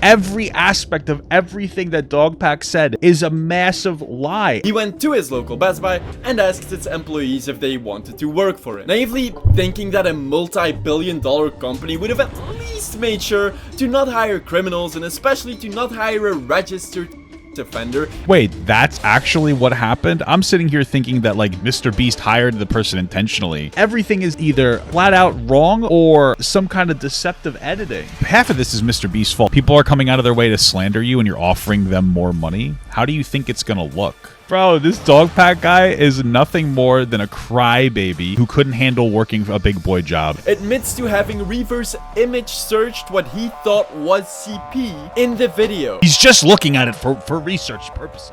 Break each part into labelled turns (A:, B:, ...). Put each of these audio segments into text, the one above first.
A: Every aspect of everything that DogPack said is a massive lie.
B: He went to his local Best Buy and asked its employees if they wanted to work for him, naively thinking that a multi-billion-dollar company would have at least made sure to not hire criminals and especially to not hire a registered offender.
A: Wait, that's actually what happened? I'm sitting here thinking that like MrBeast hired the person intentionally. Everything is either flat out wrong or some kind of deceptive editing. Half of this is MrBeast's fault. People are coming out of their way to slander you and you're offering them more money. How do you think it's gonna look? Bro, this DogPack guy is nothing more than a crybaby who couldn't handle working a big boy job.
B: Admits to having reverse image searched what he thought was CP in the video.
A: He's just looking at it for research purposes.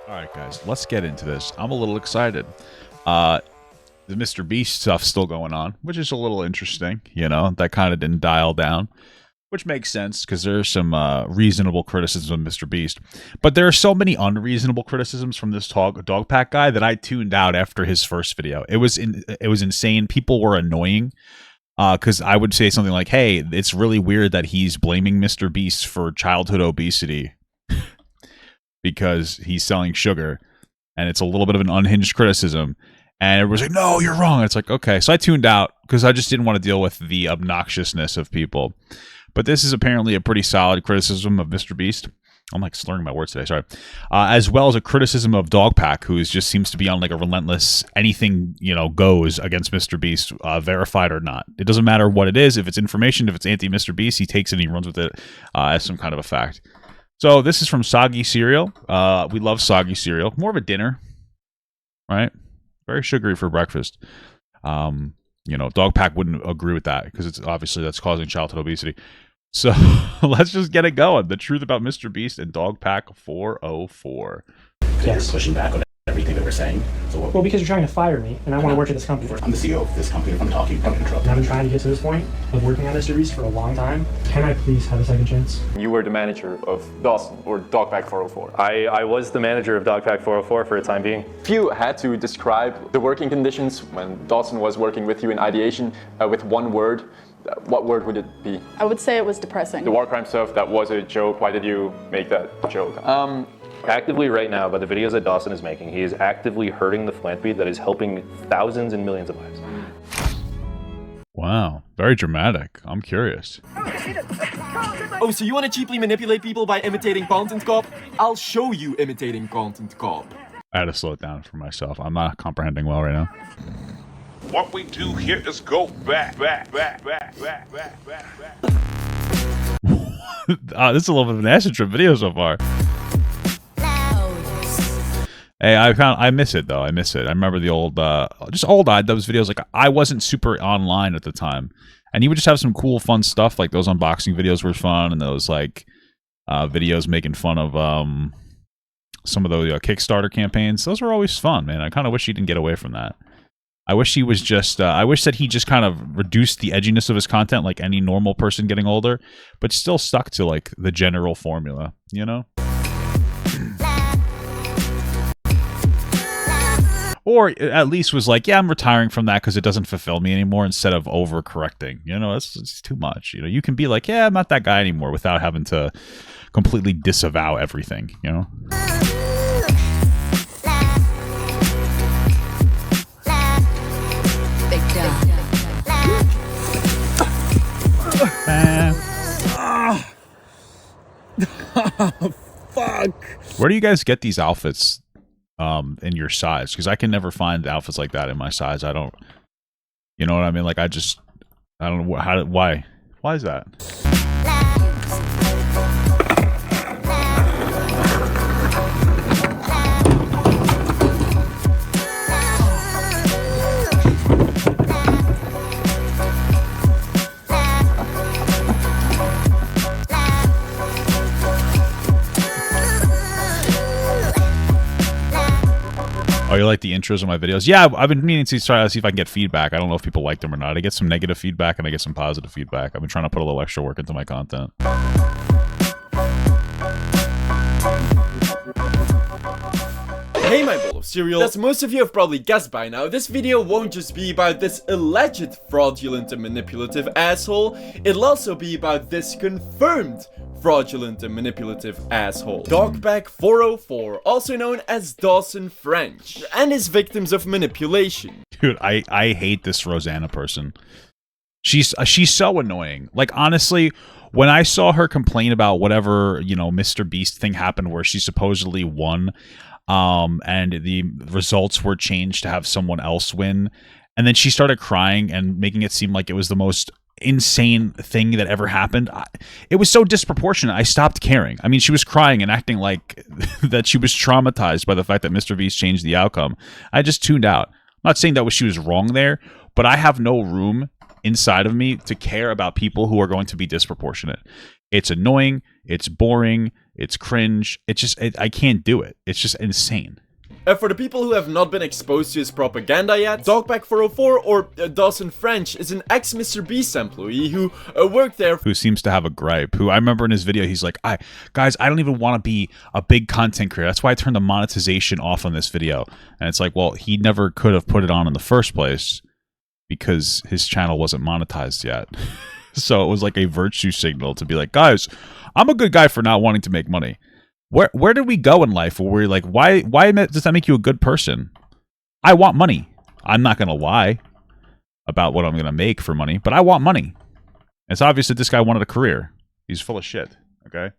A: Alright guys, let's get into this. I'm a little excited. The MrBeast stuff's still going on, which is a little interesting, you know, that kind of didn't dial down. Which makes sense, because there's some reasonable criticism of MrBeast. But there are so many unreasonable criticisms from this DogPack guy that I tuned out after his first video. It was insane. People were annoying. Because I would say something like, hey, it's really weird that he's blaming MrBeast for childhood obesity. because he's selling sugar. And it's a little bit of an unhinged criticism. And everyone's like, no, you're wrong. It's like, okay. So I tuned out, because I just didn't want to deal with the obnoxiousness of people. But this is apparently a pretty solid criticism of MrBeast. I'm like slurring my words today, sorry. As well as a criticism of DogPack, who just seems to be on like a relentless anything, you know, goes against MrBeast, verified or not. It doesn't matter what it is. If it's information, if it's anti-MrBeast, he takes it and he runs with it as some kind of a fact. So this is from Soggy cereal. We love Soggy cereal. More of a dinner, right? Very sugary for breakfast. You know, DogPack wouldn't agree with that because it's obviously that's causing childhood obesity. So let's just get it going. The truth about MrBeast and DogPack404.
C: Yes. You're pushing back on everything that we're saying. So
D: well, because you're trying to fire me, and I want to work at this company.
C: I'm the CEO of this company. If I'm talking, don't interrupt.
D: I've been trying to get to this point of working on MrBeast for a long time. Can I please have a second chance?
E: You were the manager of Dawson, or DogPack404.
F: I was the manager of DogPack404 for a time being.
E: If you had to describe the working conditions when Dawson was working with you in ideation with one word, what word would it be?
G: I would say it was depressing.
E: The war crime stuff, that was a joke. Why did you make that joke?
F: Actively right now, by the videos that Dawson is making, he is actively hurting the philanthropy that is helping thousands and millions of lives.
A: Wow, very dramatic. I'm curious.
B: Oh, so you want to cheaply manipulate people by imitating Content Cop? I'll show you imitating Content Cop.
A: I had to slow it down for myself. I'm not comprehending well right now.
H: What we do here is go back.
A: This is a little bit of an acid trip video so far. Hey, I miss it though. I miss it. I remember the old, just old those videos. Like I wasn't super online at the time, and he would just have some cool, fun stuff. Like those unboxing videos were fun, and those like videos making fun of some of the Kickstarter campaigns. Those were always fun, man. I kind of wish he didn't get away from that. I wish he was just, I wish that he just kind of reduced the edginess of his content like any normal person getting older, but still stuck to like the general formula, you know? Or at least was like, yeah, I'm retiring from that because it doesn't fulfill me anymore, instead of overcorrecting. You know, it's too much. You know, you can be like, yeah, I'm not that guy anymore without having to completely disavow everything, you know?
B: Oh, fuck.
A: Where do you guys get these outfits in your size? Because I can never find outfits like that in my size. I don't, you know what I mean? Like I don't know why is that? Oh, you like the intros of my videos? Yeah, I've been meaning to try to see if I can get feedback. I don't know if people like them or not. I get some negative feedback and I get some positive feedback. I've been trying to put a little extra work into my content.
B: Hey my bowl of cereal, as most of you have probably guessed by now, this video won't just be about this alleged fraudulent and manipulative asshole, it'll also be about this confirmed fraudulent and manipulative asshole. DogPack404, also known as Dawson French, and his victims of manipulation.
A: Dude, I hate this Rosanna person. She's so annoying. Like, honestly, when I saw her complain about whatever, you know, MrBeast thing happened where she supposedly won, and the results were changed to have someone else win, and then she started crying and making it seem like it was the most insane thing that ever happened. It was so disproportionate. I stopped caring. I mean, she was crying and acting like that she was traumatized by the fact that MrBeast changed the outcome. I just tuned out. I'm not saying that she was wrong there, but I have no room inside of me to care about people who are going to be disproportionate. It's annoying, it's boring, it's cringe, I can't do it. It's just insane.
B: For the people who have not been exposed to his propaganda yet, DogPack404, or Dawson French, is an ex-MrBeast employee who worked there.
A: Who seems to have a gripe. Who I remember in his video, he's like, guys, I don't even want to be a big content creator. That's why I turned the monetization off on this video. And it's like, well, he never could have put it on in the first place because his channel wasn't monetized yet. So it was like a virtue signal to be like, guys, I'm a good guy for not wanting to make money. Where did we go in life where we're like, why does that make you a good person? I want money. I'm not going to lie about what I'm going to make for money, but I want money. It's obvious that this guy wanted a career. He's full of shit, okay?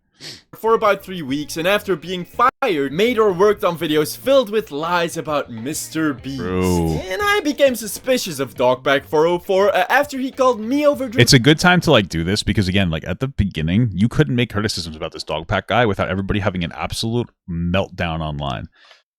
B: For about 3 weeks, and after being fired, made or worked on videos filled with lies about MrBeast.
A: True.
B: And I became suspicious of DogPack404 after he called me over.
A: It's a good time to like do this because again, like at the beginning, you couldn't make criticisms about this Dogpack guy without everybody having an absolute meltdown online.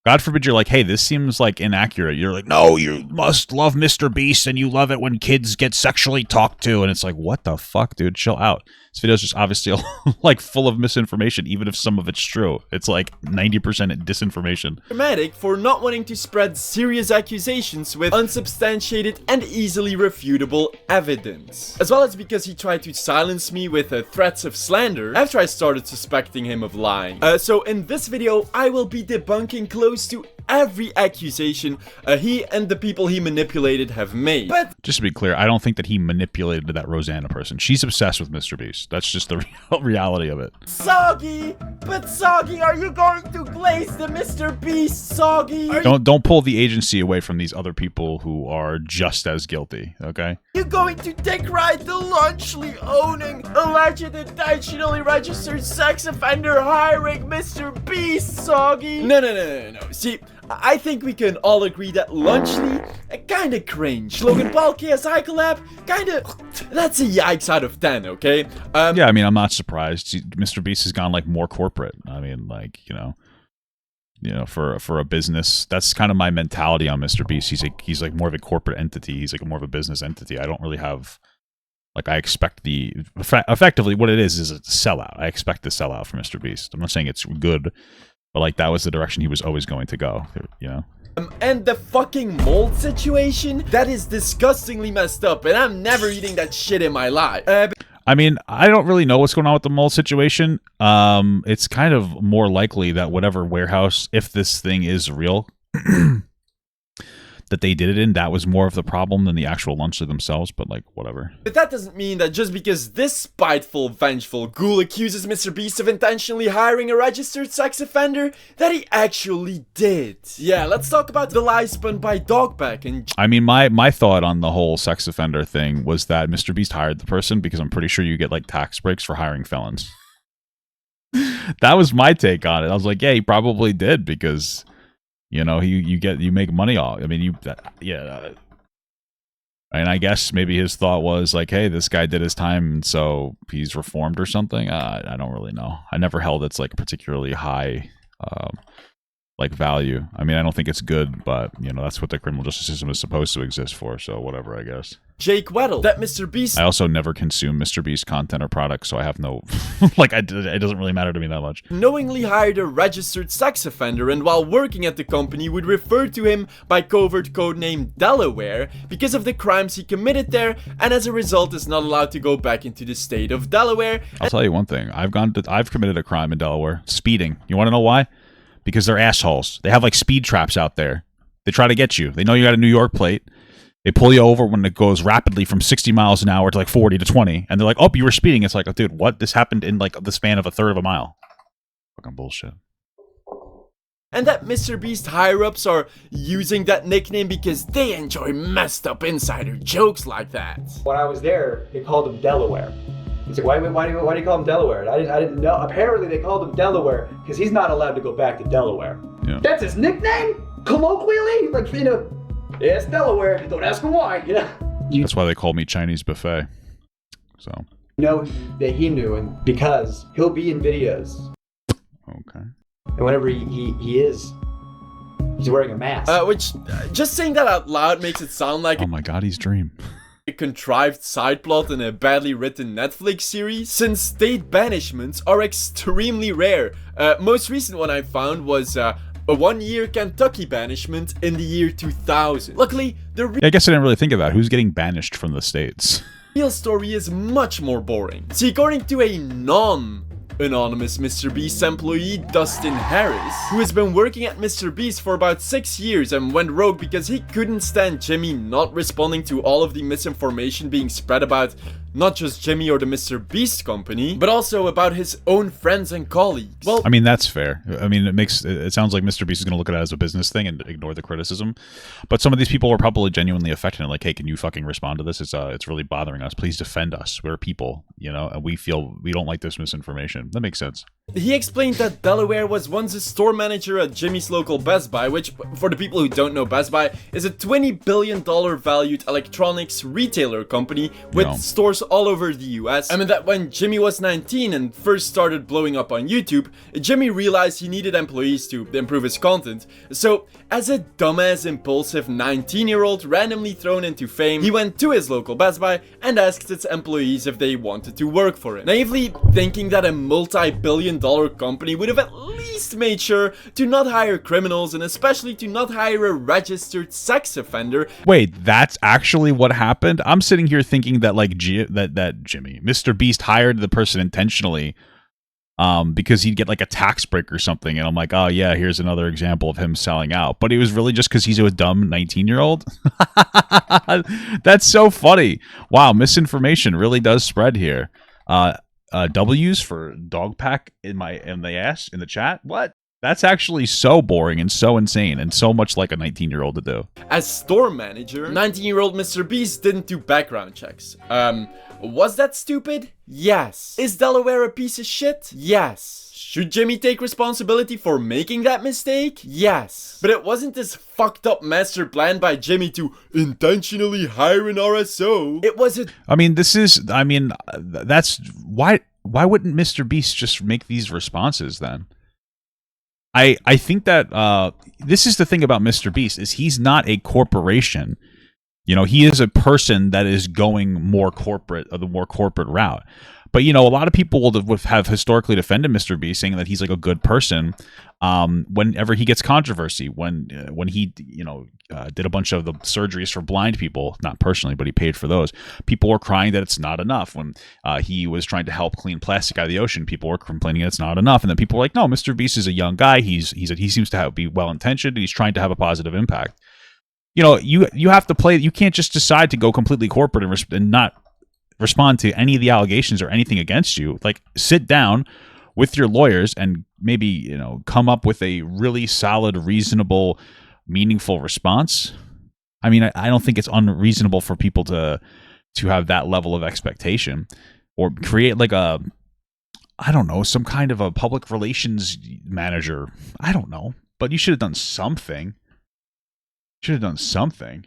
A: God forbid you're like, hey, this seems like inaccurate. You're like, no, you must love MrBeast and you love it when kids get sexually talked to. And it's like, what the fuck, dude? Chill out. This video is just obviously like full of misinformation, even if some of it's true. It's like 90% disinformation.
B: Dramatic for not wanting to spread serious accusations with unsubstantiated and easily refutable evidence. As well as because he tried to silence me with threats of slander after I started suspecting him of lying. So in this video, I will be debunking close to every accusation he and the people he manipulated have made. But
A: just to be clear, I don't think that he manipulated that Rosanna person. She's obsessed with MrBeast. That's just the reality of it.
B: Soggy! But Soggy, are you going to glaze the MrBeast, Soggy?
A: Don't pull the agency away from these other people who are just as guilty, okay?
B: You going to decry the largely owning, alleged intentionally registered sex offender hiring MrBeast, Soggy? No. See, I think we can all agree that Lunchley, kinda cringe. Logan Paul KSI collab, kinda, that's a yikes out of 10, okay?
A: Yeah, I mean, I'm not surprised. MrBeast has gone like more corporate. I mean, like, you know, for a business, that's kind of my mentality on MrBeast. He's like more of a corporate entity. He's like more of a business entity. I don't really have, like, I expect effectively what it is a sellout. I expect the sellout from MrBeast. I'm not saying it's good, but like that was the direction he was always going to go, you know?
B: And the fucking mold situation, that is disgustingly messed up, and I'm never eating that shit in my life.
A: I mean, I don't really know what's going on with the mold situation. It's kind of more likely that whatever warehouse, if this thing is real, that they did it in, that was more of the problem than the actual Lunchley themselves, but like, whatever.
B: But that doesn't mean that just because this spiteful, vengeful ghoul accuses MrBeast of intentionally hiring a registered sex offender, that he actually did. Yeah, let's talk about the lies spun by Dogpack and...
A: I mean, my thought on the whole sex offender thing was that MrBeast hired the person because I'm pretty sure you get like tax breaks for hiring felons. That was my take on it. I was like, yeah, he probably did because... You know, you make money off. I mean, and I guess maybe his thought was like, hey, this guy did his time, so he's reformed or something. I don't really know. I never held it's like a particularly high, like value. I mean, I don't think it's good, but you know, that's what the criminal justice system is supposed to exist for. So whatever, I guess.
B: Jake Weddle, that MrBeast...
A: I also never consume MrBeast content or products, so I have no... like, it doesn't really matter to me that much.
B: Knowingly hired a registered sex offender, and while working at the company would refer to him by covert codename Delaware because of the crimes he committed there, and as a result is not allowed to go back into the state of Delaware.
A: I'll tell you one thing. I've committed a crime in Delaware. Speeding. You want to know why? because they're assholes. They have like speed traps out there. They try to get you. They know you got a New York plate. They pull you over when it goes rapidly from 60 miles an hour to like 40 to 20. And they're like, oh, you were speeding. It's like, oh, dude, what? This happened in like the span of a third of a mile. Fucking bullshit.
B: And that MrBeast higher-ups are using that nickname because they enjoy messed up insider jokes like that.
G: When I was there, they called him Delaware. He's like, why do you call him Delaware? I didn't know. Apparently they called him Delaware because he's not allowed to go back to Delaware.
A: Yeah.
G: That's his nickname? Colloquially? Like, you know, yeah, it's Delaware. Don't ask him why, you know?
A: That's why they call me Chinese buffet. So.
G: You know that he knew, and because he'll be in videos.
A: Okay.
G: And whenever he is, he's wearing a mask.
B: Just saying that out loud makes it sound like
A: Oh my god, he's dream.
B: a contrived side plot in a badly written Netflix series, since state banishments are extremely rare. Most recent one I found was a 1-year Kentucky banishment in the year 2000. Luckily, the
A: Yeah, I guess I didn't really think of that. Who's getting banished from the States?
B: real story is much more boring. See, according to a non-anonymous MrBeast employee, Dustin Harris, who has been working at MrBeast for about 6 years and went rogue because he couldn't stand Jimmy not responding to all of the misinformation being spread about not just Jimmy or the MrBeast company, but also about his own friends and colleagues. Well,
A: I mean, that's fair. I mean, it sounds like MrBeast is going to look at it as a business thing and ignore the criticism. But some of these people were probably genuinely affected. Like, hey, can you fucking respond to this? It's really bothering us. Please defend us. We're people, you know, and we feel we don't like this misinformation. That makes sense.
B: he explained that Delaware was once a store manager at Jimmy's local Best Buy, which, for the people who don't know, Best Buy is a $20 billion valued electronics retailer company with stores all over the US. I mean that when Jimmy was 19 and first started blowing up on YouTube, Jimmy realized he needed employees to improve his content. So, as a dumbass, impulsive 19-year-old randomly thrown into fame, he went to his local Best Buy and asked its employees if they wanted to work for it. Naively thinking that a multi-billion-dollar company would have at least made sure to not hire criminals and especially to not hire a registered sex offender.
A: Wait, that's actually what happened? I'm sitting here thinking that like that Jimmy, MrBeast hired the person intentionally because he'd get like a tax break or something, and I'm like, oh yeah, here's another example of him selling out. But it was really just because he's a dumb 19-year-old. That's so funny. Wow, misinformation really does spread here. W's for dog pack in the chat. What? That's actually so boring and so insane and so much like a 19-year-old to do.
B: As store manager, 19-year-old MrBeast didn't do background checks. Was that stupid? Yes. Is Delaware a piece of shit? Yes. Should Jimmy take responsibility for making that mistake? Yes. But it wasn't this fucked up master plan by Jimmy to intentionally hire an RSO. It was a...
A: that's... Why wouldn't MrBeast just make these responses then? I think that this is the thing about MrBeast is he's not a corporation. You know, he is a person that is going more corporate, the more corporate route. But, you know, a lot of people will have historically defended MrBeast, saying that he's like a good person whenever he gets controversy. When he, you know, did a bunch of the surgeries for blind people, not personally, but he paid for those. People were crying that it's not enough. When he was trying to help clean plastic out of the ocean, people were complaining that it's not enough. And then people were like, no, MrBeast is a young guy. He seems to be well-intentioned. He's trying to have a positive impact. You know, you have to play. You can't just decide to go completely corporate and not respond to any of the allegations or anything against you. Like, sit down with your lawyers and maybe, you know, come up with a really solid, reasonable, meaningful response. I mean, I don't think it's unreasonable for people to have that level of expectation, or create like I don't know, some kind of a public relations manager. I don't know, but you should have done something. Should have done something.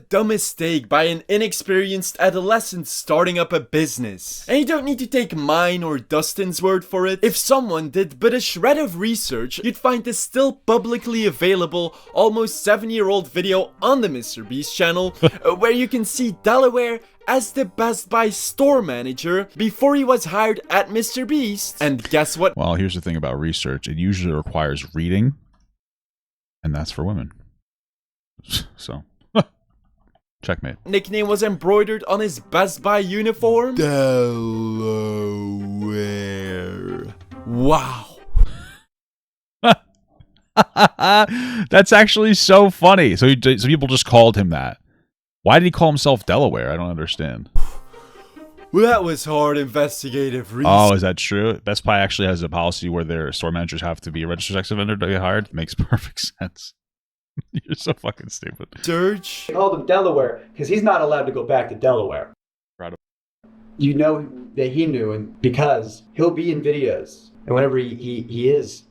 B: Dumb mistake by an inexperienced adolescent starting up a business. And you don't need to take mine or Dustin's word for it. If someone did but a shred of research, you'd find this still publicly available almost 7-year-old video on the MrBeast channel where you can see Delaware as the Best Buy store manager before he was hired at MrBeast. And guess what?
A: Well, here's the thing about research. It usually requires reading, and that's for women. So, checkmate.
B: Nickname was embroidered on his Best Buy uniform. Delaware. Wow.
A: That's actually so funny. So people just called him that. Why did he call himself Delaware? I don't understand.
B: Well, that was hard investigative research.
A: Oh, is that true? Best Buy actually has a policy where their store managers have to be a registered sex offender to get hired. Makes perfect sense. You're so fucking stupid.
B: Search.
G: They called him Delaware because he's not allowed to go back to Delaware.
A: Proud of-
G: You know that he knew, and because he'll be in videos, and whenever he is,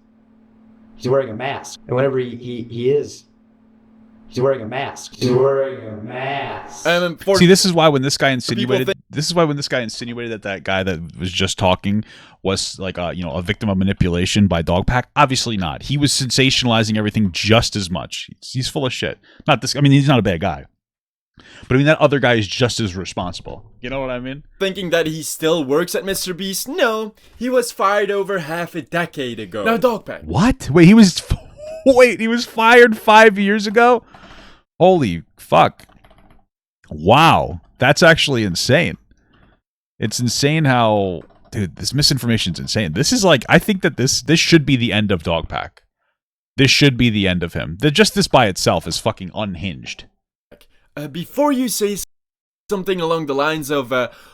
G: he's wearing a mask. And whenever he is, he's wearing a mask. He's wearing a mask.
A: See, this is why when this guy insinuated, that guy that was just talking was like a victim of manipulation by DogPack. Obviously not. He was sensationalizing everything just as much. He's full of shit. Not this. I mean, he's not a bad guy. But I mean, that other guy is just as responsible. You know what I mean?
B: Thinking that he still works at MrBeast? No, he was fired over half a decade ago. Now, DogPack.
A: What? Wait, he was fired 5 years ago? Holy fuck. Wow. That's actually insane. It's insane how... Dude, this misinformation's insane. This is like... I think that this should be the end of DogPack. This should be the end of him. Just this by itself is fucking unhinged.
B: Before you say something along the lines of,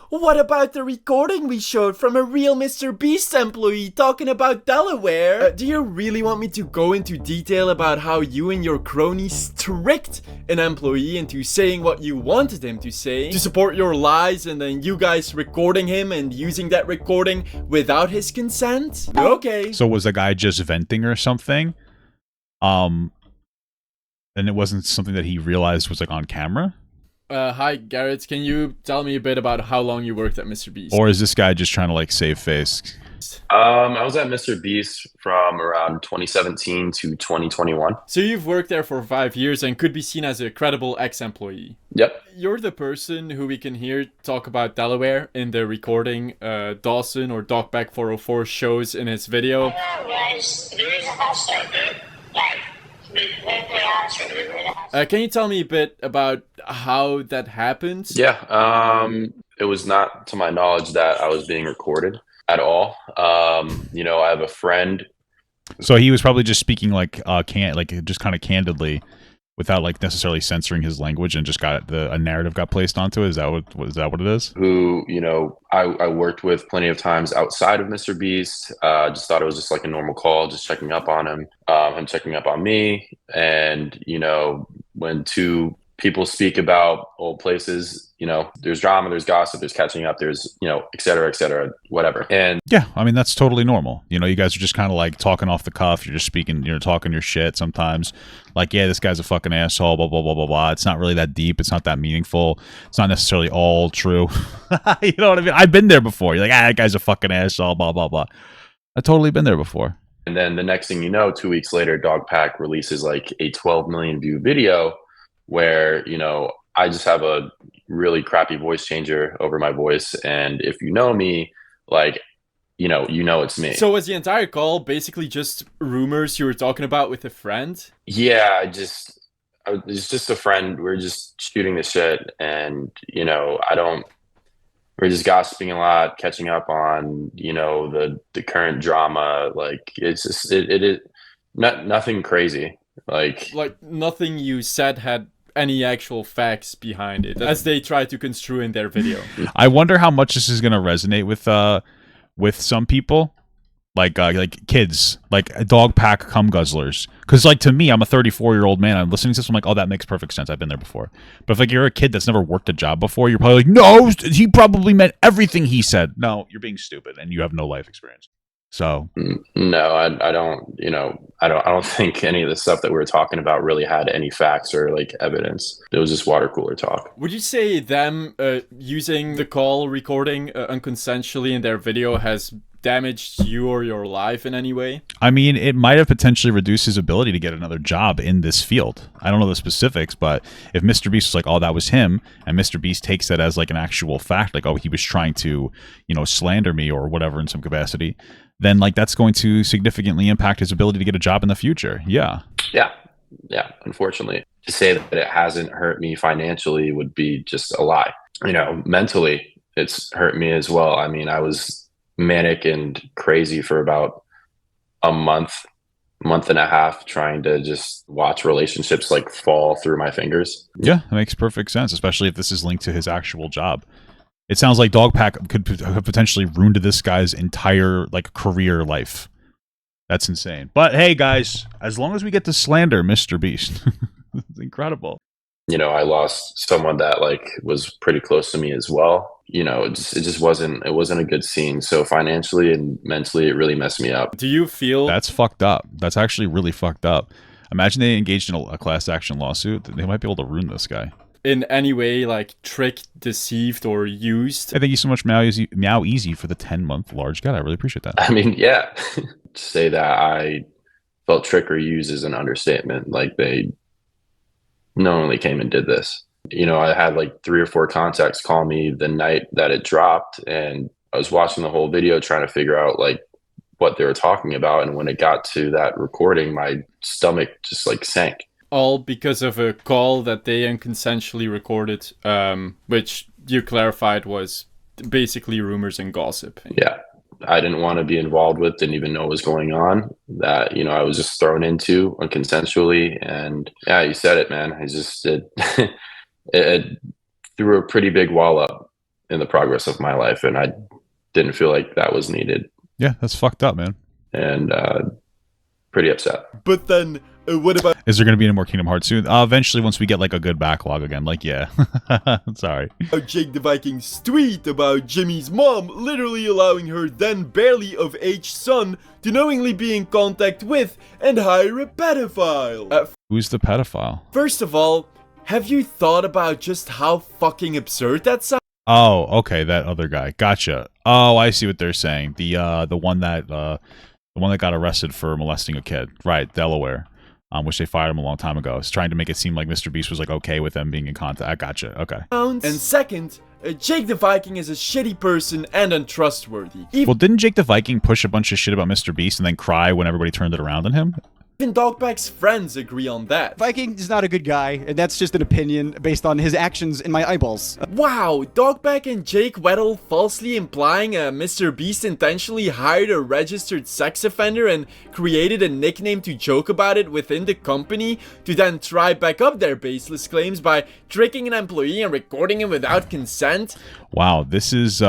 B: what about the recording we showed from a real MrBeast employee talking about Delaware? Do you really want me to go into detail about how you and your cronies tricked an employee into saying what you wanted him to say to support your lies, and then you guys recording him and using that recording without his consent? Okay.
A: So was the guy just venting or something? And it wasn't something that he realized was like on camera?
B: Hi, Garrett. Can you tell me a bit about how long you worked at MrBeast?
A: Or is this guy just trying to like save face?
F: I was at MrBeast from around 2017 to 2021.
B: So you've worked there for 5 years and could be seen as a credible ex-employee.
F: Yep.
B: You're the person who we can hear talk about Delaware in the recording Dawson or DogPack404 shows in his video. Can you tell me a bit about how that happened?
F: Yeah, it was not to my knowledge that I was being recorded at all. I have a friend.
A: So he was probably just speaking like just kind of candidly, without like necessarily censoring his language, and just got a narrative got placed onto it. Is that what it is?
F: Who I worked with plenty of times outside of MrBeast. Just thought it was just like a normal call, just checking up on him, him checking up on me, and when two people speak about old places, there's drama, there's gossip, there's catching up, there's et cetera, whatever. And
A: yeah, I mean that's totally normal. You guys are just kind of like talking off the cuff. You're just speaking, talking your shit sometimes. Like, yeah, this guy's a fucking asshole, blah blah blah blah blah. It's not really that deep. It's not that meaningful. It's not necessarily all true. You know what I mean? I've been there before. You're like, that guy's a fucking asshole, blah blah blah. I've totally been there before.
F: And then the next thing you know, 2 weeks later, DogPack releases like a 12 million view video where I just have a really crappy voice changer over my voice, and if you know me, like it's me.
B: So was the entire call basically just rumors you were talking about with a friend?
F: Yeah, it's just a friend. We're just shooting the shit, and we're just gossiping a lot, catching up on the current drama. Like it's just it is nothing crazy. Like
B: nothing you said had any actual facts behind it, as they try to construe in their video.
A: I wonder how much this is going to resonate with some people, like kids, like dog pack cum guzzlers. Because like to me, I'm a 34-year-old man. I'm listening to this. I'm like, oh, that makes perfect sense. I've been there before. But if like you're a kid that's never worked a job before, you're probably like, no, he probably meant everything he said. No, you're being stupid, and you have no life experience. So
F: no, I don't. I don't think any of the stuff that we were talking about really had any facts or like evidence. It was just water cooler talk.
B: Would you say them using the call recording unconsensually in their video has damaged you or your life in any way?
A: I mean, it might have potentially reduced his ability to get another job in this field. I don't know the specifics, but if MrBeast was like, oh, that was him, and MrBeast takes that as like an actual fact, like, oh, he was trying to, slander me or whatever in some capacity, then like that's going to significantly impact his ability to get a job in the future. Yeah.
F: Unfortunately, to say that it hasn't hurt me financially would be just a lie. Mentally, it's hurt me as well. I mean, I was manic and crazy for about a month month and a half trying to just watch relationships like fall through my fingers.
A: Yeah, that makes perfect sense, especially if this is linked to his actual job. It sounds like DogPack could have potentially ruined this guy's entire like career life. That's insane. But hey, guys, as long as we get to slander MrBeast, it's incredible.
F: You know, I lost someone that like was pretty close to me as well. You know, it just wasn't a good scene. So financially and mentally, it really messed me up.
B: Do you feel
A: that's fucked up? That's actually really fucked up. Imagine they engaged in a class action lawsuit. They might be able to ruin this guy.
B: In any way, like, tricked, deceived, or used?
A: I thank you so much, Meow Easy, for the 10-month large cut. I really appreciate that.
F: I mean, yeah. To say that I felt tricked or used is an understatement. Like, they knowingly came and did this. You know, I had like 3 or 4 contacts call me the night that it dropped, and I was watching the whole video trying to figure out like what they were talking about. And when it got to that recording, my stomach just like sank.
B: All because of a call that they unconsensually recorded, which you clarified was basically rumors and gossip.
F: Yeah. I didn't want to be involved with, didn't even know what was going on, that, you know, I was just thrown into unconsensually. And yeah, you said it, man. I just it threw a pretty big wall up in the progress of my life. And I didn't feel like that was needed.
A: Yeah, that's fucked up, man.
F: And pretty upset.
B: But then what about...
A: Is there going to be any more Kingdom Hearts soon? Eventually, once we get like a good backlog again. Like, yeah. Sorry.
B: Jake the Viking's tweet about Jimmy's mom literally allowing her then barely of age son to knowingly be in contact with and hire a pedophile.
A: Who's the pedophile?
B: First of all, have you thought about just how fucking absurd that sounds?
A: Oh, okay, that other guy. Gotcha. Oh, I see what they're saying. The one that got arrested for molesting a kid. Right, Delaware. Which they fired him a long time ago. It's trying to make it seem like MrBeast was like okay with them being in contact. I gotcha. Okay.
B: And second, Jake the Viking is a shitty person and untrustworthy.
A: Well, didn't Jake the Viking push a bunch of shit about MrBeast and then cry when everybody turned it around on him?
B: Even DogPack's friends agree on that.
I: Viking is not a good guy, and that's just an opinion based on his actions in my eyeballs.
B: Wow, DogPack and Jake Weddle falsely implying MrBeast intentionally hired a registered sex offender and created a nickname to joke about it within the company to then try back up their baseless claims by tricking an employee and recording him without consent.
A: Wow, this is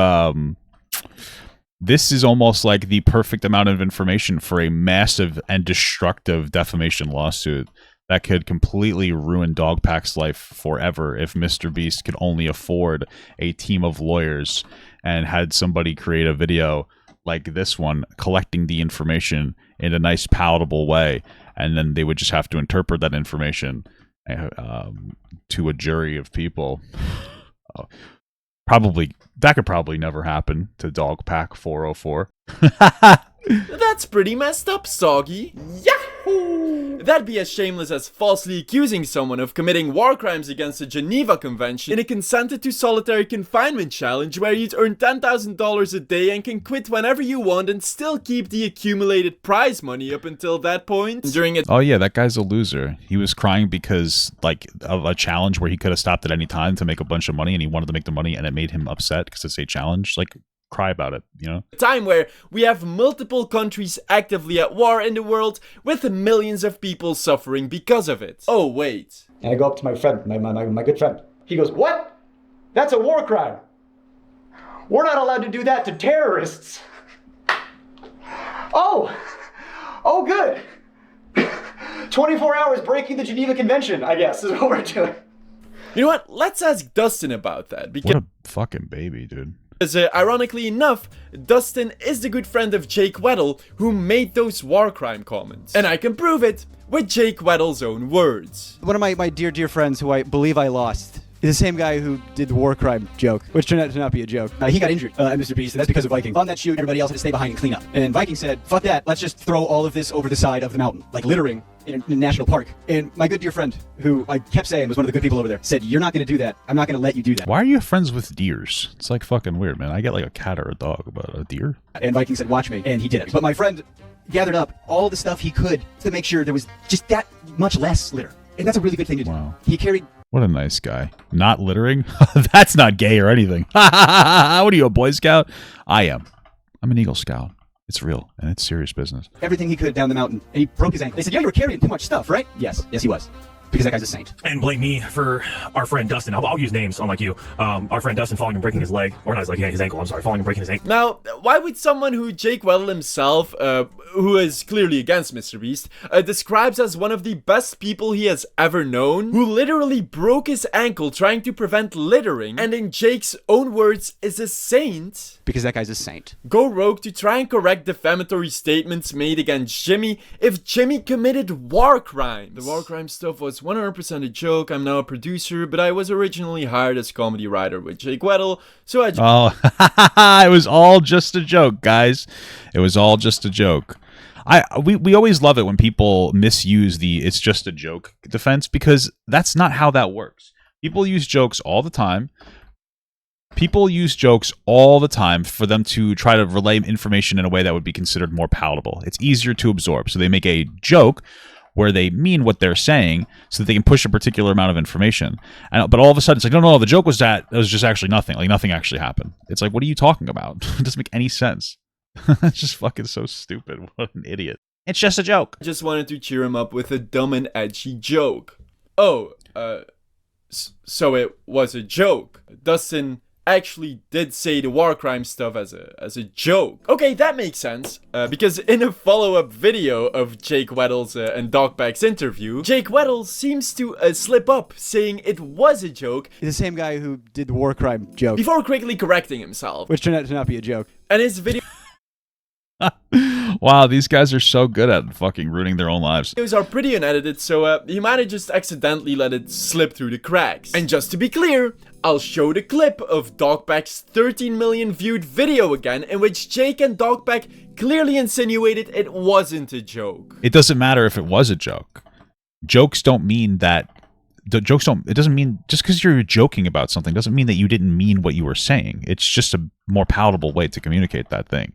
A: almost like the perfect amount of information for a massive and destructive defamation lawsuit that could completely ruin DogPack's life forever if MrBeast could only afford a team of lawyers and had somebody create a video like this one collecting the information in a nice palatable way, and then they would just have to interpret that information to a jury of people. That could probably never happen to DogPack404.
B: That's pretty messed up, Soggy. Yahoo! That'd be as shameless as falsely accusing someone of committing war crimes against the Geneva Convention in a consented to solitary confinement challenge where you'd earn $10,000 a day and can quit whenever you want and still keep the accumulated prize money up until that point. During
A: Oh yeah, that guy's a loser. He was crying because like of a challenge where he could have stopped at any time to make a bunch of money, and he wanted to make the money, and it made him upset because it's a challenge. Like, cry about it, you know?
B: A time where we have multiple countries actively at war in the world with millions of people suffering because of it. Oh wait.
G: And I go up to my friend, my good friend. He goes, "What? That's a war crime. We're not allowed to do that to terrorists." Oh good. 24 hours breaking the Geneva Convention, I guess, is what we're doing.
B: You know what? Let's ask Dustin about that. Because
A: what a fucking baby, dude.
B: Ironically enough, Dustin is the good friend of Jake Weddle who made those war crime comments. And I can prove it with Jake Weddle's own words.
I: One of my dear friends who I believe I lost is the same guy who did the war crime joke, which turned out to not be a joke. He got injured at MrBeast, and that's because of Viking. On that shoot, everybody else had to stay behind and clean up. And Viking said, fuck that, let's just throw all of this over the side of the mountain, like littering in a national park. And my good dear friend, who I kept saying was one of the good people over there, said, you're not going to do that. I'm not going to let you do that.
A: Why are you friends with deers? It's like fucking weird, man. I get like a cat or a dog, but a deer?
I: And Viking said, watch me, and he did it. But my friend gathered up all the stuff he could to make sure there was just that much less litter. And that's a really good thing to do.
A: Wow.
I: He carried...
A: What a nice guy. Not littering? That's not gay or anything. What are you, a Boy Scout? I am. I'm an Eagle Scout. It's real, and it's serious business.
I: Everything he could down the mountain, and he broke his ankle. They said, yeah, you were carrying too much stuff, right? Yes, he was. Because that guy's a saint.
J: And blame me for our friend Dustin. I'll use names, unlike you. Our friend Dustin falling and breaking his leg. Or not his leg, yeah, his ankle. I'm sorry, falling and breaking his ankle.
B: Now, why would someone who Jake Weddle himself, who is clearly against MrBeast, describes as one of the best people he has ever known, who literally broke his ankle trying to prevent littering, and in Jake's own words, is a saint?
I: Because that guy's a saint.
B: Go rogue to try and correct defamatory statements made against Jimmy if Jimmy committed war crimes. The war crime stuff was 100% a joke. I'm now a producer, but I was originally hired as comedy writer with Jake Weddle, so I...
A: Oh, it was all just a joke, guys. It was all just a joke. We always love it when people misuse the "it's just a joke" defense, because that's not how that works. People use jokes all the time. People use jokes all the time for them to try to relay information in a way that would be considered more palatable. It's easier to absorb. So they make a joke where they mean what they're saying so that they can push a particular amount of information. But all of a sudden, it's like, no, the joke was that it was just actually nothing. Like, nothing actually happened. It's like, what are you talking about? It doesn't make any sense. It's just fucking so stupid. What an idiot. It's just a joke.
B: I just wanted to cheer him up with a dumb and edgy joke. Oh, so it was a joke. Dustin actually did say the war crime stuff as a joke. Okay, that makes sense, because in a follow-up video of Jake Weddle's and DogPack's interview, Jake Weddle seems to slip up, saying it was a joke.
I: He's the same guy who did the war crime joke.
B: Before quickly correcting himself.
I: Which turned out to not be a joke.
B: And his video...
A: Wow, these guys are so good at fucking ruining their own lives.
B: Videos are pretty unedited, so he might have just accidentally let it slip through the cracks. And just to be clear, I'll show the clip of DogPack's 13 million viewed video again, in which Jake and DogPack clearly insinuated it wasn't a joke.
A: It doesn't matter if it was a joke. Jokes don't mean that... it doesn't mean... Just because you're joking about something doesn't mean that you didn't mean what you were saying. It's just a more palatable way to communicate that thing.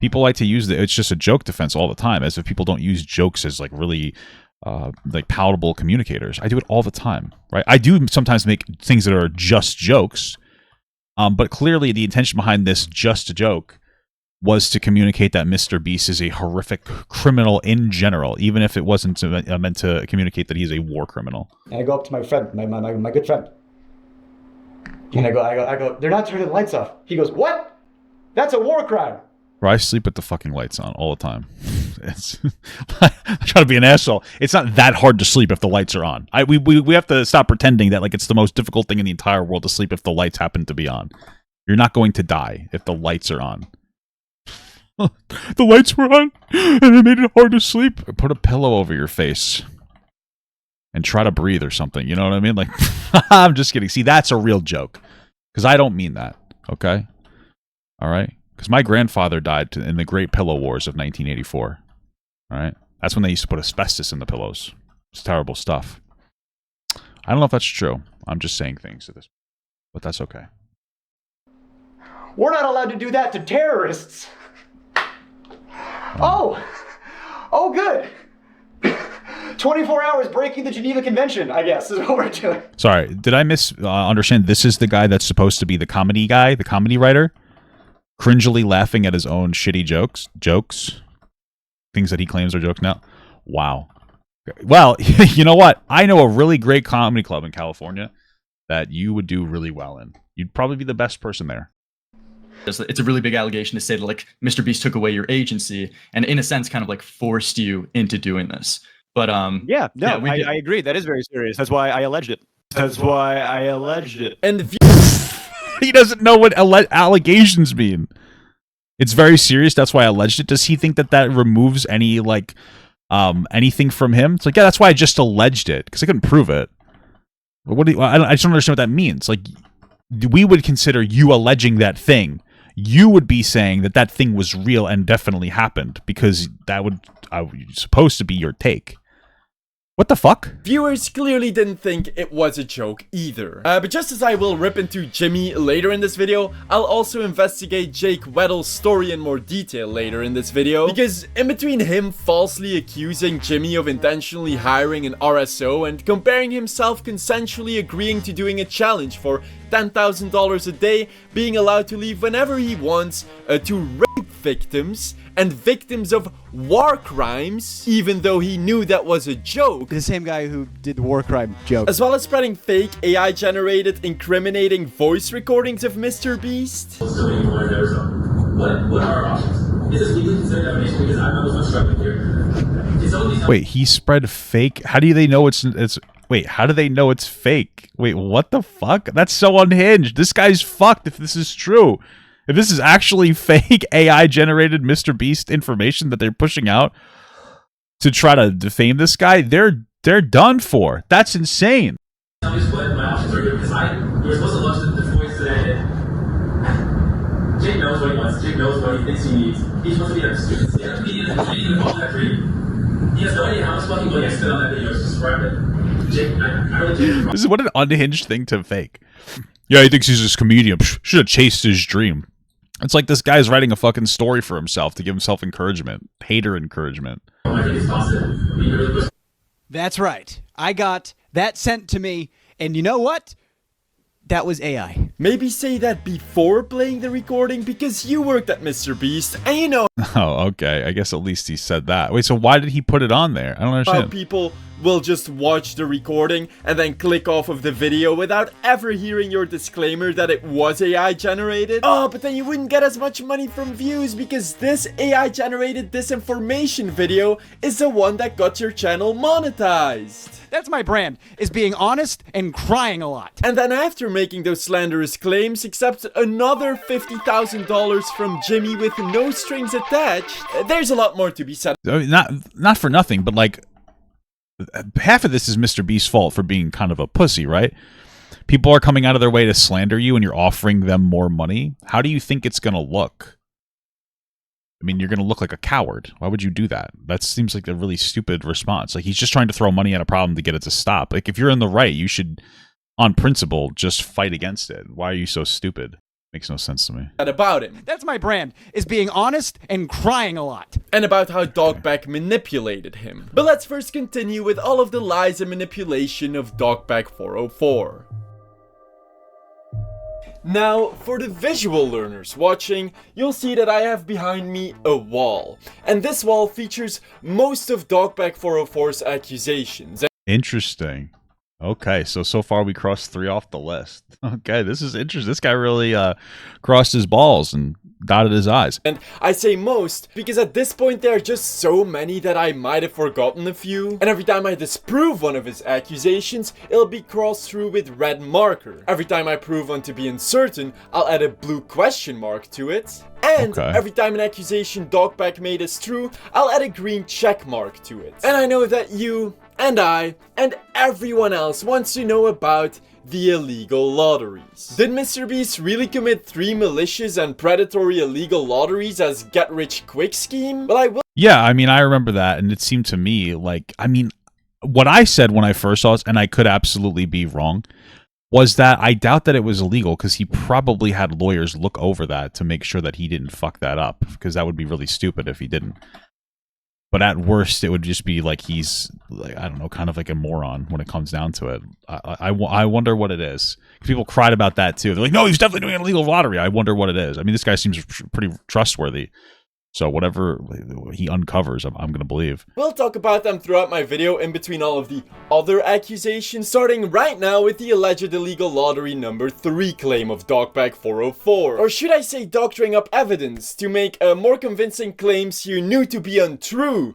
A: People like to use it's just a joke defense all the time, as if people don't use jokes as like really like palatable communicators. I do it all the time, right? I do sometimes make things that are just jokes, but clearly the intention behind this just a joke was to communicate that MrBeast is a horrific criminal in general, even if it wasn't meant to communicate that he's a war criminal.
G: And I go up to my friend, my good friend, and I go, they're not turning the lights off. He goes, what? That's a war crime.
A: Bro, I sleep with the fucking lights on all the time. I try to be an asshole. It's not that hard to sleep if the lights are on. We have to stop pretending that like it's the most difficult thing in the entire world to sleep if the lights happen to be on. You're not going to die if the lights are on. The lights were on, and it made it hard to sleep. Put a pillow over your face and try to breathe or something. You know what I mean? Like, I'm just kidding. See, that's a real joke, because I don't mean that. Okay, all right. Because my grandfather died in the Great Pillow Wars of 1984. All right? That's when they used to put asbestos in the pillows. It's terrible stuff. I don't know if that's true. I'm just saying things at this, but that's okay.
G: We're not allowed to do that to terrorists. Oh, good. 24 hours breaking the Geneva Convention, I guess, is what we're doing.
A: Sorry, did I understand? This is the guy that's supposed to be the comedy guy, the comedy writer? Cringily laughing at his own shitty jokes, things that he claims are jokes now. Wow. Well, you know what? I know a really great comedy club in California that you would do really well in. You'd probably be the best person there.
K: It's a really big allegation to say that like MrBeast took away your agency and in a sense kind of like forced you into doing this. But I
I: agree. That is very serious. That's why I alleged it.
B: And
A: he doesn't know what allegations mean. It's very serious. That's why I alleged it. Does he think that removes any like anything from him? It's like, yeah, that's why I just alleged it, because I couldn't prove it. But I just don't understand what that means. Like, we would consider you alleging that thing. You would be saying that thing was real and definitely happened, because that would supposed to be your take. What the fuck?
B: Viewers clearly didn't think it was a joke either. But just as I will rip into Jimmy later in this video, I'll also investigate Jake Weddle's story in more detail later in this video. Because in between him falsely accusing Jimmy of intentionally hiring an RSO and comparing himself consensually agreeing to doing a challenge for $10,000 a day, being allowed to leave whenever he wants to rape victims, and victims of war crimes, even though he knew that was a joke.
I: The same guy who did the war crime joke.
B: As well as spreading fake AI-generated incriminating voice recordings of MrBeast.
L: What are our options? Is this legally considered defamation? Because I'm not struggling here.
A: Wait, he spread fake? How do they know it's wait, how do they know it's fake? Wait, what the fuck? That's so unhinged. This guy's fucked if this is true. If this is actually fake AI-generated MrBeast information that they're pushing out to try to defame this guy, they're done for. That's insane.
L: Tell me what my options are here, because we were supposed to launch the voice today. Jake knows what he wants. Jake knows what he thinks he needs. He's supposed to be a student. He has to be in the that free. He has no idea how much fucking money I spent on that video to subscribe it. Jake, I really can't.
A: This is what an unhinged thing to fake. Yeah, he thinks he's this comedian. Should have chased his dream. It's like this guy's writing a fucking story for himself to give himself encouragement. Hater encouragement.
L: I think it's possible.
I: That's right. I got that sent to me, and you know what? That was AI.
B: Maybe say that before playing the recording, because you worked at MrBeast, and you know
A: Oh, okay. I guess at least he said that. Wait, so why did he put it on there? I don't understand.
B: how people will just watch the recording and then click off of the video without ever hearing your disclaimer that it was AI generated. Oh, but then you wouldn't get as much money from views because this AI generated disinformation video is the one that got your channel monetized.
I: That's my brand, is being honest and crying a lot.
B: And then after making those slanderous claims, accepts another $50,000 from Jimmy with no strings attached. There's a lot more to be said.
A: I mean, not for nothing, but like half of this is MrBeast's fault for being kind of a pussy, right? People are coming out of their way to slander you and you're offering them more money. How do you think it's going to look? I mean, you're going to look like a coward. Why would you do that? That seems like a really stupid response. Like, he's just trying to throw money at a problem to get it to stop. Like, if you're in the right, you should, on principle, just fight against it. Why are you so stupid? Makes no sense to me.
B: About him.
I: That's my brand, is being honest and crying a lot.
B: And about how DogPack manipulated him. But let's first continue with all of the lies and manipulation of DogPack404. Now, for the visual learners watching, you'll see that I have behind me a wall. And this wall features most of DogPack404's accusations.
A: Interesting. Okay, so far we crossed 3 off the list. Okay, this is interesting. This guy really crossed his balls and dotted his I's.
B: And I say most because at this point there are just so many that I might have forgotten a few. And every time I disprove one of his accusations, it'll be crossed through with red marker. Every time I prove one to be uncertain, I'll add a blue question mark to it. And every time an accusation DogPack made is true, I'll add a green check mark to it. And I know that you, and I, and everyone else wants to know about the illegal lotteries. Did MrBeast really commit 3 malicious and predatory illegal lotteries as get-rich-quick scheme? Well, I will.
A: Yeah, I mean, I remember that, and it seemed to me like, I mean, what I said when I first saw it, and I could absolutely be wrong, was that I doubt that it was illegal because he probably had lawyers look over that to make sure that he didn't fuck that up, because that would be really stupid if he didn't. But at worst, it would just be like he's, like, I don't know, kind of like a moron when it comes down to it. I wonder what it is. People cried about that too. They're like, no, he's definitely doing an illegal lottery. I wonder what it is. I mean, this guy seems pretty trustworthy. So whatever he uncovers, I'm going to believe.
B: We'll talk about them throughout my video in between all of the other accusations, starting right now with the alleged illegal lottery number 3 claim of DogPack404. Or should I say doctoring up evidence to make more convincing claims you knew to be untrue,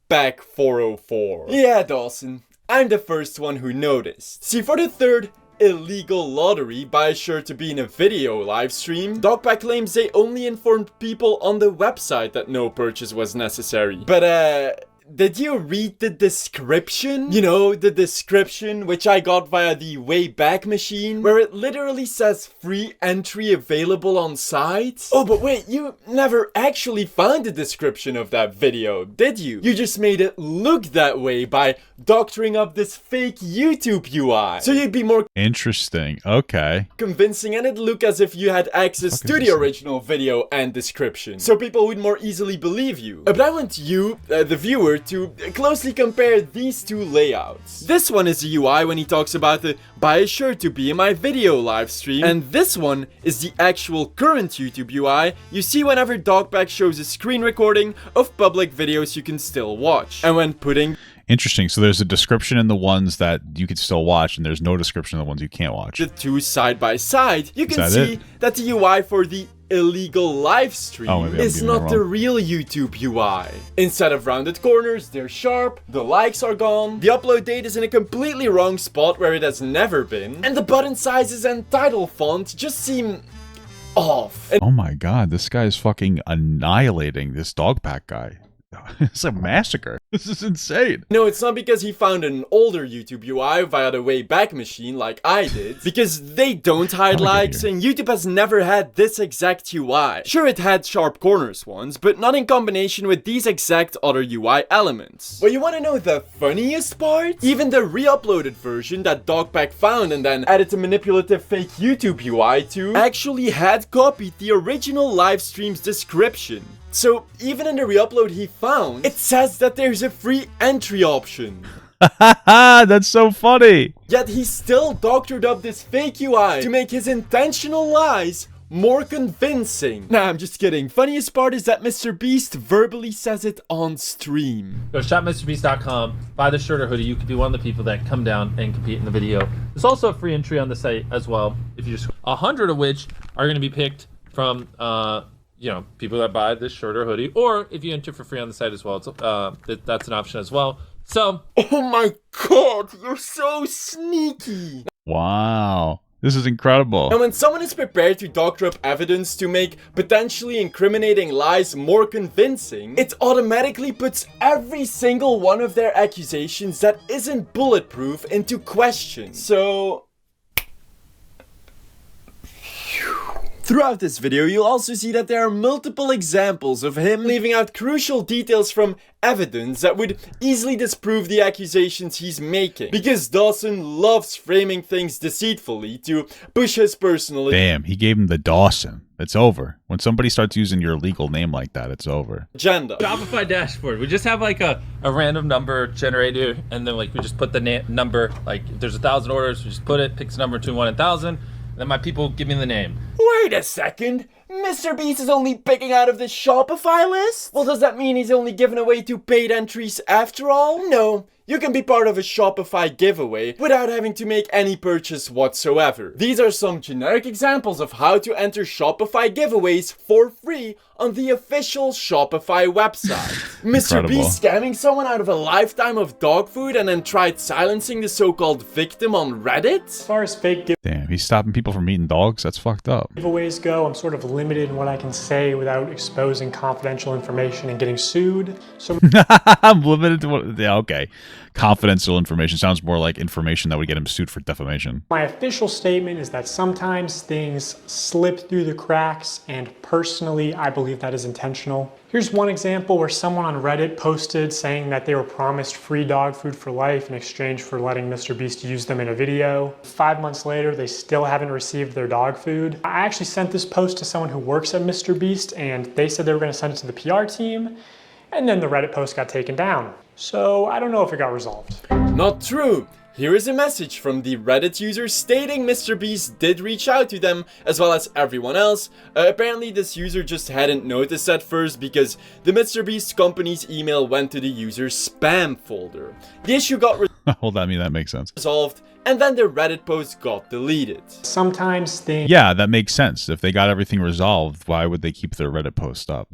B: Pack404. Yeah, Dawson, I'm the first one who noticed. See, for the third illegal lottery, by sure to be in a video live stream, DogPack claims they only informed people on the website that no purchase was necessary. But did you read the description? You know, the description which I got via the Wayback Machine, where it literally says free entry available on site? Oh, but wait, you never actually found the description of that video, did you? You just made it look that way by doctoring up this fake YouTube UI. So you'd be more
A: interesting. Okay.
B: Convincing, and it'd look as if you had access to the original video and description. So people would more easily believe you. But I want you, the viewer, to closely compare these two layouts. This one is the UI when he talks about the buy a shirt to be in my video live stream, and this one is the actual current YouTube UI you see whenever DogPack shows a screen recording of public videos you can still watch. And when putting...
A: Interesting. So there's a description in the ones that you can still watch, and there's no description in the ones you can't watch.
B: The two side by side, you can see that the UI for the illegal live stream is not the real YouTube UI. Instead of rounded corners, they're sharp, the likes are gone, the upload date is in a completely wrong spot where it has never been, and the button sizes and title font just seem off.
A: Oh my god, this guy is fucking annihilating this DogPack guy. It's a massacre. This is insane.
B: No, it's not because he found an older YouTube UI via the Wayback Machine like I did. Because they don't hide likes and YouTube has never had this exact UI. Sure, it had sharp corners once, but not in combination with these exact other UI elements. Well, you want to know the funniest part? Even the re-uploaded version that DogPack found and then added a manipulative fake YouTube UI to actually had copied the original live stream's description. So, even in the re-upload he found, it says that there's a free entry option.
A: That's so funny.
B: Yet he still doctored up this fake UI to make his intentional lies more convincing. Nah, I'm just kidding. Funniest part is that MrBeast verbally says it on stream.
M: Go shopmrbeast.com, buy the shirt or hoodie. You could be one of the people that come down and compete in the video. There's also a free entry on the site as well. If you just 100 of which are going to be picked from you know, people that buy this shirt or hoodie, or if you enter for free on the site as well, it's, that's an option as well. So,
B: oh my god, you're so sneaky.
A: Wow, this is incredible.
B: And when someone is prepared to doctor up evidence to make potentially incriminating lies more convincing, it automatically puts every single one of their accusations that isn't bulletproof into question. So... Throughout this video, you'll also see that there are multiple examples of him leaving out crucial details from evidence that would easily disprove the accusations he's making. Because Dawson loves framing things deceitfully to push his personal...
A: Damn, he gave him the Dawson. It's over. When somebody starts using your legal name like that, it's over.
B: Agenda.
M: Shopify dashboard. We just have like a random number generator, and then like we just put the number, like if there's 1,000 orders, we just put it, picks a number between 1 and 1,000. Then my people give me the name.
B: Wait a second. MrBeast is only picking out of the Shopify list? Well, does that mean he's only giving away 2 paid entries after all? No. You can be part of a Shopify giveaway without having to make any purchase whatsoever. These are some generic examples of how to enter Shopify giveaways for free on the official Shopify website. MrBeast scamming someone out of a lifetime of dog food and then tried silencing the so-called victim on Reddit?
D: As far as fake
A: Damn, he's stopping people from eating dogs? That's fucked up.
D: giveaways go, I'm sort of limited in what I can say without exposing confidential information and getting sued. So
A: I'm limited to what... Yeah, okay. Confidential information sounds more like information that would get him sued for defamation.
D: my official statement is that sometimes things slip through the cracks, and personally, I believe that is intentional. Here's one example where someone on Reddit posted saying that they were promised free dog food for life in exchange for letting MrBeast use them in a video. 5 months later, they still haven't received their dog food. I actually sent this post to someone who works at MrBeast, and they said they were going to send it to the PR team, and then the Reddit post got taken down. So I don't know if it got resolved.
B: Not true. Here is a message from the Reddit user stating MrBeast did reach out to them as well as everyone else. Apparently this user just hadn't noticed at first because the MrBeast company's email went to the user's spam folder. The issue got
A: Hold on, that makes sense.
B: resolved, and then the Reddit post got deleted.
D: Sometimes things
A: Yeah, that makes sense. If they got everything resolved, why would they keep their Reddit post up?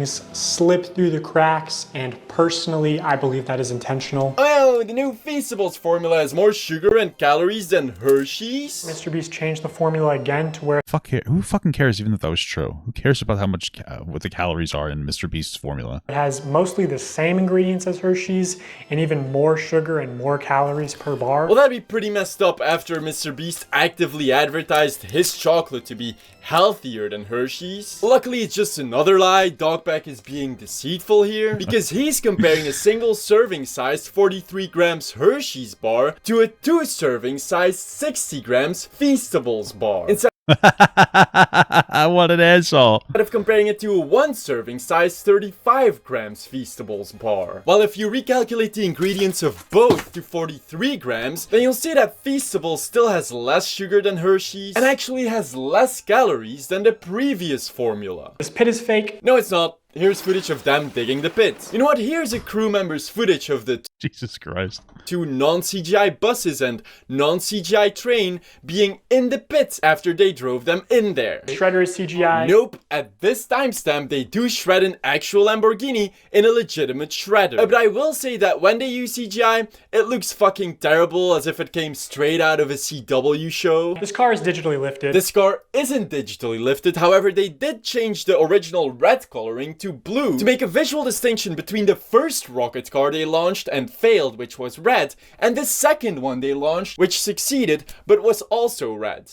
D: slip through the cracks, and personally, I believe that is intentional.
B: Oh, the new Feastables formula has more sugar and calories than Hershey's?
D: MrBeast changed the formula again to where
A: Who fucking cares even if that was true? Who cares about how much what the calories are in MrBeast's formula?
D: it has mostly the same ingredients as Hershey's and even more sugar and more calories per bar.
B: Well, that'd be pretty messed up after MrBeast actively advertised his chocolate to be healthier than Hershey's. Luckily, it's just another lie. DogPack is being deceitful here because he's comparing a single serving sized 43 grams Hershey's bar to a 2 serving sized 60 grams Feastables bar. Instead
A: What an asshole.
B: Instead of comparing it to a 1 serving size 35 grams Feastables bar. While if you recalculate the ingredients of both to 43 grams, then you'll see that Feastables still has less sugar than Hershey's and actually has less calories than the previous formula.
D: This pit is fake.
B: No, it's not. Here's footage of them digging the pit. You know what? Here's a crew member's footage of the
A: Jesus Christ.
B: 2 non-CGI buses and non-CGI train being in the pit after they drove them in there.
D: Shredder is CGI.
B: Nope. At this timestamp, they do shred an actual Lamborghini in a legitimate shredder. But I will say that when they use CGI, it looks fucking terrible, as if it came straight out of a CW show.
D: This car is digitally lifted.
B: This car isn't digitally lifted, however, they did change the original red coloring to blue to make a visual distinction between the first rocket car they launched and failed, which was red, and the second one they launched, which succeeded, but was also red.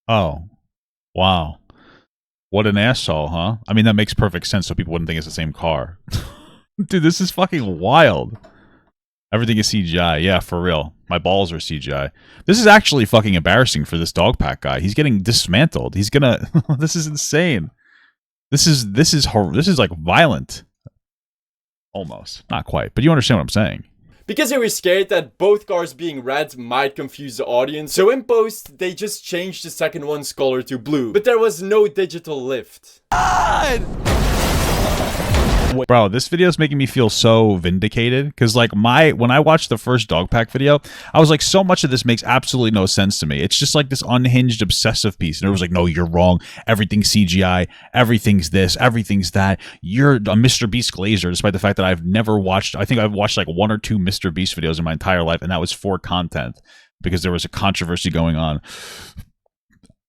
A: Oh. Wow. What an asshole, huh? I mean, that makes perfect sense so people wouldn't think it's the same car. Dude, this is fucking wild. Everything is CGI. Yeah, for real. My balls are CGI. This is actually fucking embarrassing for this DogPack guy. He's getting dismantled. He's gonna... This is insane. This is like violent. Almost. Not quite. But you understand what I'm saying.
B: Because they were scared that both cars being red might confuse the audience, so in post, they just changed the second one's color to blue. But there was no digital lift.
A: Bro, this video is making me feel so vindicated because like when I watched the first DogPack video, I was like, so much of this makes absolutely no sense to me. It's just like this unhinged obsessive piece, and it was like, no, you're wrong, everything's CGI, everything's this, everything's that, you're a MrBeast glazer, despite the fact that I've never watched, I think I've watched like 1 or 2 MrBeast videos in my entire life, and that was for content because there was a controversy going on.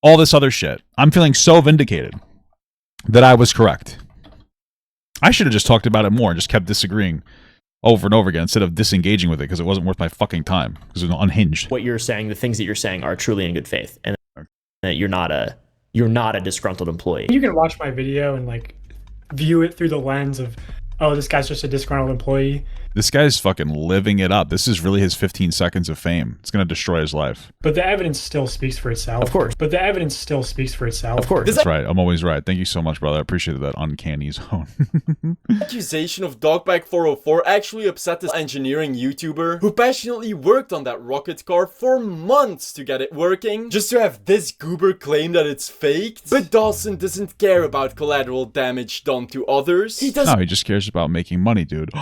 A: All this other shit. I'm feeling so vindicated that I was correct. I should have just talked about it more and just kept disagreeing over and over again instead of disengaging with it because it wasn't worth my fucking time because it was unhinged.
N: What you're saying, the things that you're saying are truly in good faith, and that you're not a disgruntled employee.
D: You can watch my video and like view it through the lens of, oh, this guy's just a disgruntled employee.
A: This guy's fucking living it up. This is really his 15 seconds of fame. It's going to destroy his life.
D: But the evidence still speaks for itself.
N: Of course.
D: But the evidence still speaks for itself.
N: Of course.
A: That's right. I'm always right. Thank you so much, brother. I appreciate that uncanny zone.
B: Accusation of DogPack404 actually upset this engineering YouTuber who passionately worked on that rocket car for months to get it working, just to have this goober claim that it's faked. But Dawson doesn't care about collateral damage done to others. He doesn't
A: No, he just cares about making money, dude.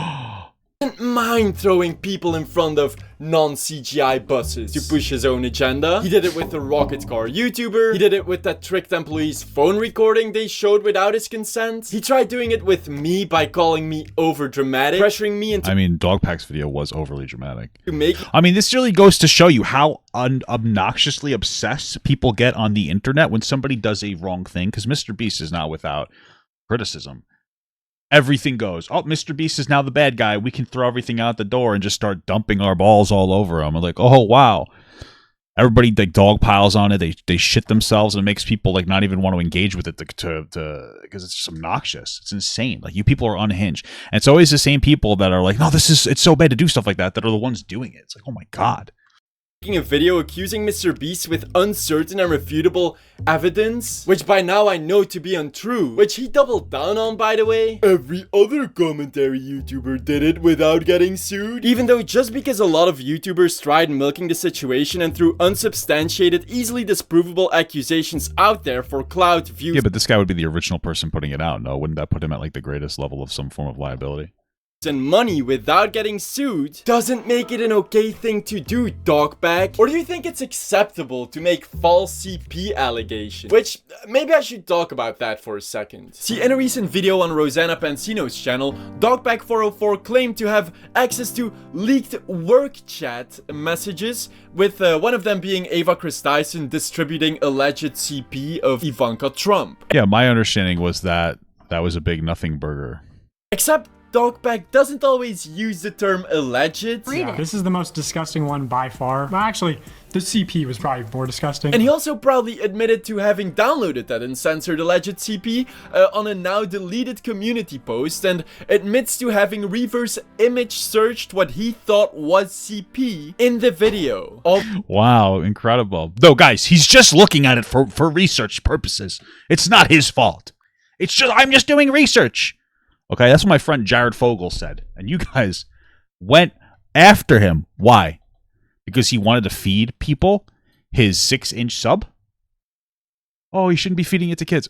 B: mind throwing people in front of non-CGI buses to push his own agenda. He did it with the rocket car YouTuber. He did it with that tricked employee's phone recording they showed without his consent. He tried doing it with me by calling me over-dramatic, pressuring me into...
A: I mean, DogPack's video was overly dramatic.
B: Make...
A: I mean, this really goes to show you how obnoxiously obsessed people get on the internet when somebody does a wrong thing, because MrBeast is not without criticism. Everything goes, oh, MrBeast is now the bad guy. We can throw everything out the door and just start dumping our balls all over him. I'm like, oh, wow. Everybody like dog piles on it. They shit themselves, and it makes people like not even want to engage with it because it's just obnoxious. It's insane. Like, you people are unhinged. And it's always the same people that are like, no, it's so bad to do stuff like that are the ones doing it. It's like, oh my God.
B: Making a video accusing MrBeast with uncertain and refutable evidence, which by now I know to be untrue, which he doubled down on, by the way. Every other commentary YouTuber did it without getting sued. Even though just because a lot of YouTubers tried milking the situation and threw unsubstantiated, easily disprovable accusations out there for clout, views...
A: Yeah, but this guy would be the original person putting it out, no? Wouldn't that put him at like the greatest level of some form of liability?
B: And money without getting sued doesn't make it an okay thing to do, DogPack. Or do you think it's acceptable to make false CP allegations? Which, maybe I should talk about that for a second. See, in a recent video on Rosanna Pansino's channel, DogPack404 claimed to have access to leaked work chat messages, with one of them being Ava Christison distributing alleged CP of Ivanka Trump.
A: Yeah, my understanding was that that was a big nothing burger.
B: Except DogPack doesn't always use the term alleged.
D: Yeah, this is the most disgusting one by far. Well, actually, the CP was probably more disgusting.
B: And he also proudly admitted to having downloaded that uncensored alleged CP on a now deleted community post, and admits to having reverse image searched what he thought was CP in the video.
A: Wow, incredible. Though, guys, he's just looking at it for research purposes. It's not his fault. It's just, I'm just doing research. Okay, that's what my friend Jared Fogle said. And you guys went after him. Why? Because he wanted to feed people his 6-inch sub? Oh, he shouldn't be feeding it to kids.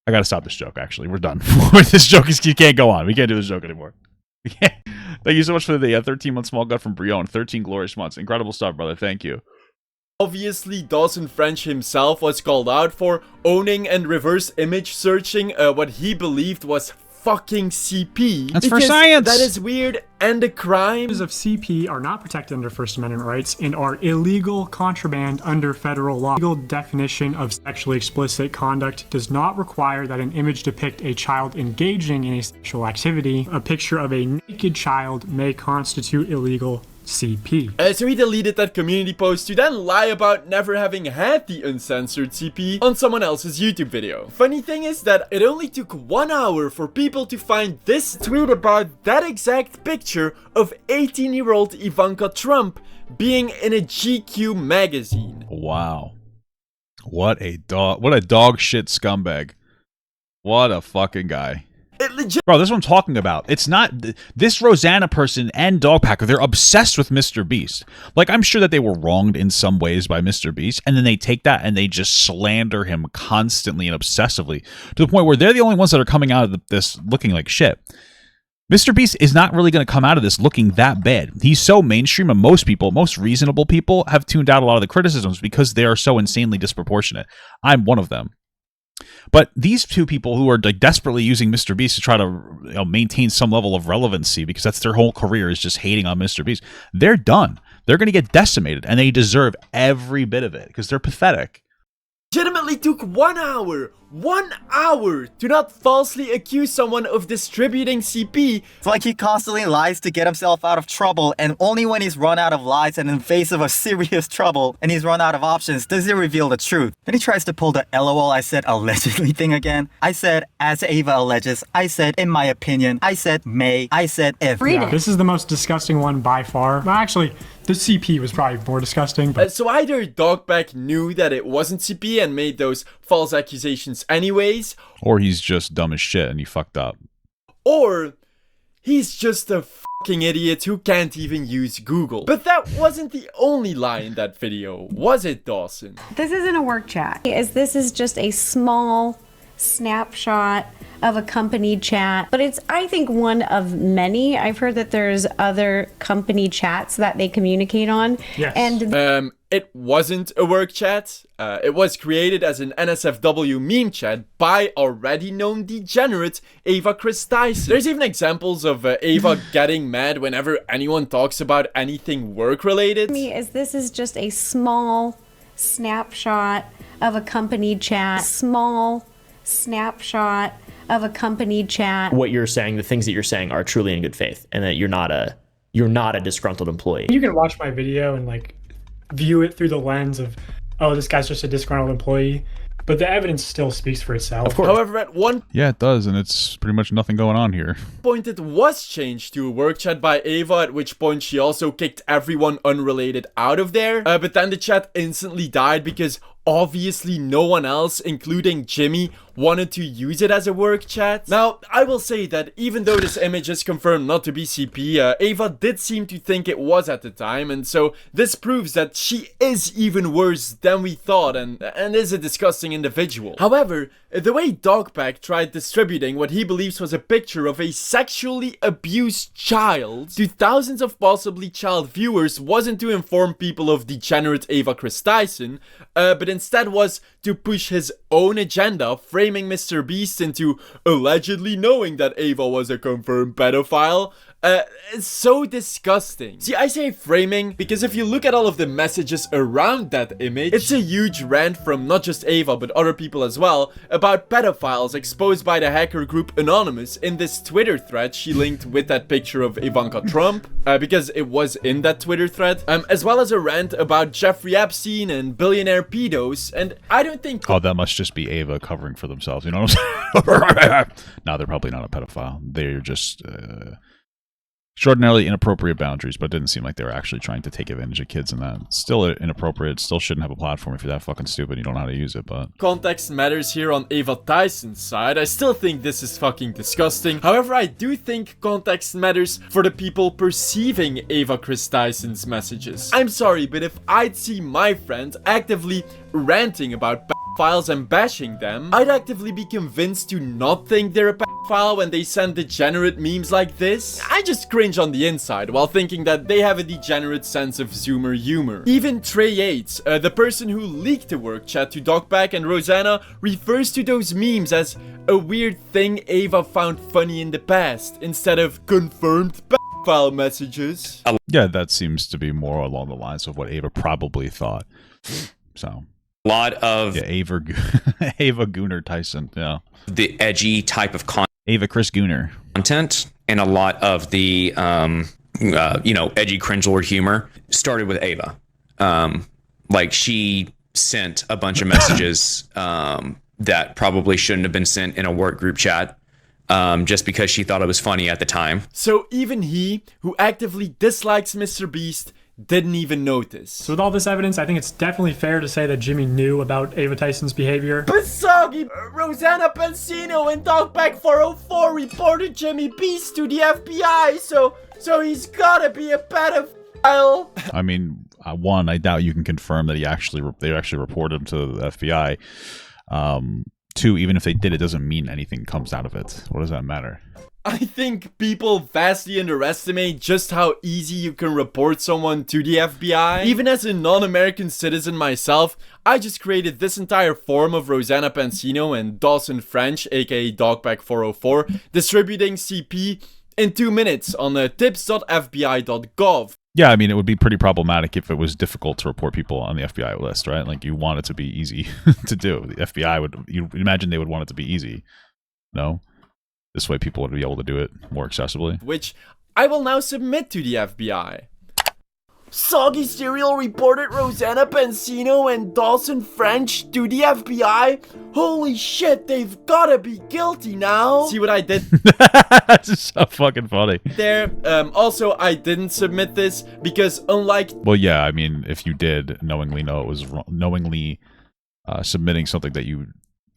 A: I gotta stop this joke, actually. We're done. This joke is, you can't go on. We can't do this joke anymore. Thank you so much for the 13-month small gut from Brion. 13 glorious months. Incredible stuff, brother. Thank you.
B: Obviously, Dawson French himself was called out for owning and reverse image searching what he believed was fucking CP.
A: That's for science.
B: That is weird and a crime.
D: Images of CP are not protected under First Amendment rights and are illegal contraband under federal law. The legal definition of sexually explicit conduct does not require that an image depict a child engaging in a sexual activity. A picture of a naked child may constitute illegal CP.
B: So he deleted that community post to then lie about never having had the uncensored CP on someone else's YouTube video. Funny thing is that it only took 1 hour for people to find this tweet about that exact picture of 18-year-old Ivanka Trump being in a GQ magazine.
A: Wow. What a dog shit scumbag. What a fucking guy. Bro, this is what I'm talking about. It's not this Rosanna person and DogPack. They're obsessed with MrBeast. Like, I'm sure that they were wronged in some ways by MrBeast, and then they take that and they just slander him constantly and obsessively to the point where they're the only ones that are coming out of this looking like shit. MrBeast is not really going to come out of this looking that bad. He's so mainstream, and most people, most reasonable people, have tuned out a lot of the criticisms because they are so insanely disproportionate. I'm one of them. But these two people who are like desperately using MrBeast to try to maintain some level of relevancy, because that's their whole career, is just hating on MrBeast, they're done. They're going to get decimated, and they deserve every bit of it because they're pathetic.
B: Legitimately took 1 hour. 1 hour to not falsely accuse someone of distributing CP.
O: It's like he constantly lies to get himself out of trouble, and only when he's run out of lies and in face of a serious trouble and he's run out of options does he reveal the truth. Then he tries to pull the LOL I said allegedly thing again. I said as Ava alleges, I said in my opinion, I said may, I said if.
D: Yeah, this is the most disgusting one by far. Well, actually, the CP was probably more disgusting. But
B: so either DogPack knew that it wasn't CP and made those false accusations anyways,
A: or he's just dumb as shit and he fucked up,
B: or he's just a fucking idiot who can't even use Google. But that wasn't the only lie in that video, was it, Dawson?
P: This isn't a work chat. This is just a small snapshot of a company chat, but it's, I think, one of many. I've heard that there's other company chats that they communicate on.
B: Yes. And it wasn't a work chat. It was created as an NSFW meme chat by already known degenerate Ava Christison. There's even examples of Ava getting mad whenever anyone talks about anything work related.
P: This is just a small snapshot of a company chat. Small snapshot of a company chat.
N: What you're saying, the things that you're saying are truly in good faith, and that you're not a disgruntled employee.
D: You can watch my video and like view it through the lens of, oh, this guy's just a disgruntled employee, but the evidence still speaks for itself.
B: Of course. However, at one
A: yeah, it does, and it's pretty much nothing going on here.
B: point it was changed to a work chat by Ava, at which point she also kicked everyone unrelated out of there. But then the chat instantly died because obviously no one else, including Jimmy, wanted to use it as a work chat. Now, I will say that even though this image is confirmed not to be CP, Ava did seem to think it was at the time, and so this proves that she is even worse than we thought and is a disgusting individual. However, the way DogPack tried distributing what he believes was a picture of a sexually abused child to thousands of possibly child viewers wasn't to inform people of degenerate Ava Christison, but instead was to push his own agenda, framing MrBeast into allegedly knowing that Ava was a confirmed pedophile, It's so disgusting. See, I say framing because if you look at all of the messages around that image, it's a huge rant from not just Ava but other people as well about pedophiles exposed by the hacker group Anonymous in this Twitter thread she linked with that picture of Ivanka Trump, because it was in that Twitter thread, as well as a rant about Jeffrey Epstein and billionaire pedos, and I don't think...
A: Oh, that must just be Ava covering for themselves, you know what I'm saying? No, they're probably not a pedophile. They're just... extraordinarily inappropriate boundaries, but it didn't seem like they were actually trying to take advantage of kids in that. Still inappropriate, still shouldn't have a platform if you're that fucking stupid and you don't know how to use it, but...
B: Context matters here on Ava Tyson's side. I still think this is fucking disgusting. However, I do think context matters for the people perceiving Ava Chris Tyson's messages. I'm sorry, but if I'd see my friend actively ranting about pedophiles and bashing them, I'd actively be convinced to not think they're a pedophile when they send degenerate memes like this. I just cringe on the inside while thinking that they have a degenerate sense of Zoomer humor. Even Trey Yates, the person who leaked the work chat to DogPack and Rosanna, refers to those memes as a weird thing Ava found funny in the past, instead of confirmed pedophile messages.
A: Yeah, that seems to be more along the lines of what Ava probably thought. So...
Q: lot of
A: Ava Gooner Tyson, yeah,
Q: the edgy type of content,
A: Ava Chris Gooner
Q: content, and a lot of the edgy cringeworthy humor started with Ava. Like she sent a bunch of messages that probably shouldn't have been sent in a work group chat, just because she thought it was funny at the time.
B: So even he, who actively dislikes MrBeast, didn't even notice.
D: So with all this evidence, I think it's definitely fair to say that Jimmy knew about Ava Tyson's behavior.
B: But Soggy, Rosanna Pansino and DogPack404 reported Jimmy Beast to the FBI, so he's gotta be a pedophile.
A: I mean, one, I doubt you can confirm that they actually reported him to the FBI. Two, even if they did, it doesn't mean anything comes out of it. What does that matter?
B: I think people vastly underestimate just how easy you can report someone to the FBI. Even as a non-American citizen myself, I just created this entire forum of Rosanna Pansino and Dawson French, aka DogPack404, distributing CP in 2 minutes on tips.fbi.gov.
A: Yeah, I mean, it would be pretty problematic if it was difficult to report people on the FBI list, right? Like, you want it to be easy to do. The FBI would, you imagine they would want it to be easy, no? This way people would be able to do it more accessibly.
B: Which I will now submit to the FBI. Soggy Ceral reported Rosanna Pansino and Dawson French to the FBI. Holy shit, they've gotta be guilty now. See what I did?
A: That's so fucking funny.
B: There, also, I didn't submit this because unlike...
A: Well, yeah, I mean, if you did knowingly know it was wrong, knowingly submitting something that you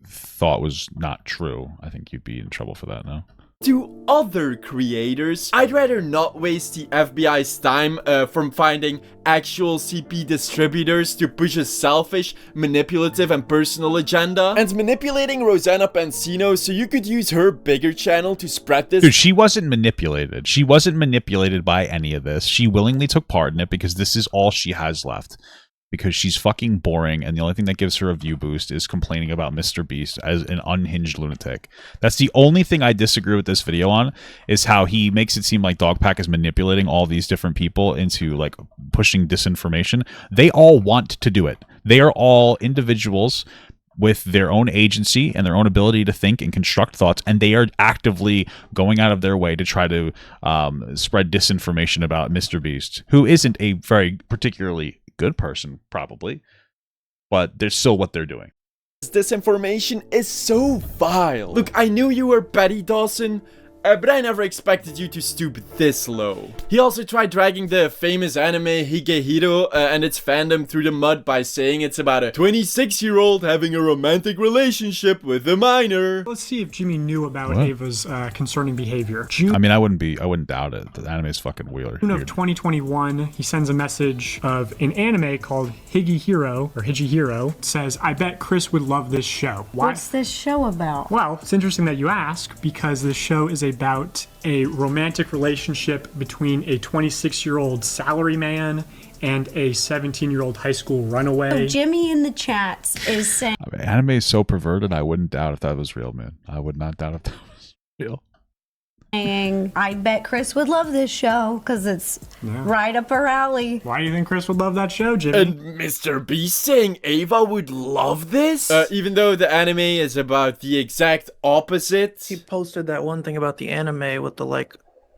A: thought was not true, I think you'd be in trouble for that, no?
B: To other creators, I'd rather not waste the FBI's time from finding actual CP distributors to push a selfish, manipulative, and personal agenda, and manipulating Rosanna Pansino so you could use her bigger channel to spread this.
A: Dude, she wasn't manipulated. She wasn't manipulated by any of this. She willingly took part in it because this is all she has left. Because she's fucking boring, and the only thing that gives her a view boost is complaining about MrBeast as an unhinged lunatic. That's the only thing I disagree with this video on, is how he makes it seem like DogPack is manipulating all these different people into, like, pushing disinformation. They all want to do it. They are all individuals with their own agency and their own ability to think and construct thoughts, and they are actively going out of their way to try to spread disinformation about MrBeast, who isn't a very particularly good person, probably, but there's still what they're doing.
B: This information is so vile. Look, I knew you were petty, Dawson, but I never expected you to stoop this low. He also tried dragging the famous anime Higehiro and its fandom through the mud by saying it's about a 26-year-old having a romantic relationship with a minor.
D: Let's see if Jimmy knew about Ava's concerning behavior.
A: I mean, I wouldn't doubt it. The anime is fucking weird.
D: June of 2021, he sends a message of an anime called Higehiro. It says, "I bet Chris would love this show." Why?
P: What's this show about?
D: Well, it's interesting that you ask, because this show is about a romantic relationship between a 26-year-old salaryman and a 17-year-old high school runaway.
P: So Jimmy in the chats is saying...
A: I mean, anime is so perverted, I wouldn't doubt if that was real, man. I would not doubt if that was real.
P: I bet Chris would love this show because it's right up her alley.
D: Why do you think Chris would love that show, Jimmy?
B: And MrBeast saying Ava would love this? Even though the anime is about the exact opposite.
R: He posted that one thing about the anime with the, like,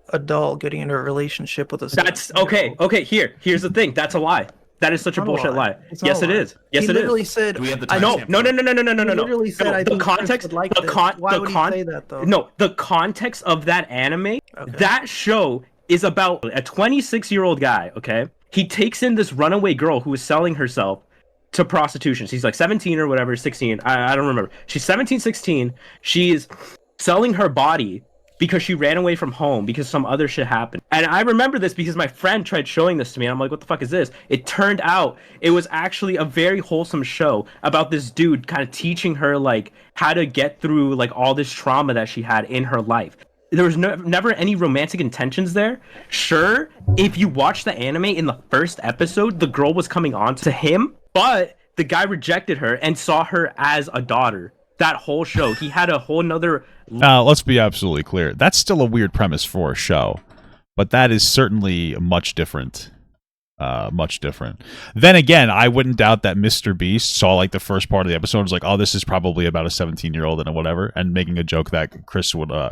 R: a doll getting into a relationship with a...
S: That's, okay, here's the thing. That's a lie. That is such a bullshit lie. Yes, it is. Yes, it is.
R: He literally said...
S: No. He literally
R: said, I think
S: context,
R: Chris would like this. Why would he say that, though?
S: No, the context of that anime, that show is about a 26-year-old guy, okay? He takes in this runaway girl who is selling herself to prostitution. She's like 17 or whatever, 16. I don't remember. She's 17, 16. She's selling her body because she ran away from home because some other shit happened. And I remember this because my friend tried showing this to me. And I'm like, what the fuck is this? It turned out it was actually a very wholesome show about this dude kind of teaching her like how to get through like all this trauma that she had in her life. There was never any romantic intentions there. Sure, if you watch the anime in the first episode, the girl was coming on to him, but the guy rejected her and saw her as a daughter. That whole show, he had a whole nother...
A: Let's be absolutely clear. That's still a weird premise for a show, but that is certainly much different. Much different. Then again, I wouldn't doubt that MrBeast saw like the first part of the episode and was like, oh, this is probably about a 17-year-old and whatever, and making a joke that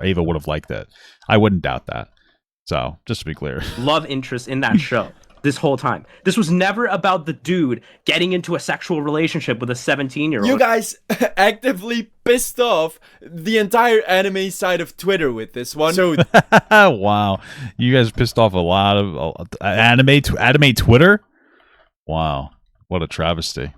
A: Ava would have liked it. I wouldn't doubt that. So, just to be clear.
S: Love interest in that show. This whole time. This was never about the dude getting into a sexual relationship with a 17-year-old.
B: You guys actively pissed off the entire anime side of Twitter with this one. So
A: wow. You guys pissed off a lot of anime Twitter? Wow. What a travesty.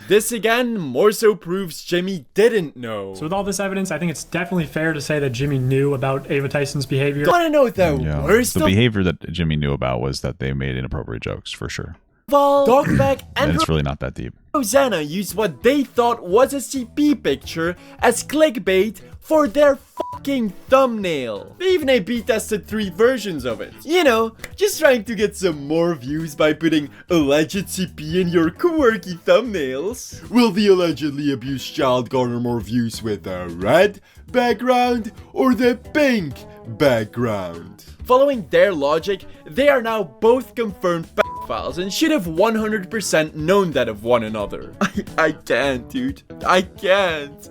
B: This again more so proves Jimmy didn't know.
D: So with all this evidence, I think it's definitely fair to say that Jimmy knew about Ava Tyson's behavior.
B: Want to know the worst?
A: The behavior that Jimmy knew about was that they made inappropriate jokes, for sure.
B: DogPack and
A: it's really not that deep.
B: Rosanna used what they thought was a CP picture as clickbait for their fucking thumbnail. They even A/B tested 3 versions of it. You know, just trying to get some more views by putting alleged CP in your quirky thumbnails. Will the allegedly abused child garner more views with the red background or the pink background? Following their logic, they are now both confirmed pedophiles and should have 100% known that of one another. I can't, dude. I can't.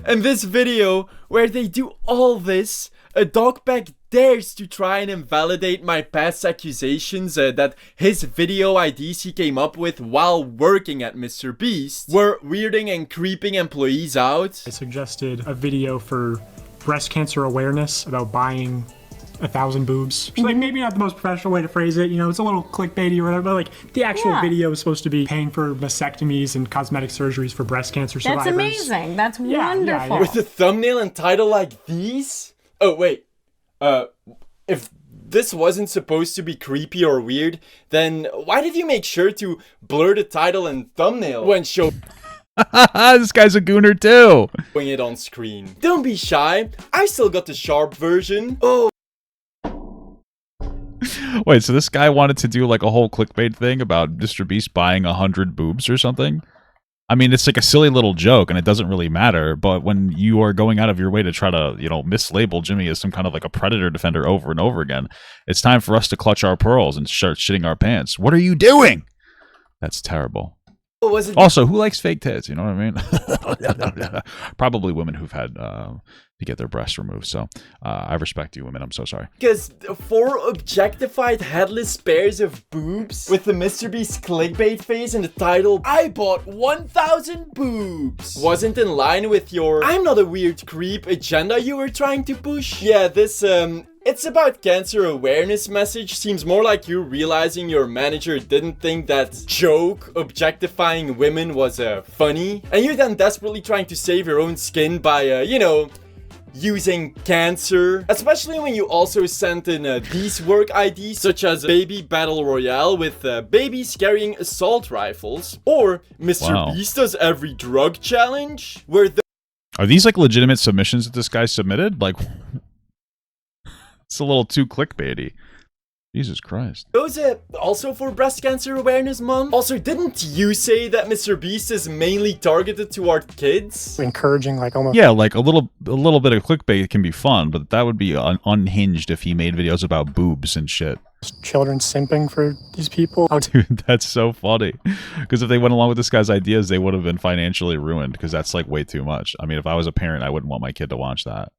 B: And this video, where they do all this, a DogPack dares to try and invalidate my past accusations that his video IDs he came up with while working at MrBeast were weirding and creeping employees out.
D: I suggested a video for breast cancer awareness about buying 1,000 boobs. Which, like, maybe not the most professional way to phrase it, you know, it's a little clickbaity or whatever, but like the actual video is supposed to be paying for vasectomies and cosmetic surgeries for breast cancer survivors.
P: That's amazing. That's wonderful.
B: With a thumbnail and title like these? Oh, wait. If this wasn't supposed to be creepy or weird, then why did you make sure to blur the title and thumbnail when showing
A: this guy's a gooner too.
B: It on screen? Don't be shy. I still got the sharp version. Oh.
A: Wait, so this guy wanted to do like a whole clickbait thing about MrBeast buying 100 boobs or something? I mean, it's like a silly little joke and it doesn't really matter, but when you are going out of your way to try to, you know, mislabel Jimmy as some kind of like a predator defender over and over again, it's time for us to clutch our pearls and start shitting our pants. What are you doing? That's terrible.
B: Was it
A: also, who likes fake tits? You know what I mean? Probably women who've had to get their breasts removed. So I respect you, women. I'm so sorry.
B: Because 4 objectified headless pairs of boobs with the MrBeast clickbait face and the title, I bought 1,000 boobs, wasn't in line with your I'm not a weird creep agenda you were trying to push. Yeah, this it's about cancer awareness message seems more like you realizing your manager didn't think that joke objectifying women was funny, and you're then desperately trying to save your own skin by, you know, using cancer, especially when you also sent in these work IDs such as Baby Battle Royale with babies carrying assault rifles, or MrBeast does every drug challenge, where
A: Are these like legitimate submissions that this guy submitted? Like, it's a little too clickbaity. Jesus Christ.
B: It was also for Breast Cancer Awareness Month. Also, didn't you say that MrBeast is mainly targeted toward kids?
D: Encouraging, like, almost.
A: Yeah, like a little bit of clickbait can be fun, but that would be unhinged if he made videos about boobs and shit.
D: Children simping for these people.
A: Dude, that's so funny. Because if they went along with this guy's ideas, they would have been financially ruined, because that's like way too much. I mean, if I was a parent, I wouldn't want my kid to watch that.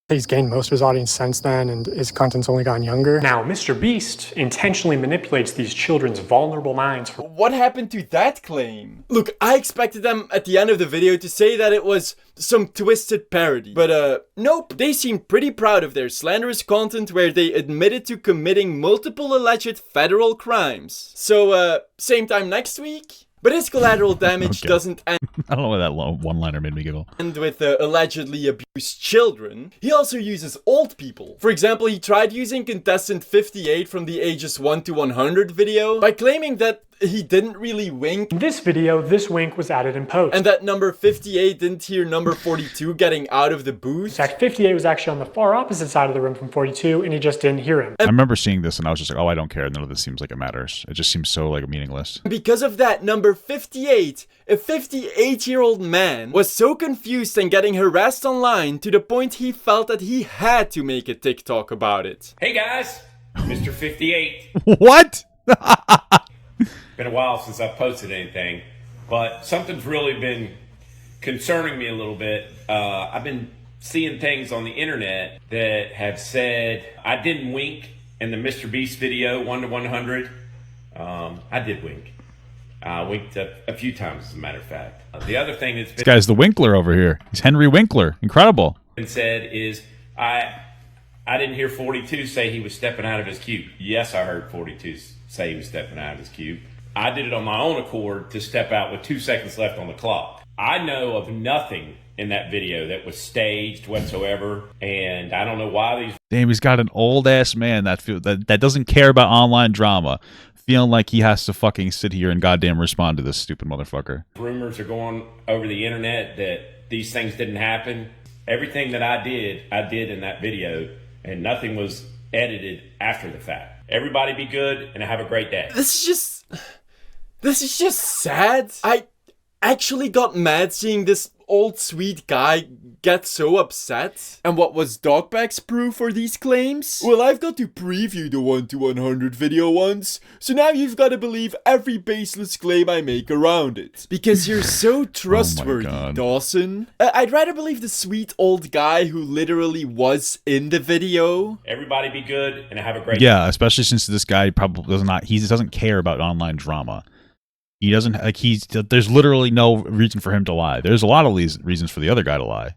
D: He's gained most of his audience since then, and his content's only gotten younger. Now, MrBeast intentionally manipulates these children's vulnerable minds.
B: What happened to that claim? Look, I expected them at the end of the video to say that it was some twisted parody. But nope, they seemed pretty proud of their slanderous content where they admitted to committing multiple alleged federal crimes. So, same time next week? But his collateral damage doesn't end.
A: I don't know why that one-liner made me giggle.
B: And with allegedly abused children, he also uses old people. For example, he tried using contestant 58 from the ages 1 to 100 video by claiming that he didn't really wink.
D: In this video, this wink was added in post.
B: And that number 58 didn't hear number 42 getting out of the booth.
D: 58 was actually on the far opposite side of the room from 42, and he just didn't hear him.
A: I remember seeing this and I was just like, oh, I don't care. None of this seems like it matters. It just seems so like meaningless.
B: Because of that, number 58, a 58-year-old man, was so confused and getting harassed online to the point he felt that he had to make a TikTok about it.
T: Hey guys, Mr. 58.
A: What?
T: Been a while since I've posted anything, but something's really been concerning me a little bit. I've been seeing things on the internet that have said I didn't wink in the MrBeast video 1 to 100. I did wink. I winked a few times, as a matter of fact. The other thing that's been
A: This guy's the Winkler over here. He's Henry Winkler. Incredible.
T: said is I didn't hear 42 say he was stepping out of his cube. Yes, I heard 42 say he was stepping out of his cube. I did it on my own accord to step out with 2 seconds left on the clock. I know of nothing in that video that was staged whatsoever, and I don't know why these...
A: Damn, he's got an old-ass man that doesn't care about online drama, feeling like he has to fucking sit here and goddamn respond to this stupid motherfucker.
T: rumors are going over the internet that these things didn't happen. Everything that I did in that video, and nothing was edited after the fact. Everybody be good and have a great day.
B: This is just sad. I actually got mad seeing this old sweet guy get so upset. And what was DogPack's proof for these claims? Well, I've got to preview the 1 to 100 video once, so now you've got to believe every baseless claim I make around it. Because you're so trustworthy, Dawson. I'd rather believe the sweet old guy who literally was in the video.
T: Everybody be good and have a great day.
A: Yeah, especially since this guy probably doesn't care about online drama. He doesn't there's literally no reason for him to lie. There's a lot of reasons for the other guy to lie.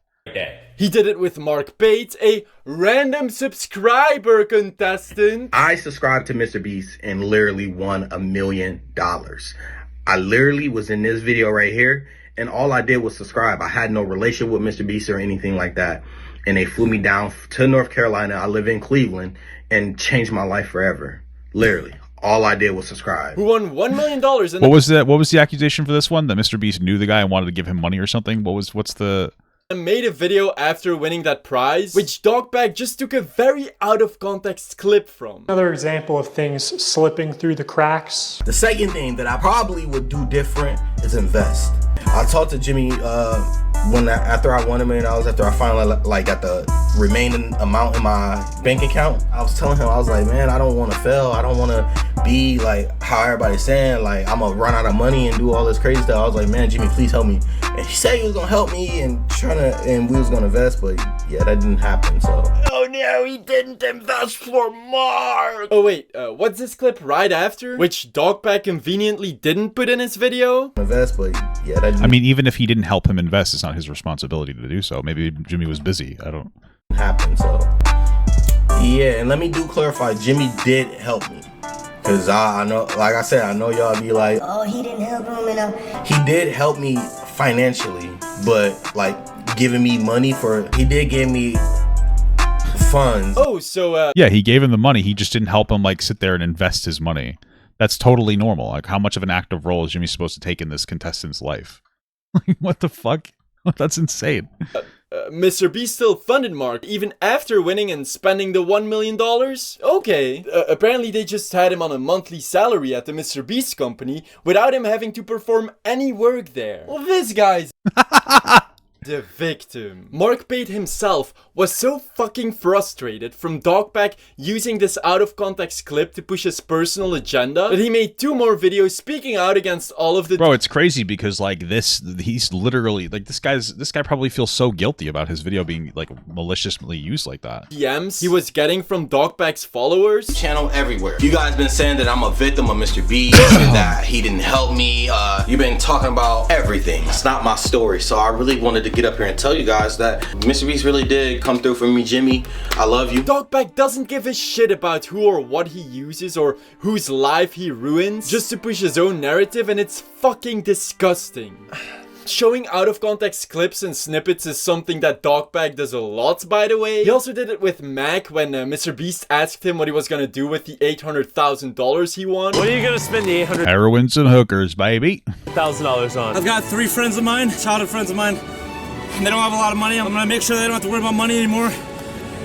B: He did it with Mark Bates, a random subscriber contestant.
U: I subscribed to MrBeast and literally won $1 million. I literally was in this video right here, and all I did was subscribe. I had no relationship with MrBeast or anything like that. And they flew me down to North Carolina. I live in Cleveland, and changed my life forever. Literally. All I did was subscribe.
B: Who won $1 million.
A: What was the accusation for this one? That MrBeast knew the guy and wanted to give him money or something? What's the...
B: I made a video after winning that prize, which DogPack just took a very out of context clip from.
D: Another example of things slipping through the cracks.
V: The second thing that I probably would do different is invest. I talked to Jimmy after I won $1 million, after I finally got the remaining amount in my bank account. I was telling him, I was like, man, I don't want to fail. I don't want to be like how everybody's saying, like I'm gonna run out of money and do all this crazy stuff. I was like, man, Jimmy, please help me. And he said he was gonna help me and we was gonna invest, but yeah, that didn't happen. So.
B: Oh no, he didn't invest for Mark. Oh wait, what's this clip right after? Which DogPack conveniently didn't put in his video?
U: Invest, but yeah, that didn't
A: I mean, even if he didn't help him invest, it's not his responsibility to do so. Maybe Jimmy was busy. I don't
U: happen. So yeah, and let me clarify. Jimmy did help me. Cause I know, like I said, I know y'all be like,
W: oh, he didn't help him,
U: He did help me financially, but like giving me money he did give me funds.
B: Oh, so
A: yeah, he gave him the money. He just didn't help him like sit there and invest his money. That's totally normal. Like, how much of an active role is Jimmy supposed to take in this contestant's life? Like, what the fuck? That's insane.
B: MrBeast still funded Mark even after winning and spending the $1 million? Okay. Apparently they just had him on a monthly salary at the MrBeast company without him having to perform any work there. Well, this guy's the victim. Mark Pate himself was so fucking frustrated from DogPack using this out of context clip to push his personal agenda that he made 2 more videos speaking out against all of the—
A: Bro, it's crazy because like he's literally like this guy probably feels so guilty about his video being like maliciously used like that.
B: DMs he was getting from DogPack's followers.
V: Channel everywhere. You guys been saying that I'm a victim of MrBeast and that he didn't help me. You've been talking about everything. It's not my story, so I really wanted to get up here and tell you guys that MrBeast really did come through for me. Jimmy, I love you.
B: DogPack doesn't give a shit about who or what he uses or whose life he ruins just to push his own narrative, and it's fucking disgusting. Showing out of context clips and snippets is something that DogPack does a lot, by the way. He also did it with Mac when MrBeast asked him what he was gonna do with the $800,000 he won.
C: What are you gonna spend the
A: Heroines and hookers, baby.
C: $800,000 on?
E: I've got 3 friends of mine, childhood friends of mine, and they don't have a lot of money. I'm gonna make sure they don't have to worry about money anymore.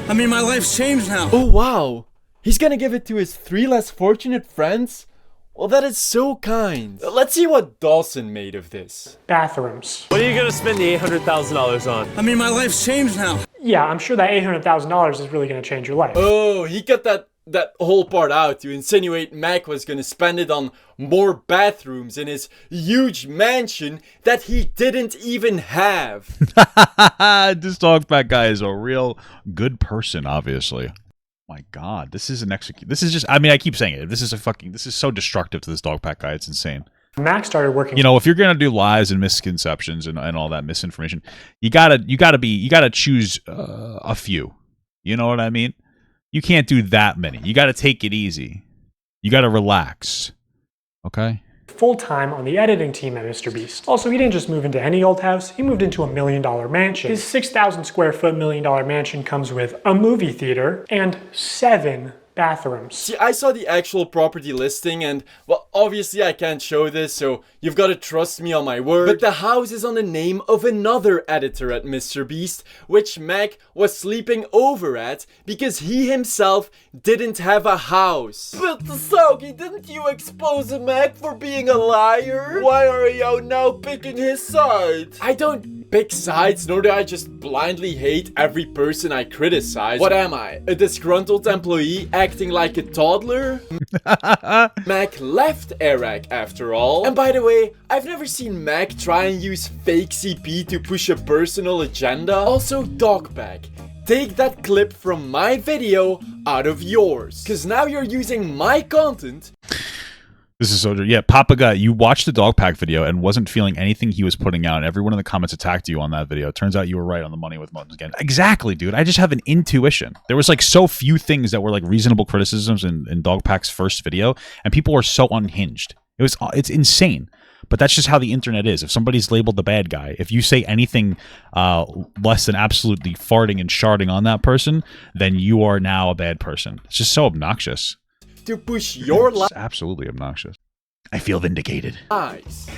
E: I mean, my life's changed now.
B: Oh wow, he's gonna give it to his 3 less fortunate friends? Well, that is so kind. Let's see what Dawson made of this.
D: Bathrooms.
C: What are you gonna spend the $800,000 on?
E: I mean, my life's changed now.
D: Yeah, I'm sure that $800,000 is really going to change your life.
B: Oh, he cut that whole part out to insinuate Mac was gonna spend it on more bathrooms in his huge mansion that he didn't even have.
A: This DogPack guy is a real good person, obviously. My God, this is just, I mean, I keep saying it. This is so destructive to this DogPack guy. It's insane.
D: Mac started working.
A: You know, if you're gonna do lies and misconceptions and all that misinformation, you gotta choose a few. You know what I mean? You can't do that many. You gotta take it easy. You gotta relax. Okay?
D: Full-time on the editing team at MrBeast. Also, he didn't just move into any old house, he moved into a $1 million mansion. His 6,000 square foot $1 million mansion comes with a movie theater and 7 bathrooms.
B: See, I saw the actual property listing and, well, obviously I can't show this, so you've got to trust me on my word. But the house is on the name of another editor at MrBeast, which Mac was sleeping over at because he himself didn't have a house. But Soggy, didn't you expose Mac for being a liar? Why are you now picking his side? I don't pick sides, nor do I just blindly hate every person I criticize. What am I? A disgruntled employee acting like a toddler? Mac left Iraq after all. And by the way, I've never seen Mac try and use fake CP to push a personal agenda. Also, DogPack, take that clip from my video out of yours, cause now you're using my content.
A: This is so true. Yeah, Papa Guy, you watched the DogPack video and wasn't feeling anything he was putting out. And everyone in the comments attacked you on that video. Turns out you were right on the money with Mountains again. Exactly, dude. I just have an intuition. There was like so few things that were like reasonable criticisms in DogPack's first video, and people were so unhinged. It's insane. But that's just how the internet is. If somebody's labeled the bad guy, if you say anything less than absolutely farting and sharding on that person, then you are now a bad person. It's just so obnoxious.
B: To push your life.
A: Absolutely obnoxious. I feel vindicated.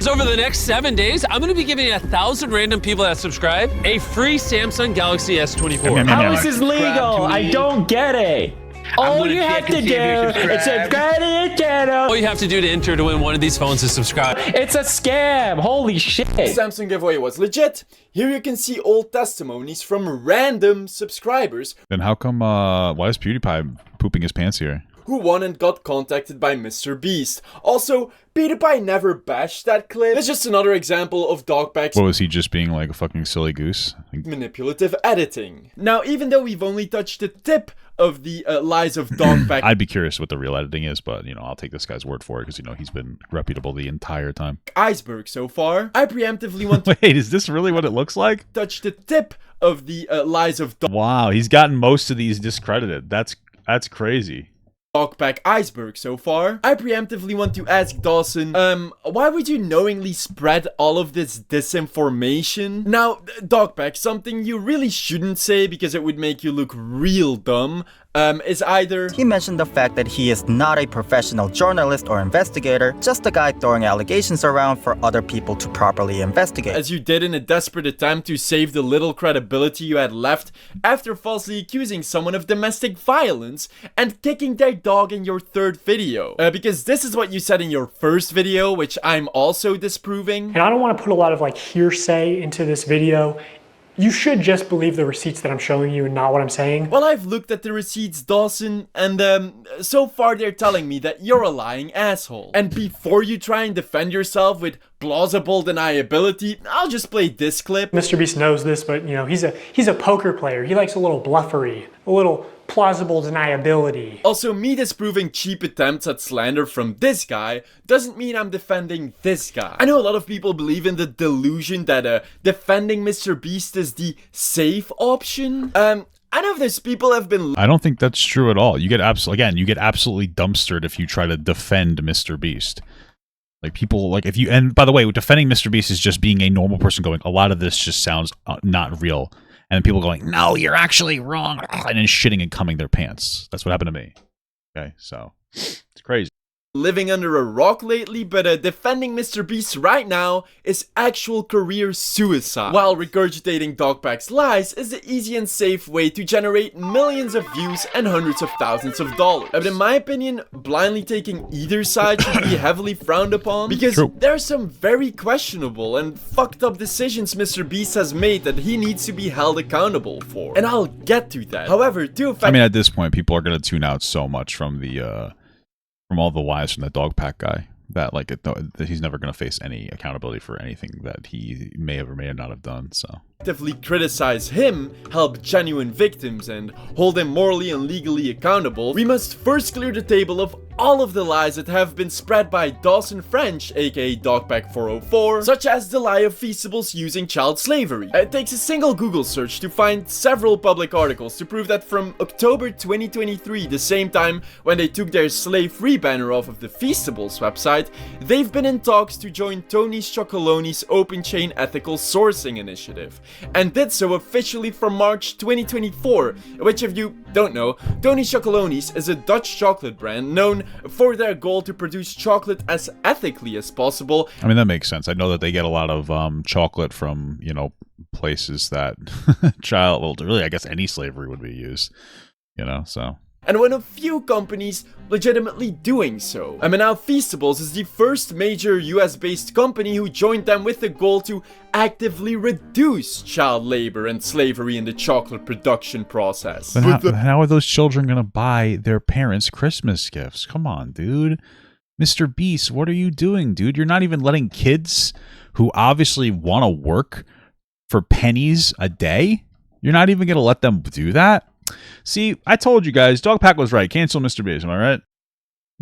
C: So over the next 7 days, I'm going to be giving 1,000 random people that subscribe a free Samsung Galaxy S24.
S: How is this legal? I don't get it. All you have to do is subscribe to your channel.
C: All you have to do to enter to win one of these phones is subscribe.
S: It's a scam. Holy shit.
B: The Samsung giveaway was legit. Here you can see old testimonies from random subscribers.
A: Then how come, why is PewDiePie pooping his pants here?
B: Who won and got contacted by MrBeast. Also, PewDiePie never bashed that clip. It's just another example of DogPack's—
A: What, was he just being like a fucking silly goose?
B: Manipulative editing. Now, even though we've only touched the tip of the lies of DogPack—
A: I'd be curious what the real editing is, but, you know, I'll take this guy's word for it because, you know, he's been reputable the entire time.
B: Iceberg so far, I preemptively want to—
A: Wait, is this really what it looks like?
B: Touch the tip of the lies of
A: Wow, he's gotten most of these discredited. That's crazy.
B: DogPack Iceberg so far. I preemptively want to ask Dawson, why would you knowingly spread all of this disinformation? Now, DogPack, something you really shouldn't say because it would make you look real dumb. is either
O: he mentioned the fact that he is not a professional journalist or investigator, just a guy throwing allegations around for other people to properly investigate.
B: As you did in a desperate attempt to save the little credibility you had left after falsely accusing someone of domestic violence and kicking their dog in your third video. Because this is what you said in your first video, which I'm also disproving.
D: And I don't want to put a lot of like hearsay into this video. You should just believe the receipts that I'm showing you and not what I'm saying.
B: Well, I've looked at the receipts, Dawson, and so far they're telling me that you're a lying asshole. And before you try and defend yourself with plausible deniability, I'll just play this clip.
D: MrBeast knows this, but you know, he's a poker player. He likes a little bluffery, a little plausible deniability.
B: Also, me disproving cheap attempts at slander from this guy doesn't mean I'm defending this guy. I know a lot of people believe in the delusion that defending MrBeast is the safe option. I know there's people have been.
A: I don't think that's true at all. You get you get absolutely dumpstered if you try to defend MrBeast. Like people, like if you, and by the way, defending MrBeast is just being a normal person going, a lot of this just sounds not real. And people going, no, you're actually wrong. And then shitting and cumming their pants. That's what happened to me. Okay, so it's crazy.
B: Living under a rock lately, but defending MrBeast right now is actual career suicide. While regurgitating DogPack's lies is the easy and safe way to generate millions of views and hundreds of thousands of dollars. But in my opinion, blindly taking either side should be heavily frowned upon, because there are some very questionable and fucked up decisions MrBeast has made that he needs to be held accountable for. And I'll get to that. However, I
A: mean, at this point, people are going to tune out so much from the from all the lies from the DogPack guy that like that he's never going to face any accountability for anything that he may have or may not have done. So
B: actively criticize him, help genuine victims, and hold him morally and legally accountable, we must first clear the table of all of the lies that have been spread by Dawson French, aka DogPack404, such as the lie of Feastables using child slavery. It takes a single Google search to find several public articles to prove that from October 2023, the same time when they took their slave-free banner off of the Feastables website, they've been in talks to join Tony Chocolonely's Open Chain Ethical Sourcing Initiative, and did so officially from March 2024, which, if you don't know, Tony Chocolonely's is a Dutch chocolate brand known for their goal to produce chocolate as ethically as possible.
A: I mean, that makes sense. I know that they get a lot of chocolate from, you know, places that really, I guess any slavery would be used, you know, so.
B: And one of few companies legitimately doing so. I mean, now Feastables is the first major US-based company who joined them with the goal to actively reduce child labor and slavery in the chocolate production process.
A: But how are those children going to buy their parents Christmas gifts? Come on, dude. MrBeast, what are you doing, dude? You're not even letting kids who obviously want to work for pennies a day? You're not even going to let them do that? See, I told you guys, DogPack was right. Cancel MrBeast, am I right?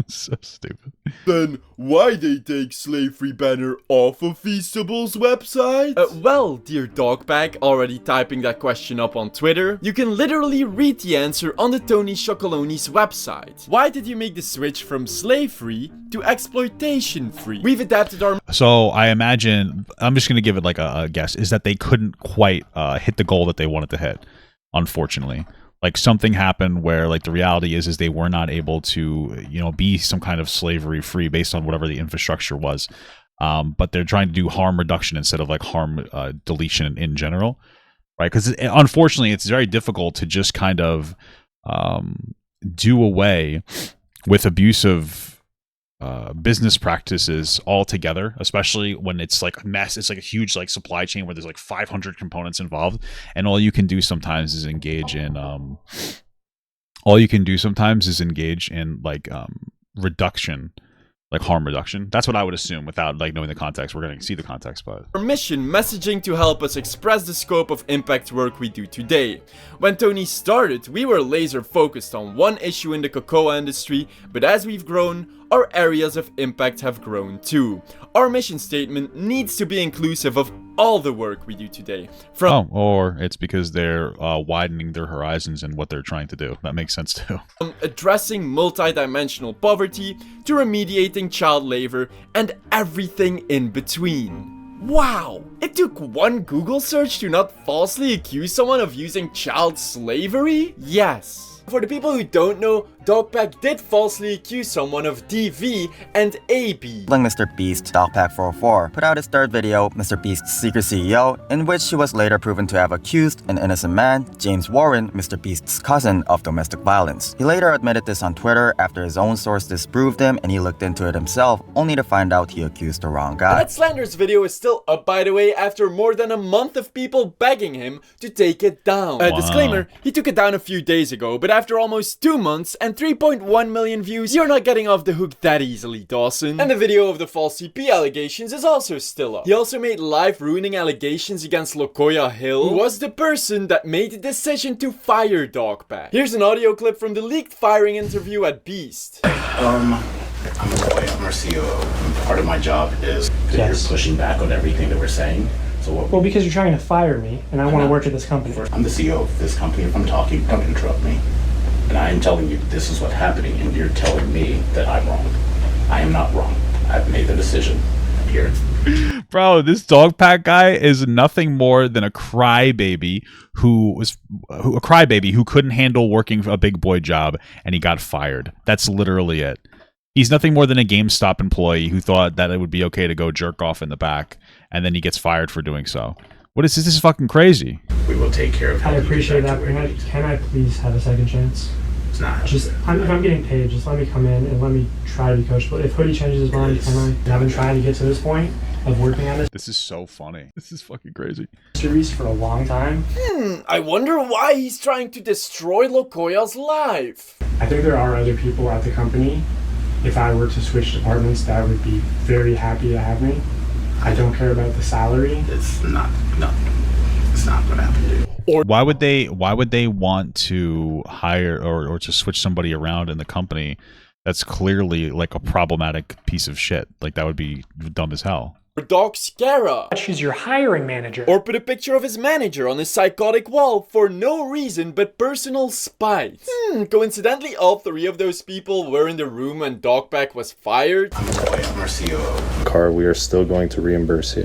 A: So stupid.
B: Then why they take slave-free banner off of Feastables' website? Well, dear DogPack, already typing that question up on Twitter, you can literally read the answer on the Tony Chocolonely's website. Why did you make the switch from slave-free to exploitation-free? We've adapted our...
A: So I imagine, I'm just going to give it like a guess, is that they couldn't quite hit the goal that they wanted to hit, unfortunately. Like something happened where like the reality is they were not able to, you know, be some kind of slavery free based on whatever the infrastructure was. But they're trying to do harm reduction instead of like harm deletion in general, right? Because unfortunately, it's very difficult to just kind of do away with abusive business practices altogether, especially when it's like it's like a huge like supply chain where there's like 500 components involved, and all you can do sometimes is engage in like reduction, like harm reduction. That's what I would assume without like knowing the context. We're going to see the context, but
B: our mission messaging to help us express the scope of impact work we do today. When Tony started, we were laser focused on one issue in the cocoa industry, but as we've grown, our areas of impact have grown too. Our mission statement needs to be inclusive of all the work we do today.
A: Or it's because they're widening their horizons and what they're trying to do. That makes sense too.
B: From addressing multidimensional poverty to remediating child labor and everything in between. Wow! It took one Google search to not falsely accuse someone of using child slavery? Yes. For the people who don't know, DogPack did falsely accuse someone of DV and AB.
O: MrBeast, DogPack404, put out his third video, MrBeast's Secret CEO, in which he was later proven to have accused an innocent man, James Warren, MrBeast's cousin, of domestic violence. He later admitted this on Twitter after his own source disproved him and he looked into it himself, only to find out he accused the wrong guy.
B: That slanderous video is still up, by the way, after more than a month of people begging him to take it down. Disclaimer, he took it down a few days ago, but after almost 2 months and 3.1 million views, you're not getting off the hook that easily, Dawson. And the video of the false CP allegations is also still up. He also made life-ruining allegations against Lokoya Hill, who was the person that made the decision to fire DogPack. Here's an audio clip from the leaked firing interview at Beast.
F: I'm our CEO. Part of my job is you're pushing back on everything that we're saying. So
D: Well, because you're trying to fire me, and I want to work at this company.
F: I'm the CEO of this company. If I'm talking, don't interrupt me. And I am telling you this is what's happening, and you're telling me that I'm wrong. I am not wrong. I've made the decision here.
A: Bro, this DogPack guy is nothing more than a crybaby who couldn't handle working a big boy job, and he got fired. That's literally it. He's nothing more than a GameStop employee who thought that it would be okay to go jerk off in the back, and then he gets fired for doing so. What is this? This is fucking crazy.
F: We will take care of it.
D: I appreciate that. Can I please have a second chance?
F: It's not.
D: Just, if I'm getting paid, just let me come in and let me try to be coachable. If Hoodie changes his mind, can I? I've been trying to get to this point of working on this.
A: This is so funny. This is fucking crazy.
D: MrBeast for a long time.
B: I wonder why he's trying to destroy Lokoya's life.
D: I think there are other people at the company. If I were to switch departments, that would be very happy to have me. I don't care about the salary.
F: It's not what happened to you.
A: Or why would they want to hire or to switch somebody around in the company that's clearly like a problematic piece of shit? Like that would be dumb as hell.
B: Or Doc Scara.
D: She's your hiring manager.
B: Or put a picture of his manager on his psychotic wall for no reason but personal spite. Coincidentally, all three of those people were in the room when DogPack was fired.
F: I'm our CEO.
H: Car, we are still going to reimburse you.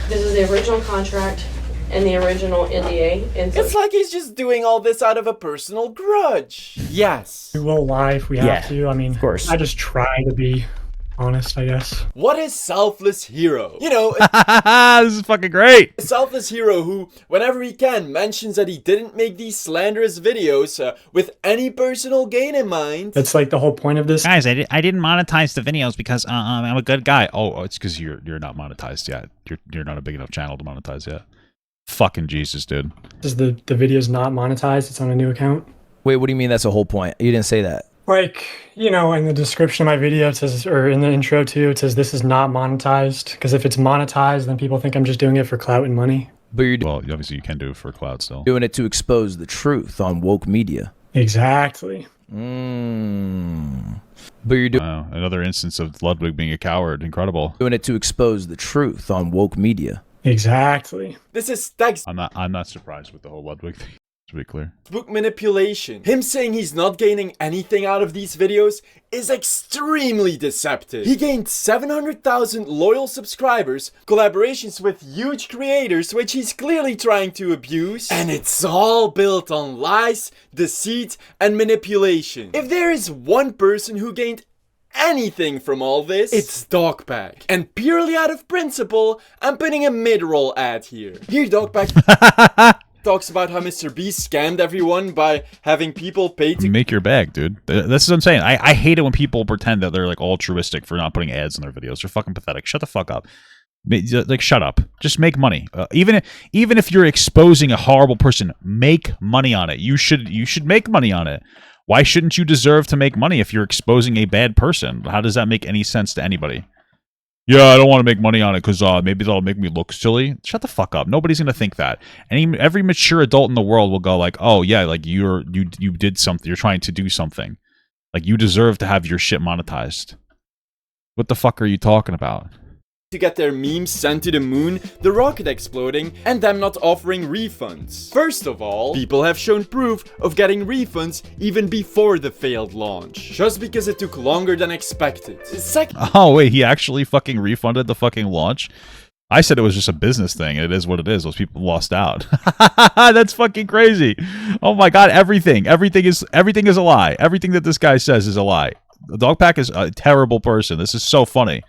W: This is the original contract and the original NDA. And so
B: it's like he's just doing all this out of a personal grudge. Yes.
D: We will lie if we have to. I mean,
N: of course.
D: I just try to be honest, I guess.
B: What is selfless hero? You know,
A: this is fucking great.
B: A selfless hero who, whenever he can, mentions that he didn't make these slanderous videos with any personal gain in mind.
D: That's like the whole point of this.
A: Guys, I didn't monetize the videos because I'm a good guy. Oh, it's because you're not monetized yet. You're not a big enough channel to monetize yet. Fucking Jesus, dude.
D: Is the video's not monetized? It's on a new account?
X: Wait, what do you mean that's the whole point? You didn't say that.
D: Like, you know, in the description of my video, it says, or in the intro too, it says this is not monetized. Because if it's monetized, then people think I'm just doing it for clout and money.
X: But you're
A: well, obviously you can do it for clout still.
X: Doing it to expose the truth on woke media.
D: Exactly.
X: But you're doing
A: another instance of Ludwig being a coward. Incredible.
X: Doing it to expose the truth on woke media.
D: Exactly.
B: This is text.
A: I'm not surprised with the whole Ludwig thing. To be clear.
B: Book manipulation. Him saying he's not gaining anything out of these videos is extremely deceptive. He gained 700,000 loyal subscribers, collaborations with huge creators which he's clearly trying to abuse, and it's all built on lies, deceit, and manipulation. If there is one person who gained anything from all this, it's DogPack. And purely out of principle, I'm putting a mid-roll ad here. Here, DogPack talks about how MrBeast scammed everyone by having people pay to
A: make your bag, dude. That's what I'm saying. I hate it when people pretend that they're like altruistic for not putting ads in their videos. They're fucking pathetic. Shut the fuck up. Like, shut up. Just make money. Even if you're exposing a horrible person, make money on it. You should make money on it. Why shouldn't you deserve to make money if you're exposing a bad person? How does that make any sense to anybody? Yeah, I don't want to make money on it because maybe that'll make me look silly. Shut the fuck up. Nobody's gonna think that. Every mature adult in the world will go like, oh yeah, like you did something. You're trying to do something. Like you deserve to have your shit monetized. What the fuck are you talking about?
B: To get their memes sent to the moon, the rocket exploding, and them not offering refunds. First of all, people have shown proof of getting refunds even before the failed launch, just because it took longer than expected.
A: Oh wait, he actually fucking refunded the fucking launch? I said it was just a business thing. It is what it is. Those people lost out. That's fucking crazy. Oh my god, everything is a lie. Everything that this guy says is a lie. DogPack is a terrible person. This is so funny.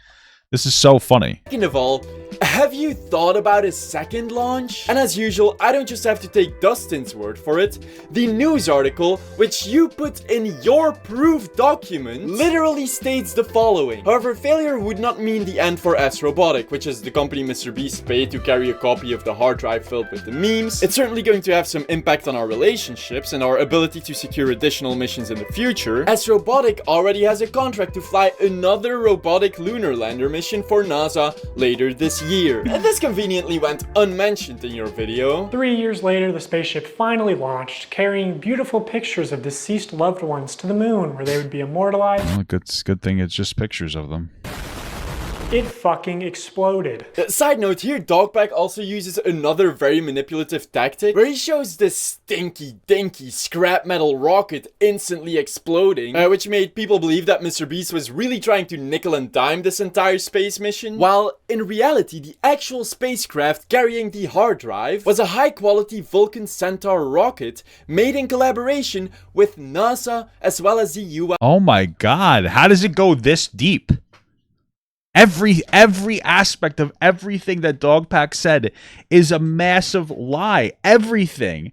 A: This is so funny.
B: Second of all, have you thought about a second launch? And as usual, I don't just have to take Dustin's word for it. The news article, which you put in your proof document, literally states the following. However, failure would not mean the end for S Robotic, which is the company MrBeast paid to carry a copy of the hard drive filled with the memes. It's certainly going to have some impact on our relationships and our ability to secure additional missions in the future. S Robotic already has a contract to fly another robotic lunar lander mission for NASA later this year. And this conveniently went unmentioned in your video.
D: 3 years later, the spaceship finally launched, carrying beautiful pictures of deceased loved ones to the moon, where they would be immortalized.
A: Well, good thing it's just pictures of them.
D: It fucking exploded.
B: Side note, here DogPack also uses another very manipulative tactic where he shows this stinky dinky scrap metal rocket instantly exploding, which made people believe that MrBeast was really trying to nickel and dime this entire space mission, while in reality the actual spacecraft carrying the hard drive was a high quality Vulcan Centaur rocket made in collaboration with NASA as well as the US.
A: Oh my god, how does it go this deep? Every aspect of everything that DogPack said is a massive lie. Everything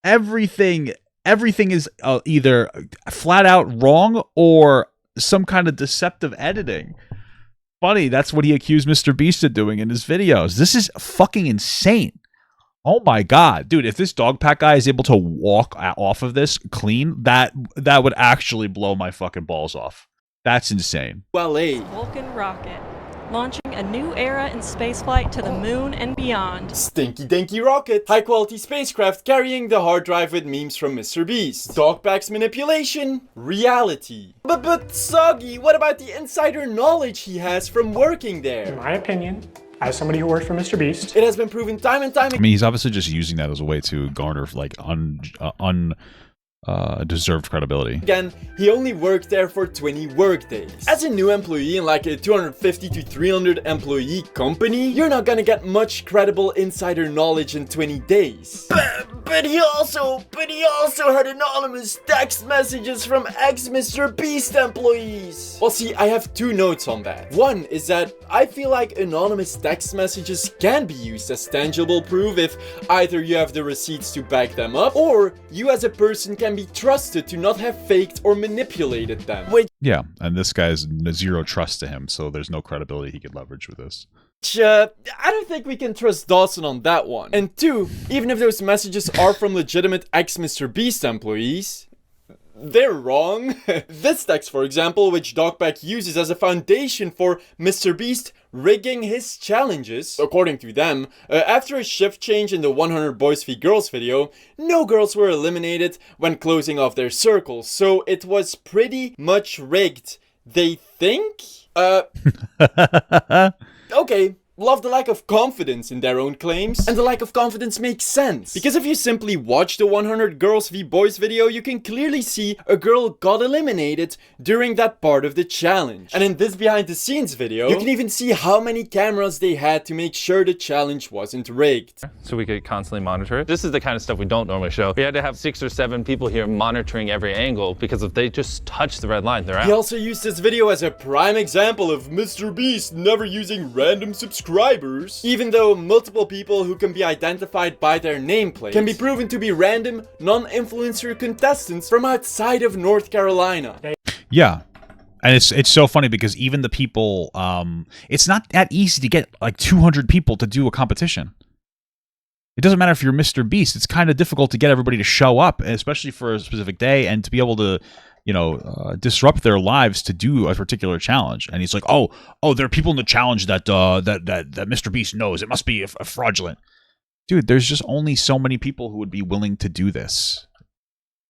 A: is either flat out wrong or some kind of deceptive editing. Funny, that's what he accused MrBeast of doing in his videos. This is fucking insane. Oh my god, dude! If this DogPack guy is able to walk off of this clean, that would actually blow my fucking balls off. That's insane.
G: Vulcan rocket, launching a new era in spaceflight to the moon and beyond.
B: Stinky dinky rocket, high quality spacecraft carrying the hard drive with memes from MrBeast. DogPack's manipulation, reality. But Soggy, what about the insider knowledge he has from working there?
D: In my opinion, as somebody who worked for MrBeast,
B: it has been proven time and time again.
A: I mean, he's obviously just using that as a way to garner like deserved credibility.
B: Again, he only worked there for 20 work days. As a new employee in like a 250 to 300 employee company, you're not gonna get much credible insider knowledge in 20 days. But he also had anonymous text messages from ex-MrBeast employees. Well, see, I have two notes on that. One is that I feel like anonymous text messages can be used as tangible proof if either you have the receipts to back them up, or you as a person can be trusted to not have faked or manipulated them.
A: Yeah, and this guy's zero trust to him, so there's no credibility he could leverage with this.
B: I don't think we can trust Dawson on that one. And two, even if those messages are from legitimate ex-MrBeast employees, they're wrong. This text, for example, which DogPack uses as a foundation for MrBeast rigging his challenges, according to them, after a shift change in the 100 Boys v Girls video, no girls were eliminated when closing off their circles, so it was pretty much rigged. They think? Okay. Love the lack of confidence in their own claims, and the lack of confidence makes sense. Because if you simply watch the 100 Girls v Boys video, you can clearly see a girl got eliminated during that part of the challenge. And in this behind the scenes video, you can even see how many cameras they had to make sure the challenge wasn't rigged.
J: So we could constantly monitor it. This is the kind of stuff we don't normally show. We had to have 6 or 7 people here monitoring every angle, because if they just touch the red line, they're out.
B: He also used this video as a prime example of MrBeast never using random subscribers, even though multiple people who can be identified by their nameplate can be proven to be random, non-influencer contestants from outside of North Carolina.
A: Yeah. And it's so funny because even the people, it's not that easy to get like 200 people to do a competition. It doesn't matter if you're MrBeast. It's kind of difficult to get everybody to show up, especially for a specific day, and to be able to, you know, disrupt their lives to do a particular challenge. And he's like, oh, there are people in the challenge that MrBeast knows. It must be a fraudulent. Dude, there's just only so many people who would be willing to do this.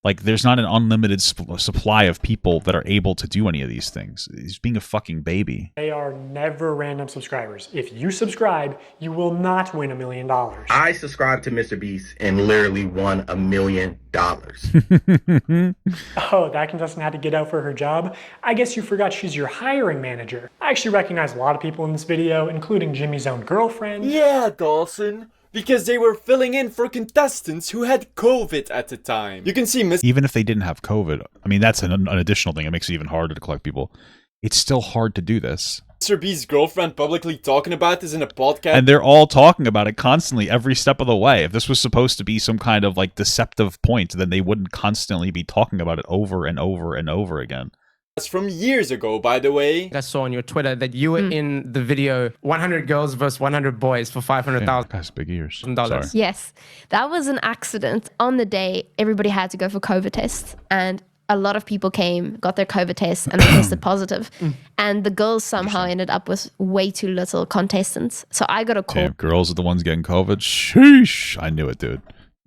A: Like, there's not an unlimited supply of people that are able to do any of these things. He's being a fucking baby.
D: They are never random subscribers. If you subscribe, you will not win $1 million.
U: I subscribed to MrBeast and literally won $1 million.
D: Oh, that contestant had to get out for her job? I guess you forgot she's your hiring manager. I actually recognize a lot of people in this video, including Jimmy's own girlfriend.
B: Yeah, Dawson. Because they were filling in for contestants who had COVID at the time. You can see
A: even if they didn't have COVID, I mean, that's an additional thing. It makes it even harder to collect people. It's still hard to do this.
B: MrBeast's girlfriend publicly talking about this in a podcast.
A: And they're all talking about it constantly every step of the way. If this was supposed to be some kind of like deceptive point, then they wouldn't constantly be talking about it over and over and over again.
B: That's from years ago, by the way.
I: I saw on your Twitter that you were in the video 100 girls versus 100 boys for $500,000.
A: Guy's big ears.
I: Sorry.
K: Yes, that was an accident. On the day, everybody had to go for COVID tests, and a lot of people came, got their COVID tests, and they tested positive. And the girls somehow ended up with way too little contestants. So I got a call.
A: Damn, girls are the ones getting COVID? Sheesh. I knew it, dude.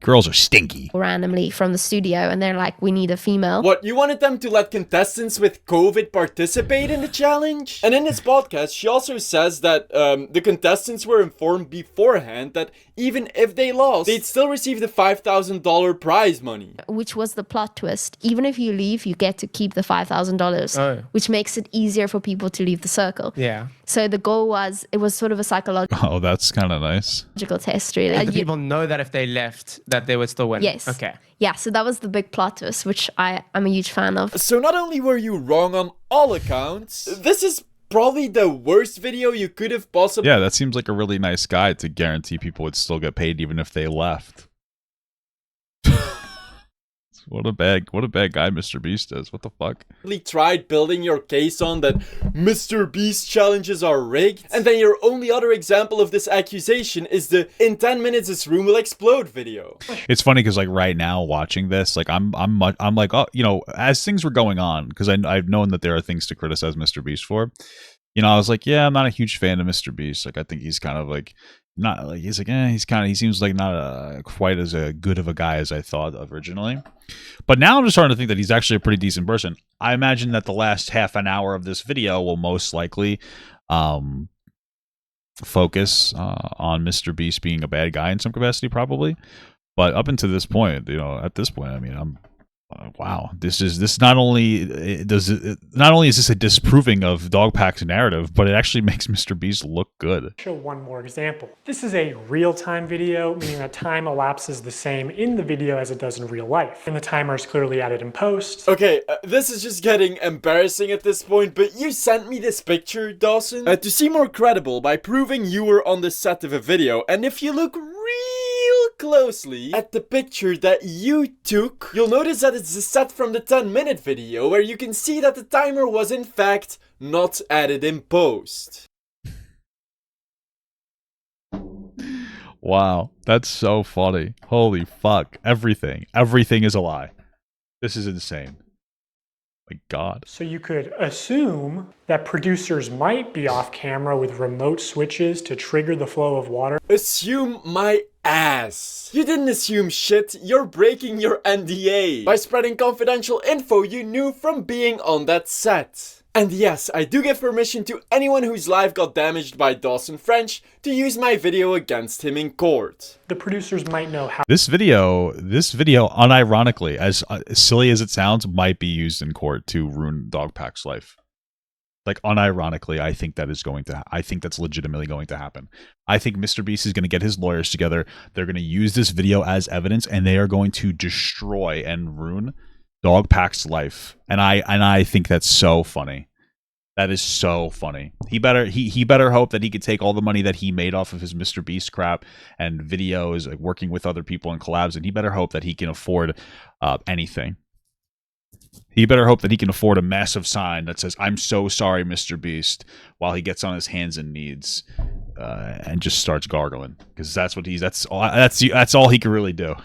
A: Girls are stinky.
K: Randomly from the studio, and they're like, we need a female.
B: What, you wanted them to let contestants with COVID participate in the challenge? And in this podcast, she also says that the contestants were informed beforehand that even if they lost, they'd still receive the $5,000 prize money.
K: Which was the plot twist. Even if you leave, you get to keep the $5,000, which makes it easier for people to leave the circle.
I: Yeah.
K: So the goal was, it was sort of a psychological
A: Oh, that's kind of nice.
K: test, really.
I: The people know that if they left, that they would still win.
K: Yes.
I: Okay.
K: Yeah, so that was the big plot twist, which I'm a huge fan of.
B: So not only were you wrong on all accounts, this is probably the worst video you could have possibly...
A: Yeah, that seems like a really nice guy to guarantee people would still get paid even if they left. What a bad guy MrBeast is. What the fuck?
B: Tried building your case on that MrBeast challenges are rigged, and then your only other example of this accusation is the "in 10 minutes this room will explode" video.
A: It's funny because like right now watching this, like I'm like, oh, you know, as things were going on, because I've known that there are things to criticize MrBeast for. You know, I was like, yeah, I'm not a huge fan of MrBeast. Like, I think he's kind of like not like he seems like not quite as good of a guy as I thought originally. But now I'm just starting to think that he's actually a pretty decent person. I imagine that the last half an hour of this video will most likely focus on MrBeast being a bad guy in some capacity, probably. But up until this point, you know, at this point, I mean, I'm wow. This not only is this a disproving of DogPack's narrative, but it actually makes MrBeast look good.
D: Show one more example. This is a real-time video, meaning that time elapses the same in the video as it does in real life, and the timer is clearly added in post.
B: Okay, this is just getting embarrassing at this point, but you sent me this picture, Dawson, to seem more credible by proving you were on the set of a video, and if you look real closely at the picture that you took, you'll notice that it's the set from the 10-minute video, where you can see that the timer was in fact not added in post.
A: Wow, that's so funny. Holy fuck. Everything is a lie. This is insane. My God.
D: So you could assume that producers might be off camera with remote switches to trigger the flow of water.
B: Assume my ass. You didn't assume shit, you're breaking your NDA by spreading confidential info you knew from being on that set. And yes, I do give permission to anyone whose life got damaged by Dawson French to use my video against him in court.
D: The producers might know how.
A: This video, unironically, as silly as it sounds, might be used in court to ruin DogPack's life. Like, unironically, I think that's legitimately going to happen. I think MrBeast is going to get his lawyers together. They're going to use this video as evidence, and they are going to destroy and ruin DogPack's life. And I think that's so funny. That is so funny. He better hope that he could take all the money that he made off of his MrBeast crap and videos, like working with other people and collabs, and he better hope that he can afford anything. He better hope that he can afford a massive sign that says, "I'm so sorry, MrBeast," while he gets on his hands and knees and just starts gargling, because that's all he can really do.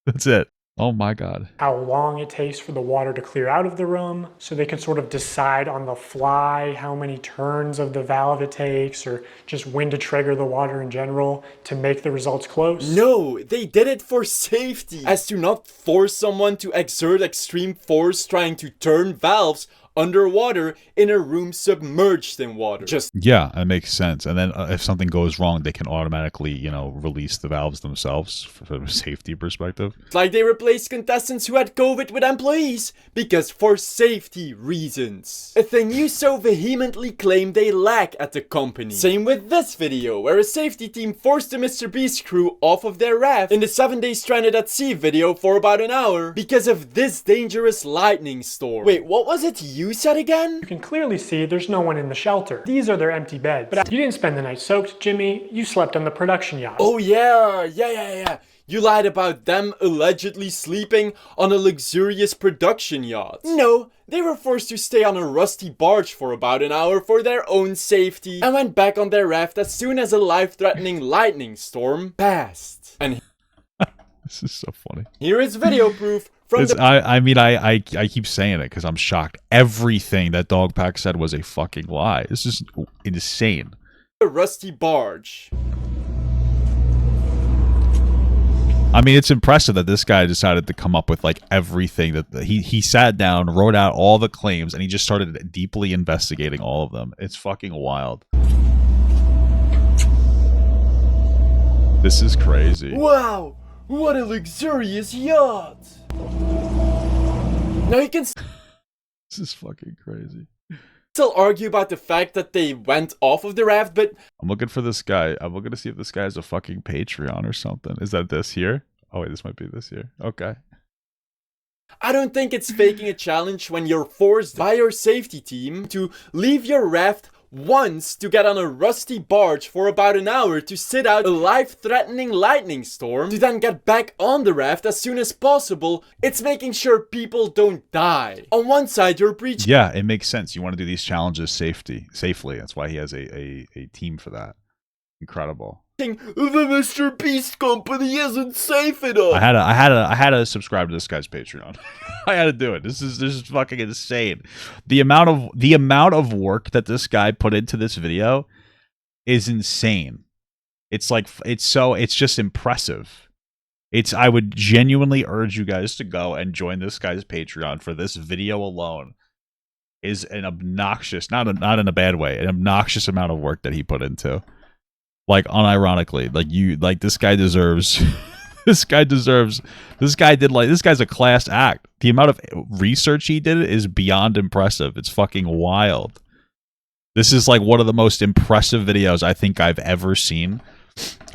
A: That's it. Oh my God.
D: How long it takes for the water to clear out of the room, so they can sort of decide on the fly how many turns of the valve it takes, or just when to trigger the water in general to make the results close.
B: No, they did it for safety, as to not force someone to exert extreme force trying to turn valves underwater in a room submerged in water. Just
A: Yeah, that makes sense. And then if something goes wrong, they can automatically, you know, release the valves themselves from a safety perspective.
B: like they replaced contestants who had COVID with employees because for safety reasons. A thing you so vehemently claim they lack at the company. Same with this video, where a safety team forced the MrBeast crew off of their raft in the 7 Days Stranded at Sea video for about an hour because of this dangerous lightning storm. Wait, what was it you said again?
D: You can clearly see there's no one in the shelter. These are their empty beds. But you didn't spend the night soaked, Jimmy. You slept on the production yacht.
B: Oh yeah. You lied about them allegedly sleeping on a luxurious production yacht. No, they were forced to stay on a rusty barge for about an hour for their own safety and went back on their raft as soon as a life-threatening lightning storm passed. And
A: This is so funny.
B: here is video proof from
A: I keep saying it because I'm shocked. Everything that DogPack said was a fucking lie. This is insane.
B: the rusty barge.
A: I mean, it's impressive that this guy decided to come up with like everything that he sat down, wrote out all the claims, and he just started deeply investigating all of them. It's fucking wild. This is crazy.
B: Wow, what a luxurious yacht. Now you can
A: This is fucking crazy.
B: still argue about the fact that they went off of the raft, but
A: I'm looking for this guy. I'm looking to see if this guy has a fucking Patreon or something. Is that this here? Oh wait, this might be this here. Okay.
B: I don't think it's faking a challenge when you're forced by your safety team to leave your raft once to get on a rusty barge for about an hour to sit out a life-threatening lightning storm to then get back on the raft as soon as possible. It's making sure people don't die. On one side, you're preaching
A: Yeah, it makes sense. You want to do these challenges safely. That's why he has a team for that. Incredible.
B: the MrBeast company isn't safe enough.
A: I had to subscribe to this guy's Patreon. I had to do it. This is fucking insane. The amount of work that this guy put into this video is insane. It's just impressive. I would genuinely urge you guys to go and join this guy's Patreon for this video alone. Is an obnoxious, not in a bad way, an obnoxious amount of work that he put into. Like, unironically, this guy deserves, this guy's a class act. The amount of research he did is beyond impressive. It's fucking wild. This is like one of the most impressive videos I think I've ever seen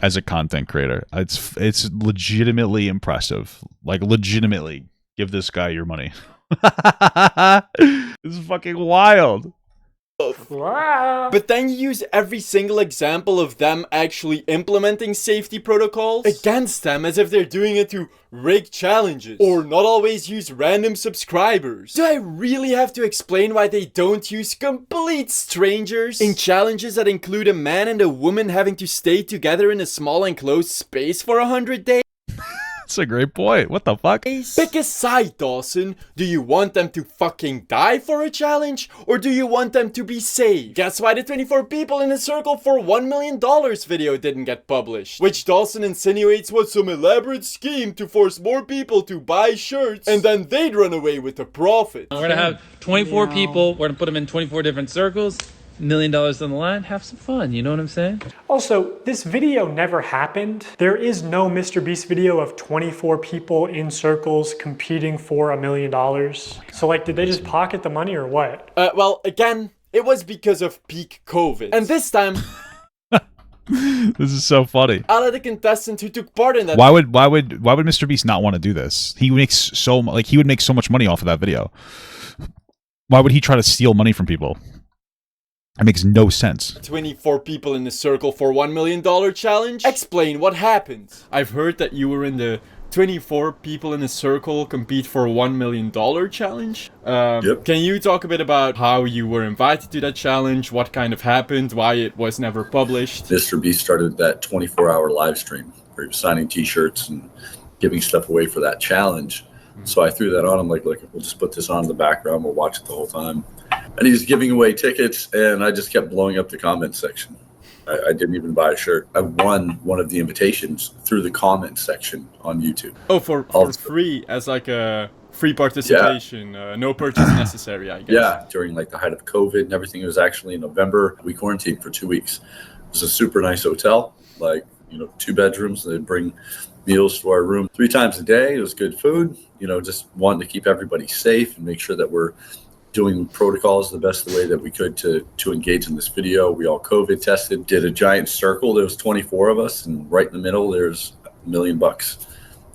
A: as a content creator. It's legitimately impressive. Like, legitimately, give this guy your money. This is fucking wild.
B: But then you use every single example of them actually implementing safety protocols against them as if they're doing it to rig challenges or not always use random subscribers. Do I really have to explain why they don't use complete strangers in challenges that include a man and a woman having to stay together in a small enclosed space for 100 days?
A: That's a great point. What the fuck?
B: Pick a side, Dawson. Do you want them to fucking die for a challenge? Or do you want them to be saved? That's why the 24 people in a circle for $1 million video didn't get published. Which Dawson insinuates was some elaborate scheme to force more people to buy shirts and then they'd run away with a profit.
L: We're gonna have 24 people. We're gonna put them in 24 different circles. $1 million on the line, have some fun, you know what I'm saying?
D: Also, this video never happened. There is no MrBeast video of 24 people in circles competing for $1 million. So like, did they just pocket the money or what?
B: Well, again, it was because of peak COVID. And this time,
A: this is so funny.
B: Ala, the contestant who took part in that.
A: Why would MrBeast not want to do this? He would make so much money off of that video. Why would he try to steal money from people? It makes no sense.
B: 24 people in a circle for $1 million challenge? Explain what happened. I've heard that you were in the 24 people in a circle compete for $1 million challenge.
M: Yep.
B: Can you talk a bit about how you were invited to that challenge? What kind of happened? Why it was never published?
M: MrBeast started that 24-hour live stream where he was signing t-shirts and giving stuff away for that challenge. So I threw that on. I'm like, look, we'll just put this on in the background. We'll watch it the whole time. And he's giving away tickets, and I just kept blowing up the comment section. I didn't even buy a shirt. I won one of the invitations through the comment section on YouTube.
B: Oh, for free, as like a free participation, no purchase necessary, I guess.
M: Yeah, during like the height of COVID and everything. It was actually in November. We quarantined for 2 weeks. It was a super nice hotel, like, 2 bedrooms. They'd bring meals to our room 3 times a day. It was good food, just wanting to keep everybody safe and make sure that we're doing protocols the best way that we could to engage in this video. We all COVID tested, did a giant circle. There was 24 of us, and right in the middle, there's $1 million.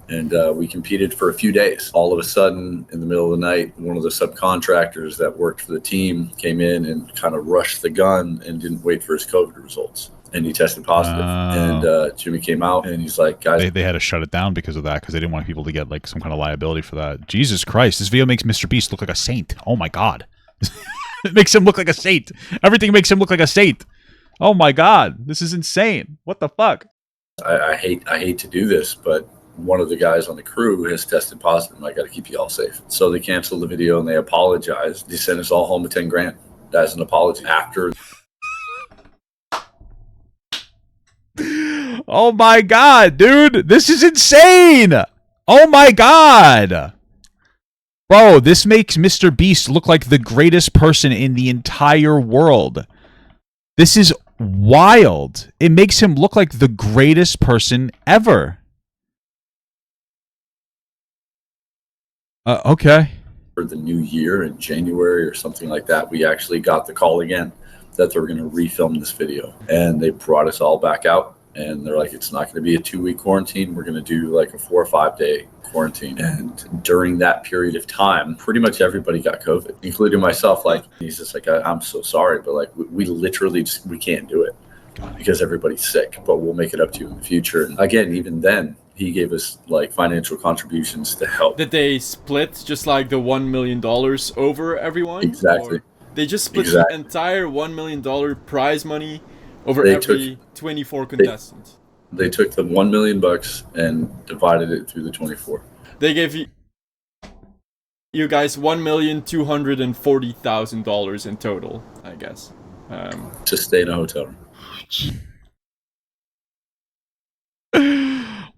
M: And we competed for a few days. All of a sudden, in the middle of the night, one of the subcontractors that worked for the team came in and kind of rushed the gun and didn't wait for his COVID results. And he tested positive. And Jimmy came out and he's like, guys,
A: they had to shut it down because of that, because they didn't want people to get like some kind of liability for that. Jesus Christ, this video makes MrBeast look like a saint. Oh my God. It makes him look like a saint. Everything makes him look like a saint. Oh my God, this is insane. What the fuck?
M: I hate to do this, but one of the guys on the crew has tested positive. I got to keep you all safe. So they canceled the video and they apologized. They sent us all home with 10 grand as an apology after.
A: Oh my God, dude, this is insane. Oh my God. Bro, this makes MrBeast look like the greatest person in the entire world. This is wild. It makes him look like the greatest person ever. Okay.
M: For the new year in January or something like that, we actually got the call again that they were going to refilm this video. And they brought us all back out. And they're like, it's not going to be a 2-week quarantine. We're going to do like a 4 or 5 day quarantine. And during that period of time, pretty much everybody got COVID, including myself. Like, he's just like, I'm so sorry, but like, we literally just, we can't do it because everybody's sick, but we'll make it up to you in the future. And again, even then, he gave us like financial contributions to help.
B: Did they split just like the $1 million over everyone?
M: Exactly.
B: Or they just split the entire $1 million prize money over every 24 contestants.
M: They took the $1 million and divided it through the 24.
B: They gave you guys $1,240,000 in total, I guess.
M: To stay in a hotel room.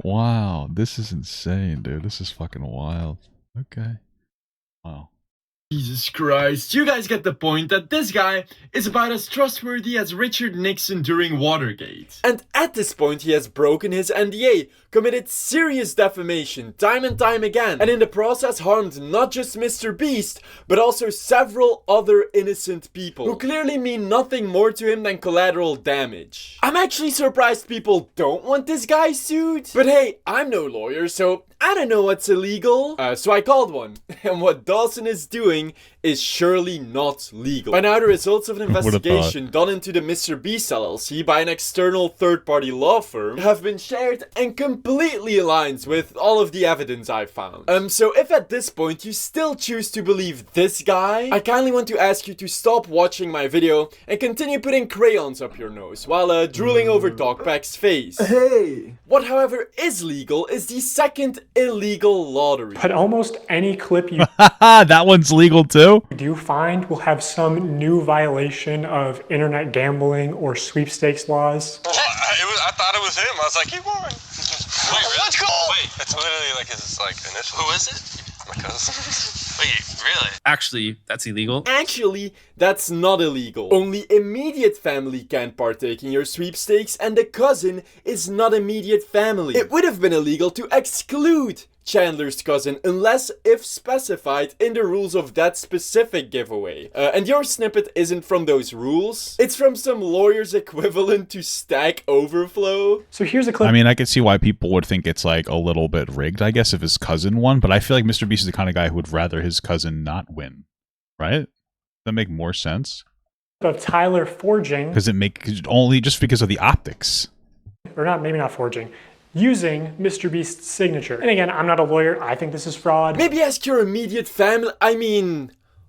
A: Wow, this is insane, dude. This is fucking wild. Okay. Wow.
B: Jesus Christ, you guys get the point that this guy is about as trustworthy as Richard Nixon during Watergate. And at this point he has broken his NDA, committed serious defamation time and time again, and in the process harmed not just MrBeast, but also several other innocent people, who clearly mean nothing more to him than collateral damage. I'm actually surprised people don't want this guy sued, but hey, I'm no lawyer, so I don't know what's illegal, so I called one, and what Dawson is doing is surely not legal. By now, the results of an investigation done into the MrBeast LLC by an external third-party law firm have been shared and completely aligns with all of the evidence I found. So if at this point you still choose to believe this guy, I kindly want to ask you to stop watching my video and continue putting crayons up your nose while drooling over DogPack's face. Hey! What, however, is legal is the second illegal lottery.
D: But almost any clip you
A: that one's legal too.
D: do find will have some new violation of internet gambling or sweepstakes laws.
P: I thought it was him. I was like, he won. Wait, really? Let's go! Wait, it's literally like his initial. Who is it? My cousin. Wait, really?
L: Actually, that's illegal.
B: Actually, that's not illegal. Only immediate family can partake in your sweepstakes, and the cousin is not immediate family. It would have been illegal to exclude Chandler's cousin unless if specified in the rules of that specific giveaway. And your snippet isn't from those rules. It's from some lawyer's equivalent to Stack Overflow.
D: So here's a clip.
A: I mean, I could see why people would think it's like a little bit rigged, I guess, if his cousin won, but I feel like MrBeast is the kind of guy who would rather his cousin not win, right? Does that make more sense?
D: Of Tyler forging.
A: Because it only just because of the optics.
D: Or not, maybe not forging. Using MrBeast's signature. And again, I'm not a lawyer. I think this is fraud.
B: Maybe ask your immediate family,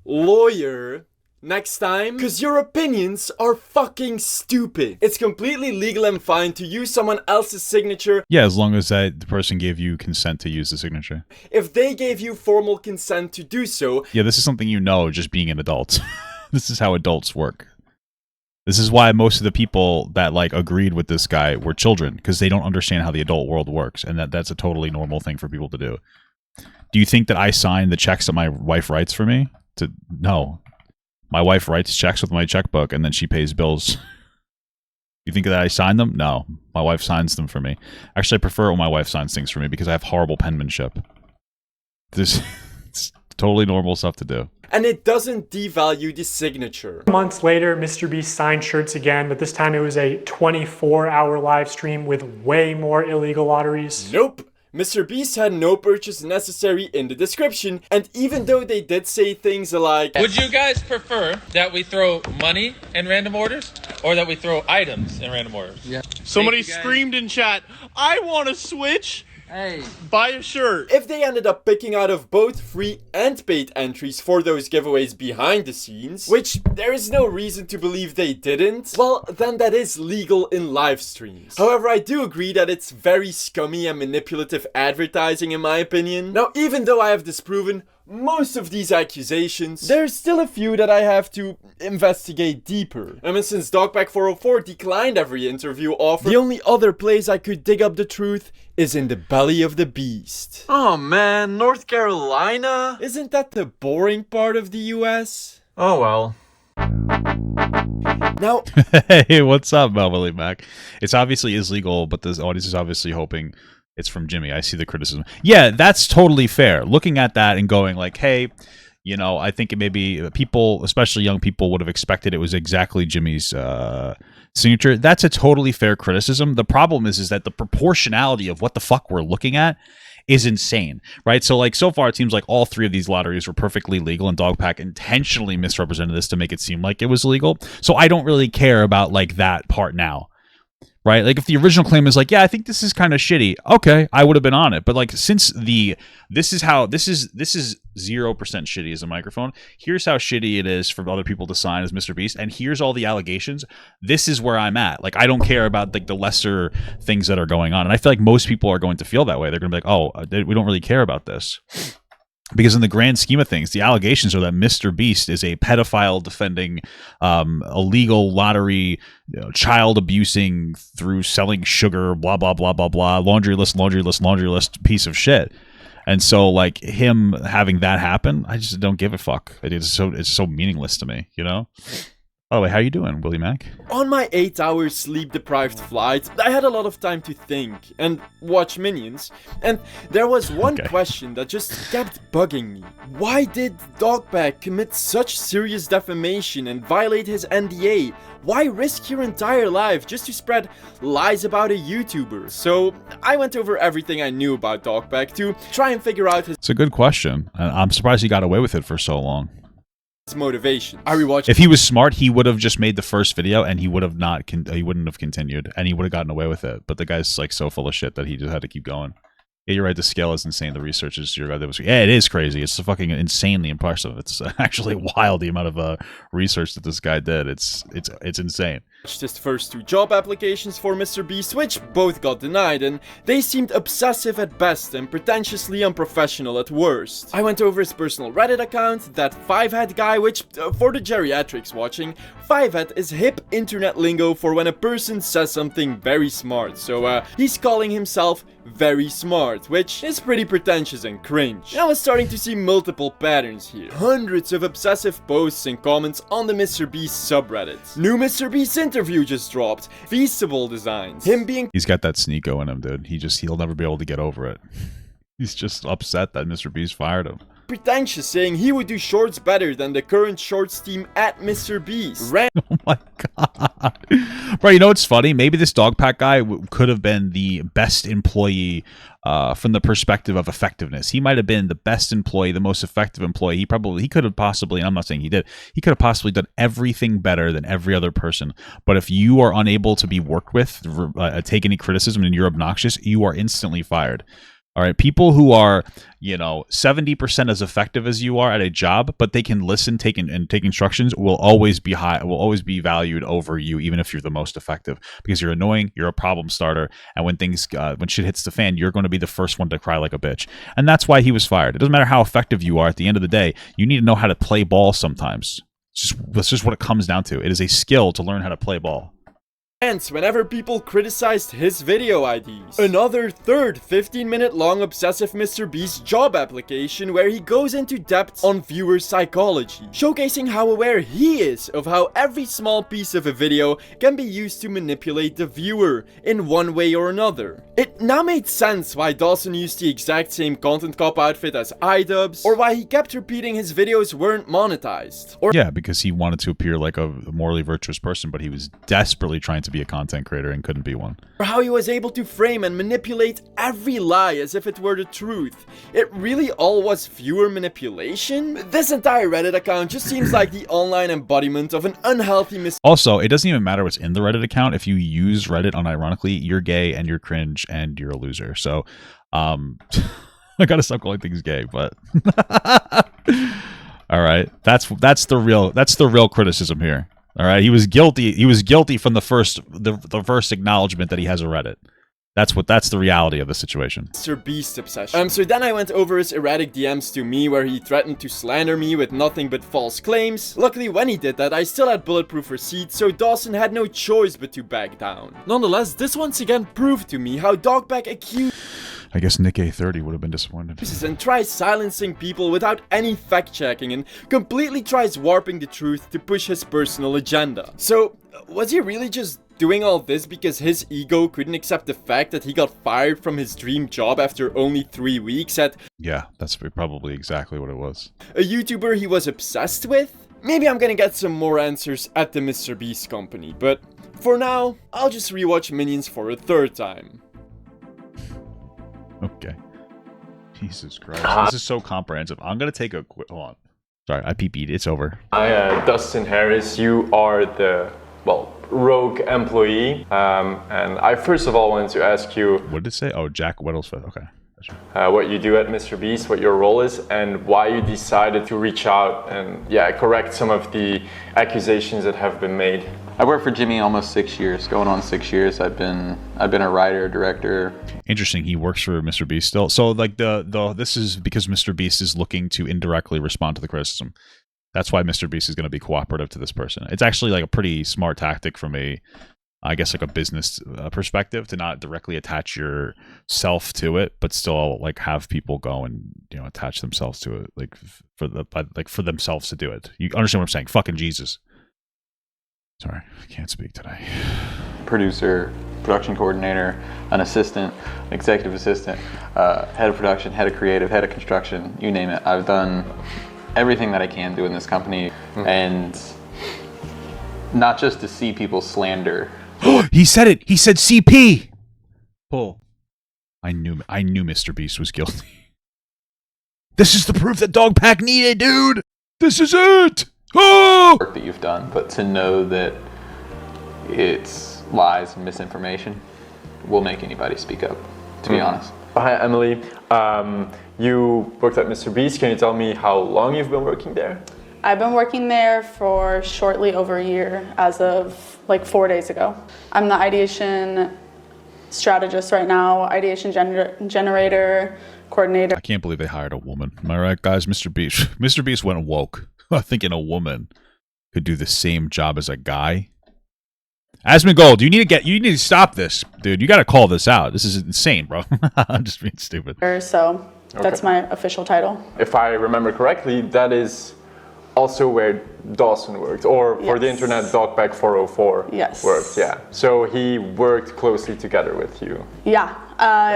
B: lawyer, next time, because your opinions are fucking stupid. It's completely legal and fine to use someone else's signature.
A: Yeah, as long as the person gave you consent to use the signature.
B: If they gave you formal consent to do so.
A: Yeah, this is something you know just being an adult. This is how adults work. This is why most of the people that like agreed with this guy were children, because they don't understand how the adult world works, and that's a totally normal thing for people to do. Do you think that I sign the checks that my wife writes for me? No. My wife writes checks with my checkbook, and then she pays bills. You think that I sign them? No. My wife signs them for me. Actually, I prefer when my wife signs things for me because I have horrible penmanship. It's totally normal stuff to do.
B: And it doesn't devalue the signature.
D: Months later, MrBeast signed shirts again, but this time it was a 24-hour live stream with way more illegal lotteries.
B: Nope. MrBeast had no purchase necessary in the description, and even though they did say things like,
L: would you guys prefer that we throw money in random orders, or that we throw items in random orders? Yeah.
Q: Somebody screamed in chat, I want to switch. Hey, buy a shirt.
B: If they ended up picking out of both free and paid entries for those giveaways behind the scenes, which there is no reason to believe they didn't, well, then that is legal in live streams. However, I do agree that it's very scummy and manipulative advertising in my opinion. Now, even though I have disproven most of these accusations, there's still a few that I have to investigate deeper. And since DogPack404 declined every interview offer, the only other place I could dig up the truth is in the belly of the beast. Oh man, North Carolina? Isn't that the boring part of the US? Oh well. Now,
A: hey, what's up, Melville Mac? It's obviously is legal, but the audience is obviously hoping it's from Jimmy. I see the criticism. Yeah, that's totally fair. Looking at that and going like, hey, you know, I think it maybe people, especially young people, would have expected it was exactly Jimmy's signature. That's a totally fair criticism. The problem is that the proportionality of what the fuck we're looking at is insane, right? So like so far it seems like all three of these lotteries were perfectly legal, and DogPack intentionally misrepresented this to make it seem like it was legal. So I don't really care about like that part now. Right? Like if the original claim is like, yeah, I think this is kind of shitty. Okay, I would have been on it. But like since this is 0% shitty as a microphone. Here's how shitty it is for other people to sign as MrBeast, and here's all the allegations. This is where I'm at. Like I don't care about like the lesser things that are going on. And I feel like most people are going to feel that way. They're going to be like, "Oh, we don't really care about this." Because in the grand scheme of things, the allegations are that MrBeast is a pedophile defending, illegal lottery, child abusing through selling sugar, blah, blah, blah, blah, blah, laundry list piece of shit. And so, like, him having that happen, I just don't give a fuck. It's so meaningless to me, you know? By the way, how you doing, Willie Mac?
B: On my 8-hour sleep-deprived flight, I had a lot of time to think and watch Minions, and there was one question that just kept bugging me. Why did DogPack commit such serious defamation and violate his NDA? Why risk your entire life just to spread lies about a YouTuber? So I went over everything I knew about DogPack to try and figure out his—
A: It's a good question. I'm surprised he got away with it for so long.
B: Motivation. I rewatched.
A: If he was smart, he would have just made the first video, and he would have not. He wouldn't have continued, and he would have gotten away with it. But the guy's like so full of shit that he just had to keep going. Yeah, you're right. The scale is insane. The research is yeah, it is crazy. It's fucking insanely impressive. It's actually wild the amount of research that this guy did. It's insane.
B: His first 2 job applications for MrBeast, which both got denied, and they seemed obsessive at best and pretentiously unprofessional at worst. I went over his personal Reddit account, that 5-head guy, which, for the geriatrics watching, 5-head is hip internet lingo for when a person says something very smart, so he's calling himself very smart, which is pretty pretentious and cringe. I was starting to see multiple patterns here. Hundreds of obsessive posts and comments on the MrBeast subreddit. New MrBeast interview just dropped. Feasible designs. Him being—
A: He's got that sneako in him, dude. He'll never be able to get over it. He's just upset that MrBeast fired him.
B: Pretentious, saying he would do shorts better than the current shorts team at MrBeast.
A: Oh my god. Bro, you know what's funny? Maybe this DogPack guy could have been the best employee from the perspective of effectiveness. He might have been the best employee, the most effective employee. He could have possibly, and I'm not saying he did, he could have possibly done everything better than every other person. But if you are unable to be worked with, take any criticism, and you're obnoxious, you are instantly fired. All right, people who are, 70% as effective as you are at a job, but they can listen, take instructions, will always be valued over you, even if you're the most effective, because you're annoying, you're a problem starter, and when shit hits the fan, you're going to be the first one to cry like a bitch, and that's why he was fired. It doesn't matter how effective you are. At the end of the day, you need to know how to play ball sometimes. That's just what it comes down to. It is a skill to learn how to play ball.
B: Hence, whenever people criticized his video IDs. Another third 15-minute long obsessive MrBeast job application where he goes into depth on viewer psychology, showcasing how aware he is of how every small piece of a video can be used to manipulate the viewer in one way or another. It now made sense why Dawson used the exact same content cop outfit as iDubbbz, or why he kept repeating his videos weren't monetized.
A: Yeah, because he wanted to appear like a morally virtuous person, but he was desperately trying to be a content creator and couldn't be one.
B: Or how he was able to frame and manipulate every lie as if it were the truth. It really all was viewer manipulation? This entire Reddit account just seems like the online embodiment of an unhealthy
A: Also, it doesn't even matter what's in the Reddit account. If you use Reddit unironically, you're gay and you're cringe and you're a loser. So, I gotta stop calling things gay, but all right, that's the real criticism here. All right, he was guilty. He was guilty from the first acknowledgement that he has a Reddit. That's the reality of the situation.
B: MrBeast obsession. So then I went over his erratic DMs to me where he threatened to slander me with nothing but false claims. Luckily, when he did that, I still had bulletproof receipts, so Dawson had no choice but to back down. Nonetheless, this once again proved to me how DogPack accused
A: I guess Nick A30 would have been disappointed.
B: And tries silencing people without any fact-checking and completely tries warping the truth to push his personal agenda. So, was he really just doing all this because his ego couldn't accept the fact that he got fired from his dream job after only 3 weeks at...
A: Yeah, that's probably exactly what it was.
B: A YouTuber he was obsessed with? Maybe I'm gonna get some more answers at the MrBeast company, but for now, I'll just rewatch Minions for a third time.
A: Okay. Jesus Christ. This is so comprehensive. I'm going to take a quick... Hold on. Sorry, I PP'd. It's over.
E: Hi, Dustin Harris. You are the, rogue employee. And I first of all wanted to ask you...
A: What did it say? Oh, Jack Whittlesford. Okay.
E: What you do at MrBeast, what your role is, and why you decided to reach out and, correct some of the accusations that have been made.
R: I worked for Jimmy almost 6 years, going on 6 years. I've been a writer, director.
A: Interesting. He works for MrBeast still. So like this is because MrBeast is looking to indirectly respond to the criticism. That's why MrBeast is going to be cooperative to this person. It's actually like a pretty smart tactic from a business perspective to not directly attach yourself to it, but still like have people go and attach themselves to it, for themselves to do it. You understand what I'm saying? Fucking Jesus. Sorry, I can't speak today.
R: Producer, production coordinator, an assistant, an executive assistant, head of production, head of creative, head of construction, you name it. I've done everything that I can do in this company, and not just to see people slander.
A: He said it. He said CP. Pull. I knew MrBeast was guilty. This is the proof that DogPack needed, dude. This is it. Oh!
R: Work that you've done, but to know that it's lies and misinformation will make anybody speak up, to be honest.
E: Hi, Emily. You worked at MrBeast. Can you tell me how long you've been working there?
T: I've been working there for shortly over a year as of 4 days ago. I'm the ideation strategist right now, ideation generator, coordinator.
A: I can't believe they hired a woman. Am I right, guys? MrBeast went woke. Thinking a woman could do the same job as a guy. Asmongold, you need to stop this, dude. You got to call this out. This is insane, bro. I'm just being stupid.
T: So that's my official title.
E: If I remember correctly, that is also where Dawson worked, or for the internet, DogPack404 worked. Yeah. So he worked closely together with you.
T: Yeah.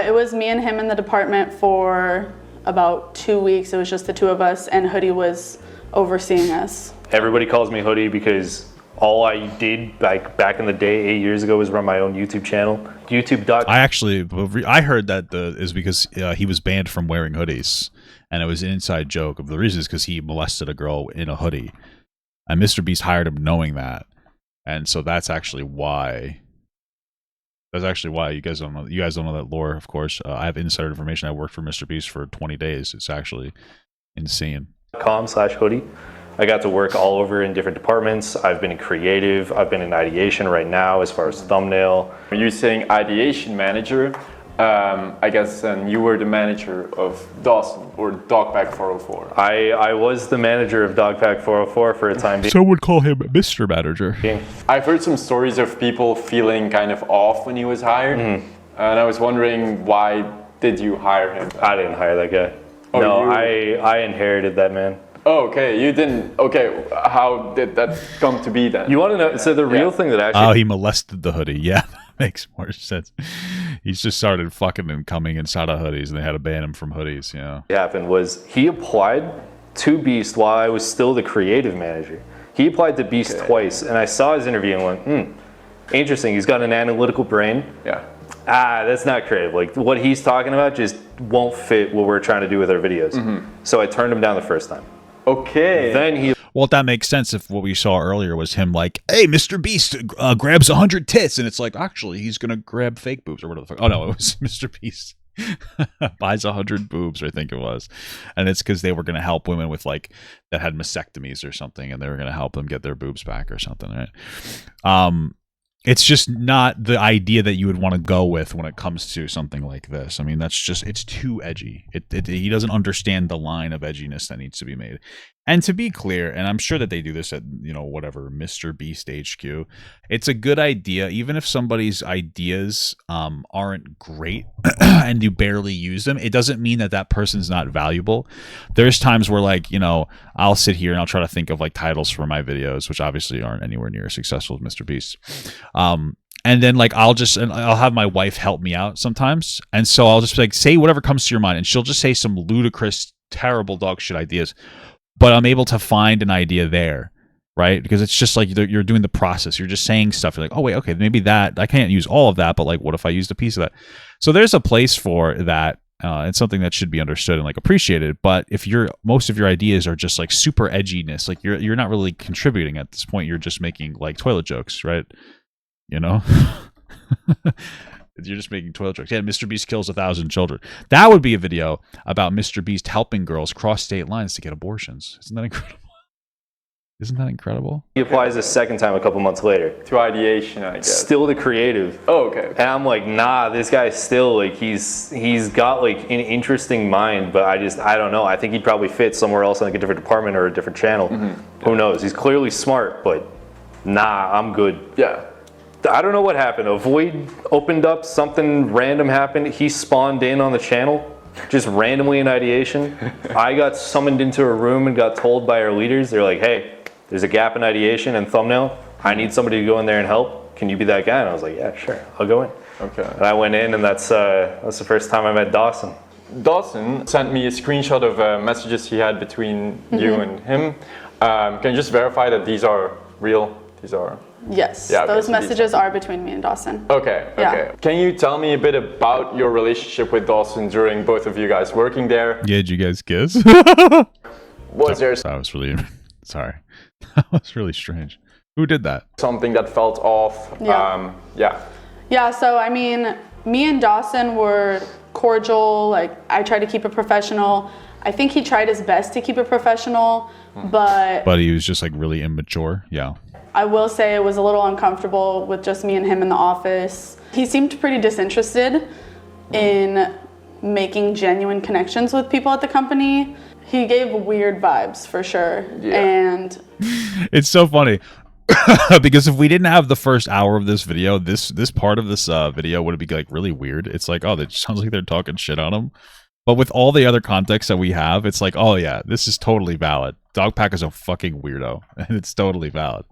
T: It was me and him in the department for about 2 weeks. It was just the two of us, and Hoodie was overseeing us.
H: Everybody calls me Hoodie because all I did back in the day 8 years ago was run my own YouTube channel. I heard that is because he was banned from wearing hoodies, and it was an inside joke. The reason is because he molested a girl in a hoodie, and MrBeast hired him knowing that, and so that's actually why
A: That's actually why you guys don't know. You guys don't know that lore, of course. I have insider information. I worked for MrBeast for 20 days. It's actually insane.
H: .com/hoodie. I got to work all over in different departments. I've been in creative. I've been in ideation right now as far as thumbnail.
E: When you're saying ideation manager, I guess you were the manager of Dawson or DogPack404.
H: I was the manager of DogPack404 for a time being.
A: Some would call him Mr. Manager.
E: I've heard some stories of people feeling kind of off when he was hired, and I was wondering, why did you hire him?
H: I didn't hire that guy.
E: Oh,
H: no, I inherited that man.
E: Oh, okay, you didn't. Okay, how did that come to be then?
H: You want to know? So the real thing that actually...
A: Oh, he molested the hoodie. Yeah, that makes more sense. He's just started fucking and coming inside of hoodies, and they had to ban him from hoodies, yeah.
H: What happened was he applied to Beast while I was still the creative manager. He applied to Beast twice, and I saw his interview and went, interesting. He's got an analytical brain.
E: Yeah.
H: That's not creative. Like, what he's talking about just won't fit what we're trying to do with our videos. So I turned him down the first time.
E: Okay.
H: Then he...
A: Well, that makes sense if what we saw earlier was him like, hey, MrBeast grabs 100 tits, and it's like, actually, he's going to grab fake boobs or whatever the fuck. Oh, no, it was MrBeast buys 100 boobs, I think it was. And it's because they were going to help women with, like, that had mastectomies or something, and they were going to help them get their boobs back or something, right? It's just not the idea that you would want to go with when it comes to something like this. I mean, that's just, it's too edgy. He doesn't understand the line of edginess that needs to be made. And to be clear, and I'm sure that they do this at, you know, whatever, MrBeast HQ, it's a good idea, even if somebody's ideas aren't great and you barely use them, it doesn't mean that that person's not valuable. There's times where, like, you know, I'll sit here and I'll try to think of, like, titles for my videos, which obviously aren't anywhere near as successful as MrBeast. And then, like, I'll have my wife help me out sometimes. And so I'll just, like, say whatever comes to your mind. And she'll just say some ludicrous, terrible dog shit ideas. But I'm able to find an idea there, right? Because it's just like you're doing the process. You're just saying stuff. You're like, oh, wait, okay, maybe that, I can't use all of that, but, like, what if I used a piece of that? So there's a place for that. It's something that should be understood and, like, appreciated. But if most of your ideas are just, like, super edginess, like, you're not really contributing at this point. You're just making, like, toilet jokes, right? You know? You're just making toilet jokes. Yeah, MrBeast kills 1,000 children. That would be a video about MrBeast helping girls cross state lines to get abortions. Isn't that incredible? Isn't that incredible?
H: He applies a second time a couple months later.
E: To ideation, I guess.
H: Still the creative.
E: Oh, okay.
H: And I'm like, nah, this guy's still, like, he's got, like, an interesting mind, but I don't know. I think he'd probably fit somewhere else in, like, a different department or a different channel. Who knows? He's clearly smart, but nah, I'm good.
E: Yeah.
H: I don't know what happened. A void opened up, something random happened. He spawned in on the channel, just randomly in ideation. I got summoned into a room and got told by our leaders, they're like, hey, there's a gap in ideation and thumbnail. I need somebody to go in there and help. Can you be that guy? And I was like, yeah, sure, I'll go in.
E: Okay.
H: And I went in, and that's the first time I met Dawson.
E: Dawson sent me a screenshot of messages he had between you and him. Can you just verify that these are real? These are...
T: Yes, those messages are between me and Dawson.
E: Okay, okay. Can you tell me a bit about your relationship with Dawson during both of you guys working there?
A: Yeah, did you guys kiss?
E: Was there...
A: That was really... Sorry. That was really strange. Who did that?
E: Something that felt off.
T: Yeah.
E: Yeah,
T: so, I mean, me and Dawson were cordial. Like, I tried to keep it professional. I think he tried his best to keep it professional, but...
A: But he was just, like, really immature? Yeah.
T: I will say it was a little uncomfortable with just me and him in the office. He seemed pretty disinterested in making genuine connections with people at the company. He gave weird vibes for sure. Yeah. And
A: it's so funny because if we didn't have the first hour of this video, this part of this video would be, like, really weird. It's like, oh, that sounds like they're talking shit on him. But with all the other context that we have, it's like, oh yeah, this is totally valid. DogPack is a fucking weirdo, and it's totally valid.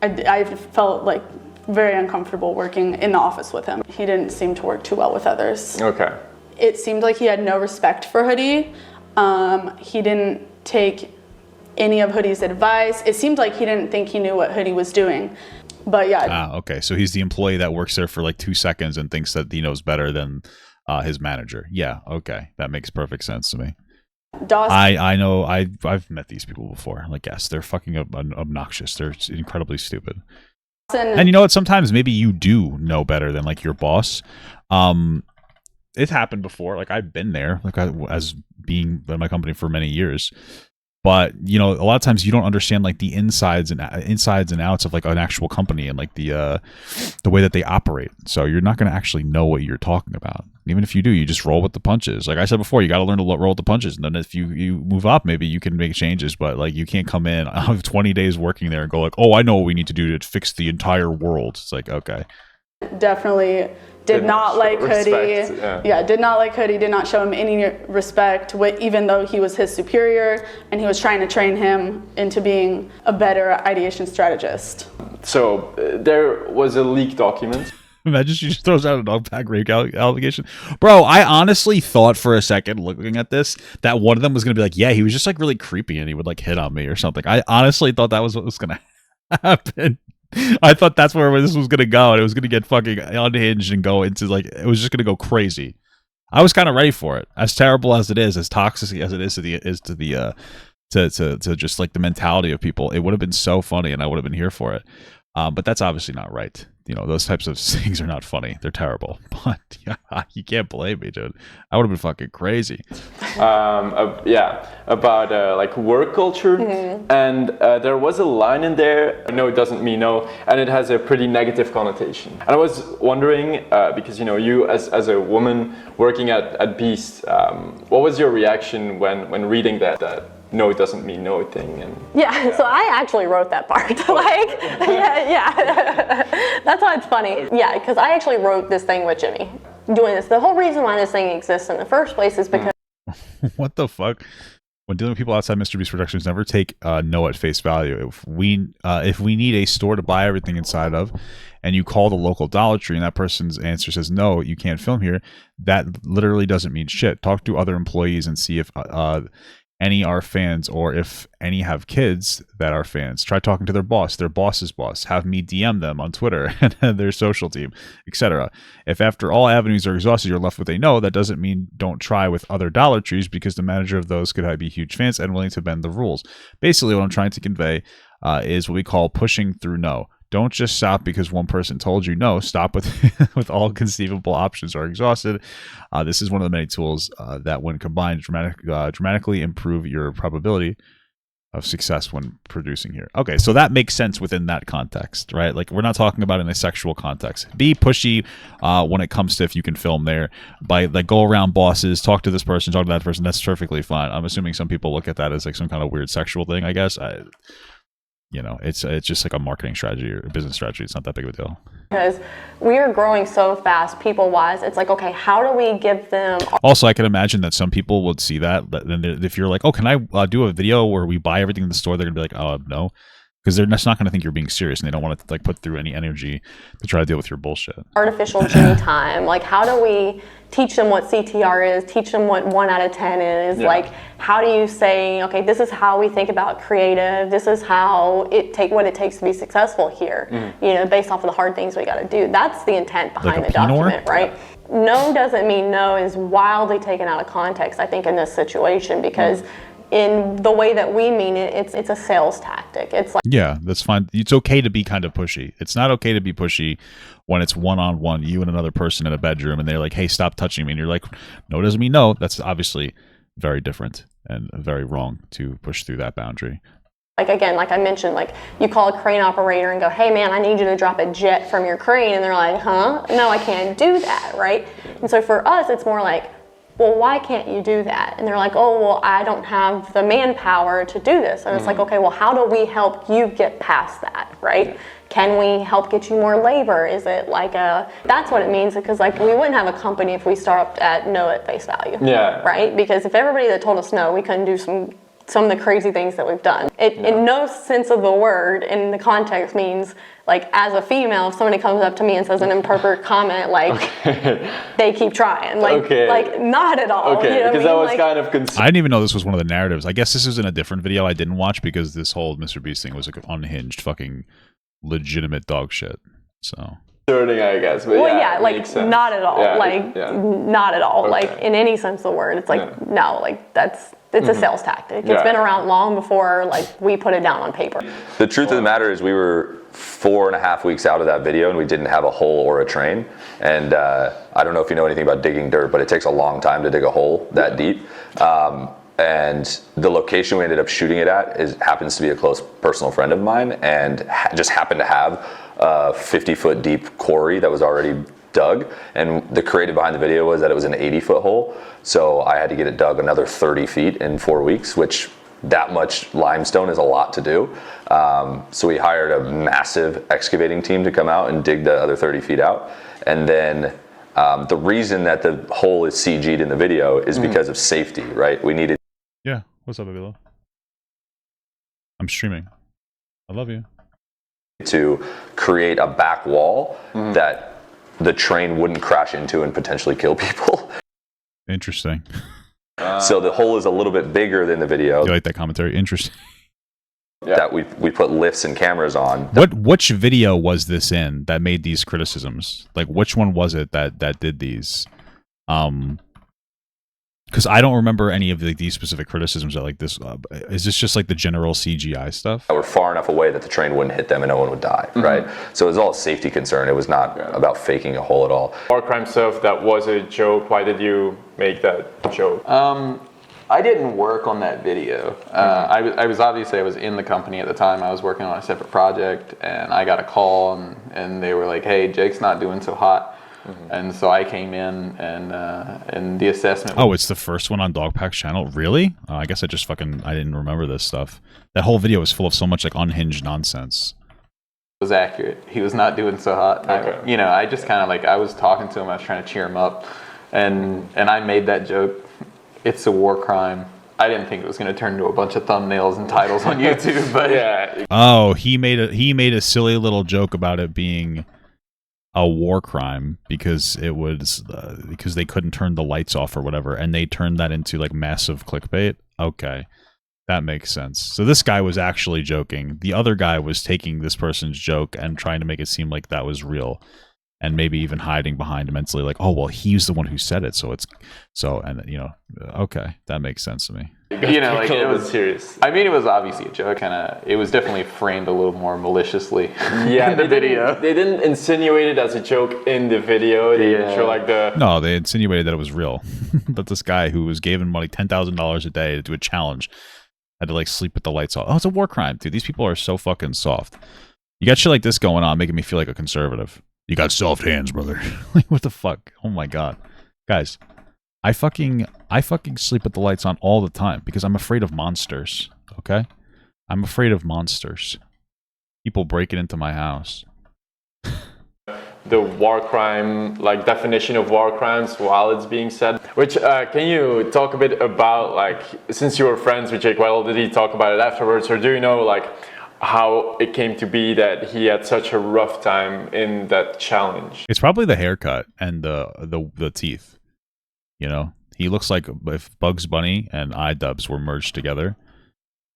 T: I felt, like, very uncomfortable working in the office with him. He didn't seem to work too well with others.
E: Okay.
T: It seemed like he had no respect for Hoodie. He didn't take any of Hoodie's advice. It seemed like he didn't think he knew what Hoodie was doing. But yeah.
A: Okay, so he's the employee that works there for, like, 2 seconds and thinks that he knows better than his manager. Yeah, okay. That makes perfect sense to me.
T: Dawson.
A: I know, I've met these people before. Like, yes, they're fucking obnoxious. They're incredibly stupid. And you know what? Sometimes maybe you do know better than like your boss. It's happened before. Like I've been there, like as being in my company for many years. But you know, a lot of times you don't understand like the insides and outs of like an actual company and like the way that they operate. So you're not going to actually know what you're talking about. Even if you do, you just roll with the punches. Like I said before, you got to learn to roll with the punches. And then if you move up, maybe you can make changes. But like you can't come in out of 20 days working there and go like, oh, I know what we need to do to fix the entire world. It's like, okay.
T: Definitely did not like Hoodie. Did not like Hoodie, did not show him any respect, even though he was his superior and he was trying to train him into being a better ideation strategist.
E: So there was a leaked document.
A: Imagine she just throws out a dog pack rape allegation. Bro, I honestly thought for a second looking at this that one of them was going to be like, yeah, he was just like really creepy and he would like hit on me or something. I honestly thought that was what was going to happen. I thought that's where this was going to go, and it was going to get fucking unhinged and go into like, it was just going to go crazy. I was kind of ready for it. As terrible as it is, as toxic as it is to just like the mentality of people, it would have been so funny and I would have been here for it. But that's obviously not right. You know, those types of things are not funny. They're terrible. But yeah, you can't blame me, dude. I would have been fucking crazy.
E: About like work culture. And there was a line in there, no, it doesn't mean no, and it has a pretty negative connotation. And I was wondering, because you know, you as a woman working at Beast, what was your reaction when reading that no, it doesn't mean no thing? And
C: so I actually wrote that part. Like, that's why it's funny. Yeah, because I actually wrote this thing with Jimmy doing this. The whole reason why this thing exists in the first place is because
A: what the fuck? When dealing with people outside MrBeast Productions, never take no at face value. If we need a store to buy everything inside of, and you call the local Dollar Tree and that person's answer says no, you can't film here, that literally doesn't mean shit. Talk to other employees and see if any are fans, or if any have kids that are fans. Try talking to their boss's boss. Have me DM them on Twitter and their social team, etc. If after all avenues are exhausted, you're left with a no, that doesn't mean don't try with other Dollar Trees, because the manager of those could be huge fans and willing to bend the rules. Basically, what I'm trying to convey is what we call pushing through no. Don't just stop because one person told you no. Stop with all conceivable options are exhausted. This is one of the many tools that, when combined, dramatically improve your probability of success when producing here. Okay, so that makes sense within that context, right? Like, we're not talking about in a sexual context. Be pushy when it comes to if you can film there. By like, go around bosses, talk to this person, talk to that person. That's perfectly fine. I'm assuming some people look at that as like some kind of weird sexual thing, I guess. You know, it's just like a marketing strategy or a business strategy. It's not that big of a deal.
C: Because we are growing so fast, people-wise. It's like, okay, how do we give them...
A: Also, I can imagine that some people would see that. Then if you're like, oh, can I do a video where we buy everything in the store? They're going to be like, oh, no. Because they're just not going to think you're being serious, and they don't want to like put through any energy to try to deal with your bullshit.
C: Artificial Jimmy time. Like, how do we teach them what CTR is, teach them what 1 out of 10 is? Yeah. Like, how do you say, okay, this is how we think about creative, this is how what it takes to be successful here, you know, based off of the hard things we got to do. That's the intent behind
A: like
C: the document, right? No doesn't mean no is wildly taken out of context, I think, in this situation, because in the way that we mean it, it's a sales tactic. It's like,
A: yeah, that's fine. It's okay to be kind of pushy. It's not okay to be pushy when it's one-on-one, you and another person in a bedroom, and they're like, hey, stop touching me. And you're like, no doesn't mean no. That's obviously very different and very wrong to push through that boundary.
C: Like, again, like I mentioned, like, you call a crane operator and go, hey, man, I need you to drop a jet from your crane. And they're like, huh? No, I can't do that, right? And so for us, it's more like, well, why can't you do that? And they're like, oh, well, I don't have the manpower to do this. And it's like, okay, well, how do we help you get past that, right? Can we help get you more labor? Is it like that's what it means, because like we wouldn't have a company if we stopped at no at face value, right? Because if everybody that told us no, we couldn't do some of the crazy things that we've done. In no sense of the word, in the context, means like, as a female, if somebody comes up to me and says an improper comment, like, they keep trying, like not at all.
E: Okay,
C: you know
E: because I was like, kind of concerned.
A: I didn't even know this was one of the narratives. I guess this is in a different video I didn't watch, because this whole MrBeast thing was like unhinged, fucking legitimate dog shit. So.
E: Concerning, I guess. But
C: well, yeah, like not at all. Not at all. Okay. Like in any sense of the word, it's like no, like it's a sales tactic. It's been around long before like we put it down on paper.
O: The truth of the matter is, we were
F: 4.5 weeks out of that video and we didn't have a hole or a train. And I don't know if you know anything about digging dirt, but it takes a long time to dig a hole that deep. And the location we ended up shooting it at happens to be a close personal friend of mine, and just happened to have a 50-foot deep quarry that was already dug. And the creative behind the video was that it was an 80-foot hole. So I had to get it dug another 30 feet in 4 weeks, which that much limestone is a lot to do. So we hired a massive excavating team to come out and dig the other 30 feet out. And then the reason that the hole is CG'd in the video is because of safety, right? We needed.
A: Yeah. What's up, Avila? I'm streaming. I love you.
F: To create a back wall that the train wouldn't crash into and potentially kill people.
A: Interesting.
F: So the hole is a little bit bigger than the video.
A: You like that commentary? Interesting.
F: That we put lifts and cameras on.
A: Which video was this in that made these criticisms? Like, which one was it that did these? Because I don't remember any of these specific criticisms. That like this. Is this just like the general CGI stuff?
F: We're far enough away that the train wouldn't hit them and no one would die, right? So it was all a safety concern. It was not about faking a hole at all.
E: War crime stuff, that was a joke. Why did you make that joke?
R: I didn't work on that video. I was in the company at the time. I was working on a separate project, and I got a call, and they were like, "Hey, Jake's not doing so hot." And so I came in, and the assessment.
A: Oh, it's the first one on DogPack's channel. Really? I guess I didn't remember this stuff. That whole video was full of so much like unhinged nonsense.
R: Was accurate. He was not doing so hot.
E: Okay.
R: I just kind of I was talking to him. I was trying to cheer him up, and I made that joke. It's a war crime. I didn't think it was going to turn into a bunch of thumbnails and titles on YouTube, but
E: yeah.
A: Oh, he made a silly little joke about it being a war crime because it was because they couldn't turn the lights off or whatever, and they turned that into like massive clickbait. Okay, that makes sense. So this guy was actually joking. The other guy was taking this person's joke and trying to make it seem like that was real. And maybe even hiding behind mentally, like, oh well, he's the one who said it, okay, that makes sense to me.
R: It was serious. I mean, it was obviously a joke, and it was definitely framed a little more maliciously.
E: Yeah,
R: in the video.
E: They didn't insinuate it as a joke in the video. They didn't show
A: No, they insinuated that it was real. But this guy who was given money $10,000 a day to do a challenge had to like sleep with the lights off. Oh, it's a war crime, dude. These people are so fucking soft. You got shit like this going on, making me feel like a conservative. You got soft hands, brother. Like, what the fuck? Oh my god. Guys, I fucking sleep with the lights on all the time because I'm afraid of monsters, okay? I'm afraid of monsters. People breaking into my house.
E: The war crime, definition of war crimes while it's being said. Which, can you talk a bit about, since you were friends with Jake Weddle, did he talk about it afterwards? Or do you know, how it came to be that he had such a rough time in that challenge?
A: It's probably the haircut and the teeth. He looks like if Bugs Bunny and iDubbbz were merged together.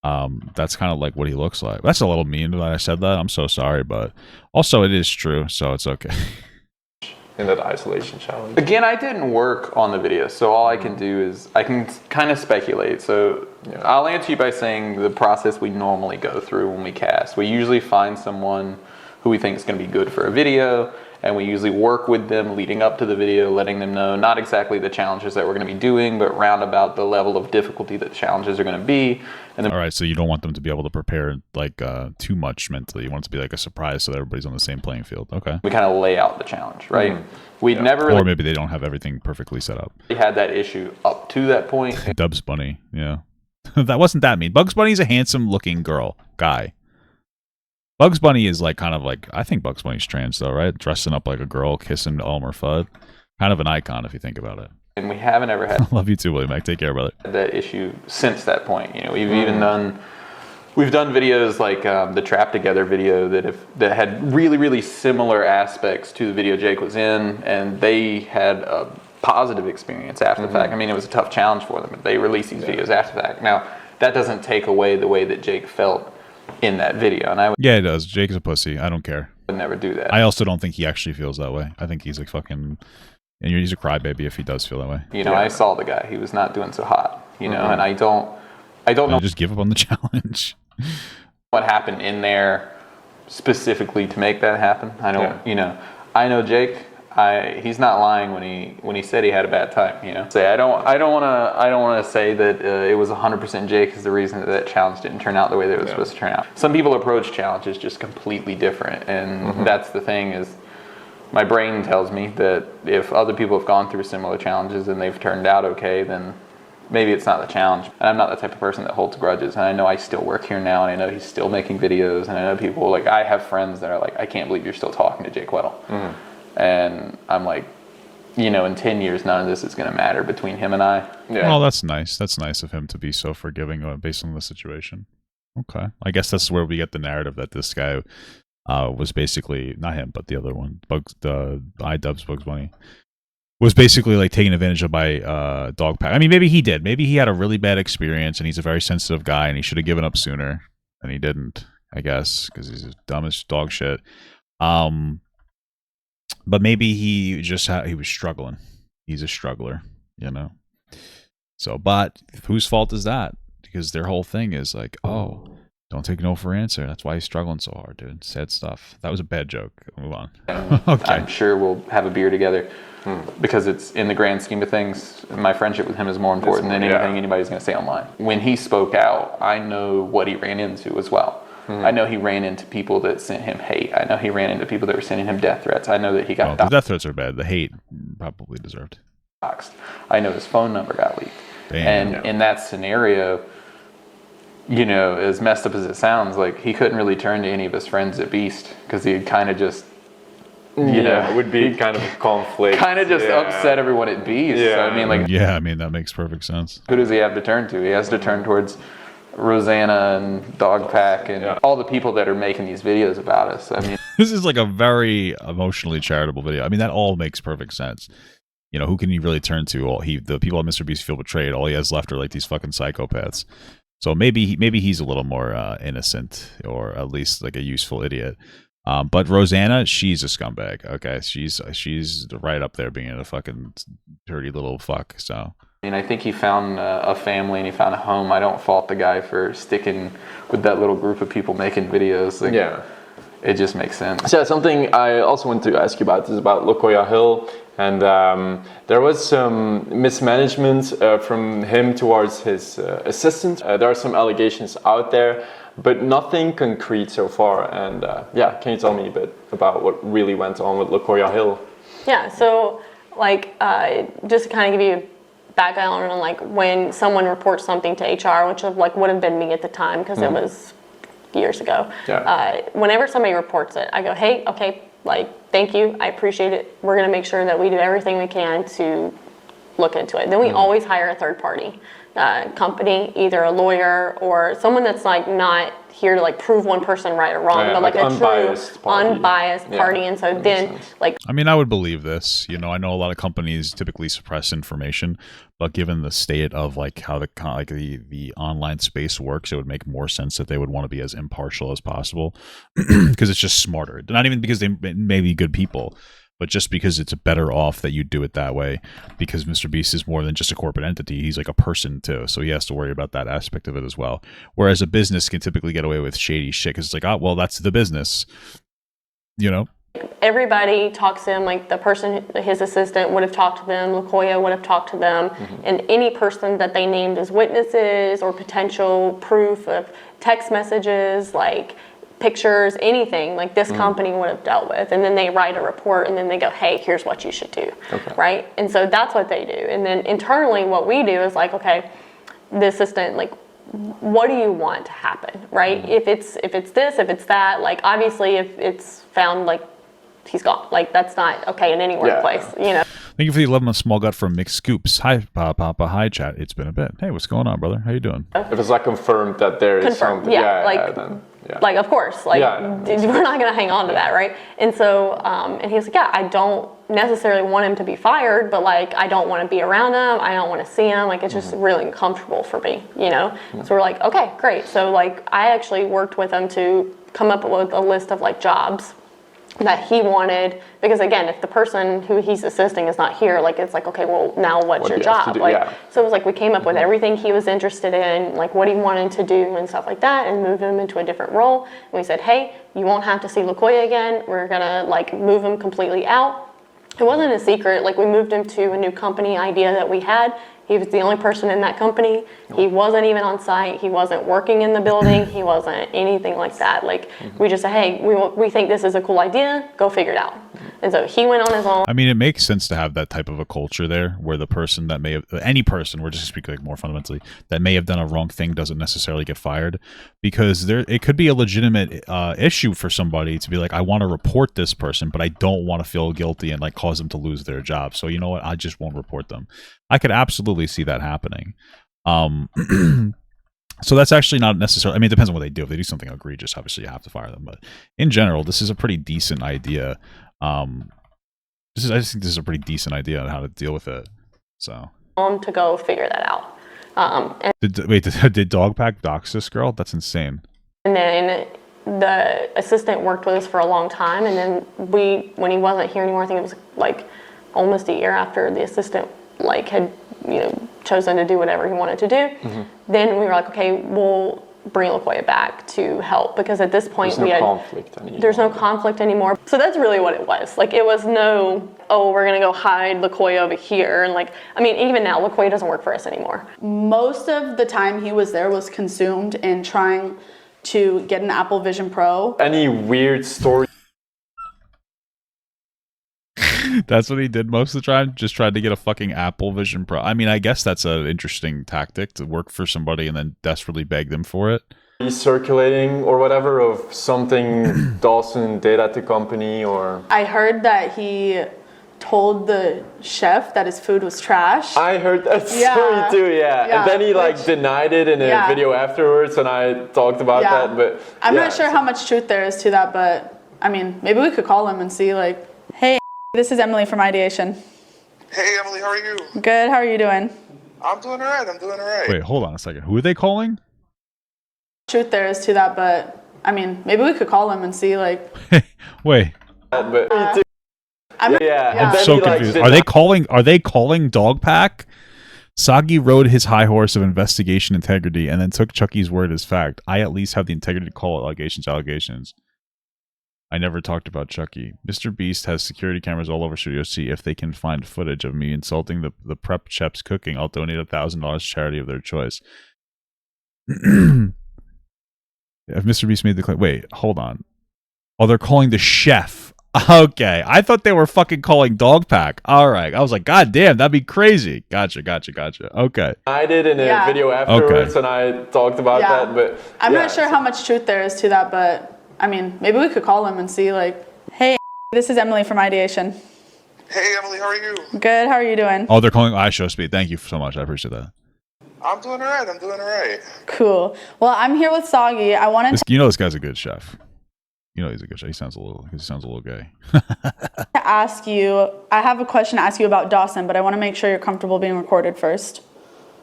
A: That's kind of like what he looks like. That's a little mean that I said that. I'm so sorry, but also it is true, so it's okay.
E: In that isolation challenge.
R: Again, I didn't work on the video, so all I can do is I can kind of speculate. So I'll answer you by saying the process we normally go through when we cast. We usually find someone who we think is going to be good for a video, and we usually work with them leading up to the video, letting them know not exactly the challenges that we're going to be doing, but round about the level of difficulty that the challenges are going to be. And then,
A: all right, so you don't want them to be able to prepare too much mentally. You want it to be like a surprise so that everybody's on the same playing field. Okay.
R: We kind of lay out the challenge, right?
A: Mm-hmm.
R: We'd never really,
A: or maybe they don't have everything perfectly set up.
R: We had that issue up to that point.
A: Bugs Bunny, yeah. That wasn't that mean. Bugs Bunny's a handsome looking guy. Bugs Bunny is I think Bugs Bunny's trans though, right? Dressing up like a girl, kissing Elmer Fudd. Kind of an icon if you think about it.
R: And we haven't ever had
A: love you too, William Mac. Take care, brother.
R: That issue since that point. We've even done videos like the Trap Together video that had really, really similar aspects to the video Jake was in, and they had a positive experience after the fact. I mean, it was a tough challenge for them, but they released these videos after the fact. Now, that doesn't take away the way that Jake felt in that video, and
A: yeah, it does. Jake's a pussy. I don't care.
R: Would never do that.
A: I also don't think he actually feels that way. I think he's and he's a crybaby if he does feel that way.
R: I saw the guy. He was not doing so hot. And I don't know.
A: Just give up on the challenge.
R: What happened in there specifically to make that happen. I don't, you know, I know Jake. He's not lying when he said he had a bad time. You know, I don't want to say that it was 100% Jake is the reason that challenge didn't turn out the way that it was supposed to turn out. Some people approach challenges just completely different, and that's the thing is. My brain tells me that if other people have gone through similar challenges and they've turned out okay, then maybe it's not the challenge. And I'm not the type of person that holds grudges. And I know I still work here now, and I know he's still making videos, and I know people, like, I have friends that are like, I can't believe you're still talking to Jake Weddle. And I'm like, you know, in 10 years, none of this is going to matter between him and I.
A: Well, that's nice. That's nice of him to be so forgiving based on the situation. Okay. I guess that's where we get the narrative that this guy... was basically not him, but the other one, iDubbbz Bugs Bunny, was basically like taken advantage of by DogPack. I mean, maybe he did. Maybe he had a really bad experience, and he's a very sensitive guy, and he should have given up sooner, and he didn't. I guess because he's as dumb as dog shit. But maybe he just he was struggling. He's a struggler, you know. So, but whose fault is that? Because their whole thing is like, oh. Don't take no for an answer. That's why he's struggling so hard, dude. Sad stuff. That was a bad joke. Move on. Okay.
R: I'm sure we'll have a beer together because it's in the grand scheme of things. My friendship with him is more important than anything anybody's going to say online. When he spoke out, I know what he ran into as well. I know he ran into people that sent him hate. I know he ran into people that were sending him death threats. I know that he got
A: the death threats are bad. The hate probably deserved.
R: Doxed. I know his phone number got leaked.
A: Damn.
R: And in that scenario, you know, as messed up as it sounds, like he couldn't really turn to any of his friends at Beast because he'd kind of just, you know,
E: it would be kind of a conflict.
R: Kind of just upset everyone at Beast.
E: Yeah.
R: So, I mean, like,
A: yeah, I mean that makes perfect sense.
R: Who does he have to turn to? He has to turn towards Rosanna and DogPack and all the people that are making these videos about us. I mean,
A: this is like a very emotionally charitable video. I mean, that all makes perfect sense. You know, who can he really turn to? The people at MrBeast feel betrayed. All he has left are like these fucking psychopaths. So maybe he's a little more innocent, or at least like a useful idiot. But Rosanna, she's a scumbag. Okay, she's right up there being a fucking dirty little fuck. So
R: I mean, I think he found a family and he found a home. I don't fault the guy for sticking with that little group of people making videos. Like, it just makes sense.
E: So something I also want to ask you about is about Lokoya Hill. And there was some mismanagement from him towards his assistant. There are some allegations out there, but nothing concrete so far. And can you tell me a bit about what really went on with Lokoya Hill?
C: Yeah, so like just to kind of give you background on like when someone reports something to HR, which would have been me at the time because it was years ago. Whenever somebody reports it, I go, hey, okay. Like, thank you, I appreciate it. We're gonna make sure that we do everything we can to look into it. Then we always hire a third party company, either a lawyer or someone that's like not here to like prove one person right or wrong, but like a
E: unbiased
C: true unbiased party. And so then like,
A: I mean, I would believe this. You know, I know a lot of companies typically suppress information, but given the state of like how the online space works, it would make more sense that they would want to be as impartial as possible because it's just smarter. Not even because they may be good people, but just because it's better off that you do it that way, because MrBeast is more than just a corporate entity. He's like a person too, so he has to worry about that aspect of it as well. Whereas a business can typically get away with shady shit because it's like, oh, well, that's the business, you know?
C: Everybody talks to him, like the person, his assistant would have talked to them, Lokoya would have talked to them, and any person that they named as witnesses or potential proof of text messages, like pictures, anything like this company would have dealt with. And then they write a report and then they go, hey, here's what you should do, right? And so that's what they do. And then internally what we do is like, okay, the assistant, like, what do you want to happen, right? If it's this, if it's that, like obviously if it's found like he's gone, like that's not okay in any workplace, you know.
A: Thank you for the 11-month small gut from Mixed Scoops. Hi, Papa. Hi, chat. It's been a bit. Hey, what's going on, brother? How you doing?
E: If it's like confirmed that there is something,
C: like of course, like we're not going to hang on to that, right? And so, and he was like, yeah, I don't necessarily want him to be fired, but like I don't want to be around him. I don't want to see him. Like it's just really uncomfortable for me, you know. So we're like, okay, great. So like I actually worked with him to come up with a list of like jobs that he wanted, because again, if the person who he's assisting is not here, like it's like, okay, well now what's your job? Like, so it was like we came up with everything he was interested in, like what he wanted to do and stuff like that, and move him into a different role. And we said, hey, you won't have to see LaKoya again. We're gonna like move him completely out. It wasn't a secret. Like we moved him to a new company idea that we had. He was the only person in that company. He wasn't even on site. He wasn't working in the building. He wasn't anything like that. Like we just said, hey, we think this is a cool idea. Go figure it out. And so he went on his own.
A: I mean, it makes sense to have that type of a culture there, where the person that may have, any person, we're just speaking like more fundamentally, that may have done a wrong thing doesn't necessarily get fired, because it could be a legitimate issue for somebody to be like, I want to report this person, but I don't want to feel guilty and like cause them to lose their job. So you know what? I just won't report them. I could absolutely see that happening. So that's actually not necessarily, I mean, it depends on what they do. If they do something egregious, obviously you have to fire them. But in general, this is a pretty decent idea. I just think this is a pretty decent idea on how to deal with it. So
C: to go figure that out. And
A: did DogPack dox this girl? That's insane.
C: And then the assistant worked with us for a long time, and then when he wasn't here anymore, I think it was like almost a year after the assistant like had chosen to do whatever he wanted to do. Then we were like, okay, we'll bring LaKoya back to help, because at this point there's no conflict anymore. So that's really what it was. Like it was no, oh, we're gonna go hide LaKoya over here, and like, I mean, even now LaKoya doesn't work for us anymore.
T: Most of the time he was there was consumed in trying to get an Apple Vision Pro.
E: Any weird story?
A: That's what he did most of the time, just tried to get a fucking Apple Vision Pro. I mean, I guess that's an interesting tactic, to work for somebody and then desperately beg them for it.
E: Circulating or whatever of something Dawson did at the company, or...
T: I heard that he told the chef that his food was trash.
E: I heard that story too, yeah. And then he like denied it in a video afterwards, and I talked about that, but...
T: I'm not sure how much truth there is to that, but I mean, maybe we could call him and see like, hey, this is Emily from Ideation.
O: Hey Emily, how are you?
T: Good, how are you doing?
O: I'm doing alright,
A: Wait, hold on a second. Who are they calling?
T: Truth there is to that, but I mean, maybe we could call him and see like...
A: Wait.
T: I'm
A: so confused. Are they calling DogPack? Soggy rode his high horse of investigation integrity and then took Chucky's word as fact. I at least have the integrity to call allegations. I never talked about Chucky. MrBeast has security cameras all over Studio C. If they can find footage of me insulting the prep chef's cooking, I'll donate $1,000 to charity of their choice. If MrBeast made the claim... Wait, hold on. Oh, they're calling the chef. Okay. I thought they were fucking calling DogPack. All right. I was like, God damn, that'd be crazy. Gotcha. Okay.
E: I did in a video afterwards, and I talked about that, but...
T: I'm not sure how much truth there is to that, but I mean, maybe we could call him and see like, hey, this is Emily from Ideation.
O: Hey Emily, how are you?
T: Good, how are you doing?
A: Oh, they're calling iShowSpeed. Thank you so much. I appreciate that.
O: I'm doing alright.
T: Cool. Well, I'm here with Soggy. I wanted
A: to... You know this guy's a good chef. You know he's a good chef. He sounds a little gay.
T: to ask you, I have a question to ask you about Dawson, but I want to make sure you're comfortable being recorded first.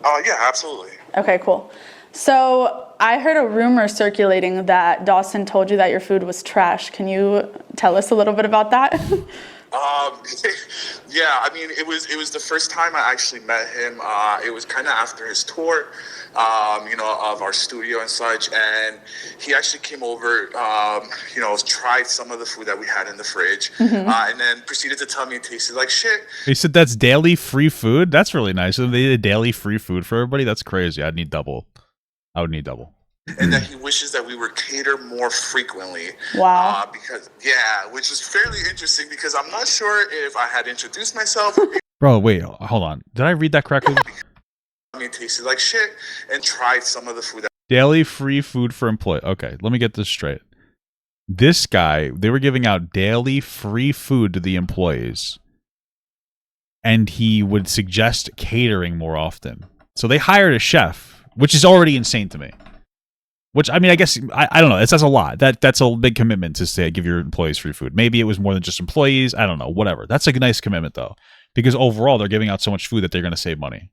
O: Yeah, absolutely.
T: Okay, cool. So I heard a rumor circulating that Dawson told you that your food was trash. Can you tell us a little bit about that?
O: Yeah, I mean, it was the first time I actually met him. It was kind of after his tour, of our studio and such, and he actually came over, tried some of the food that we had in the fridge, and then proceeded to tell me it tasted like shit.
A: He said that's daily free food? That's really nice. So they did daily free food for everybody? That's crazy. I would need double.
O: And that he wishes that we would cater more frequently.
T: Wow.
O: Which is fairly interesting, because I'm not sure if I had introduced myself.
A: Bro, wait, hold on. Did I read that correctly?
O: I mean, it tasted like shit, and tried some of the food.
A: Daily free food for employees. Okay, let me get this straight. This guy, they were giving out daily free food to the employees, and he would suggest catering more often. So they hired a chef, which is already insane to me. Which, I mean, I guess, I don't know. It says a lot. That's a big commitment to say, give your employees free food. Maybe it was more than just employees. I don't know. Whatever. That's a nice commitment, though. Because overall, they're giving out so much food that they're going to save money.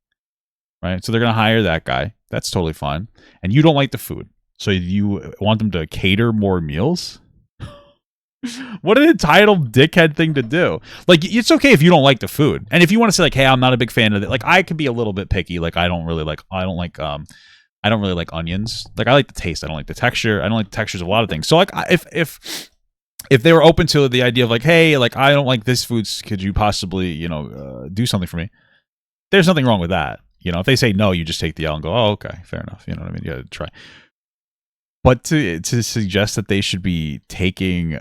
A: Right? So they're going to hire that guy. That's totally fine. And you don't like the food. So you want them to cater more meals? What an entitled dickhead thing to do. Like, it's okay if you don't like the food. And if you want to say like, hey, I'm not a big fan of it. Like, I could be a little bit picky. Like, I don't really like onions. Like, I like the taste. I don't like the texture. I don't like the textures of a lot of things. So like, if they were open to the idea of like, hey, like, I don't like this food, could you possibly, do something for me? There's nothing wrong with that. If they say no, you just take the L and go, oh, okay, fair enough. You know what I mean? You gotta try. But to suggest that they should be taking,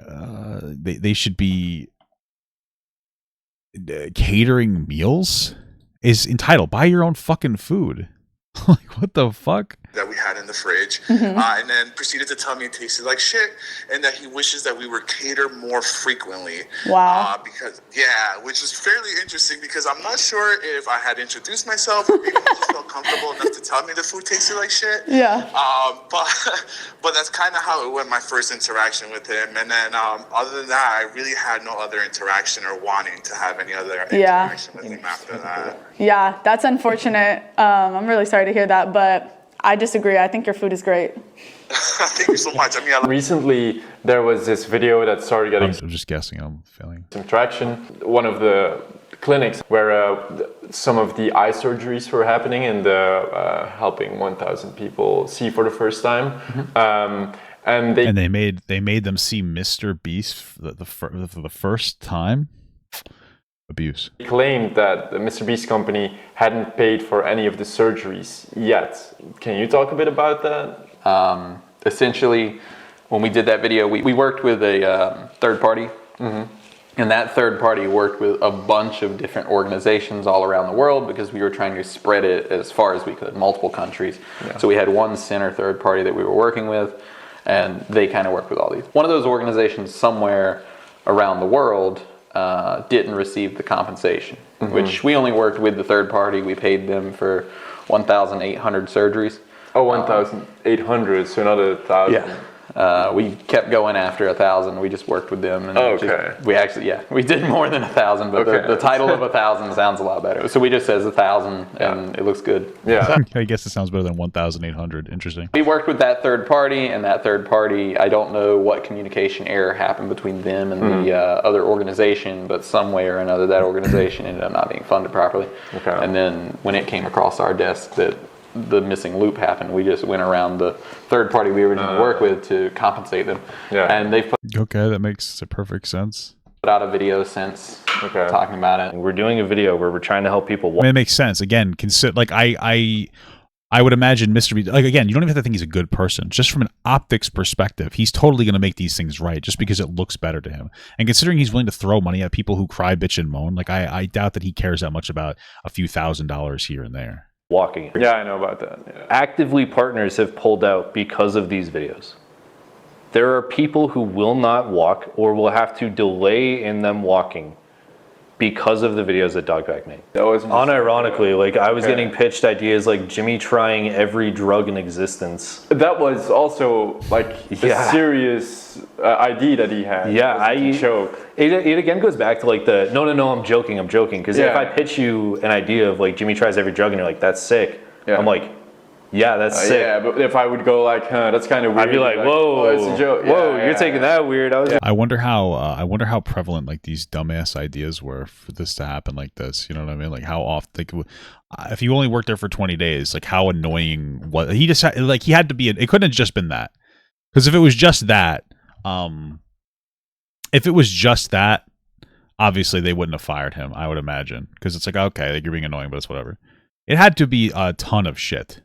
A: they should be catering meals is entitled. Buy your own fucking food. Like, what the fuck?
O: That we had in the fridge, and then proceeded to tell me it tasted like shit, and that he wishes that we would cater more frequently.
T: Wow.
O: Which is fairly interesting because I'm not sure if I had introduced myself or maybe he just felt comfortable enough to tell me the food tasted like shit.
T: Yeah.
O: But that's kind of how it went, my first interaction with him, and then other than that, I really had no other interaction or wanting to have any other interaction with him after that.
T: Yeah, that's unfortunate. I'm really sorry to hear that, but I disagree. I think your food is great.
O: Thank you so much.
E: Recently, there was this video that started getting...
A: I'm just guessing. I'm failing.
E: Some traction. One of the clinics where some of the eye surgeries were happening and helping 1,000 people see for the first time. And
A: they made them see MrBeast for the first time. Abuse.
E: He claimed that the MrBeast company hadn't paid for any of the surgeries yet. Can you talk a bit about that?
R: Essentially, when we did that video, we worked with a third party. And that third party worked with a bunch of different organizations all around the world because we were trying to spread it as far as we could, multiple countries. Yeah. So we had one center third party that we were working with, and they kind of worked with all these. One of those organizations somewhere around the world didn't receive the compensation, which we only worked with the third party. We paid them for 1,800 surgeries.
E: Oh, 1,800, so not 1,000.
R: Yeah. We kept going after 1,000. We just worked with them. And we did more than 1,000, but the title of 1,000 sounds a lot better. So we just says 1,000, and it looks good.
E: Yeah.
A: I guess it sounds better than 1,800. Interesting.
R: We worked with that third party, and that third party, I don't know what communication error happened between them and the other organization, but some way or another, that organization ended up not being funded properly. Okay. And then when it came across our desk that the missing loop happened, we just went around the third party we originally worked with to compensate them. Yeah. And they've
A: that makes perfect sense.
R: Put out a video since talking about it.
H: We're doing a video where we're trying to help people.
A: I mean, it makes sense. Again, I would imagine MrBeast, like, again, you don't even have to think he's a good person. Just from an optics perspective, he's totally going to make these things right just because it looks better to him. And considering he's willing to throw money at people who cry, bitch, and moan, like, I doubt that he cares that much about a few $1,000s here and there.
H: Walking.
E: Yeah, I know about that. Yeah.
H: Actively, partners have pulled out because of these videos. There are people who will not walk or will have to delay in them walking because of the videos that DogPack made.
E: That was
H: unironically, like, I was getting pitched ideas like Jimmy trying every drug in existence.
E: That was also like a serious idea that he had.
H: Yeah, I joke. It again goes back to like the no, I'm joking. Because if I pitch you an idea of like Jimmy tries every drug and you're like, that's sick, I'm like, yeah, that's sick.
E: Yeah, but if I would go like, that's kind of weird.
H: I'd be like, whoa,
E: it's a joke.
H: Whoa, you're taking that weird.
A: I wonder how prevalent like these dumbass ideas were for this to happen like this. You know what I mean? Like how often, like, if you only worked there for 20 days, like how annoying was he? Just like he had to be. It couldn't have just been that, because if it was just that, obviously they wouldn't have fired him. I would imagine, because it's like, okay, like, you're being annoying, but it's whatever. It had to be a ton of shit.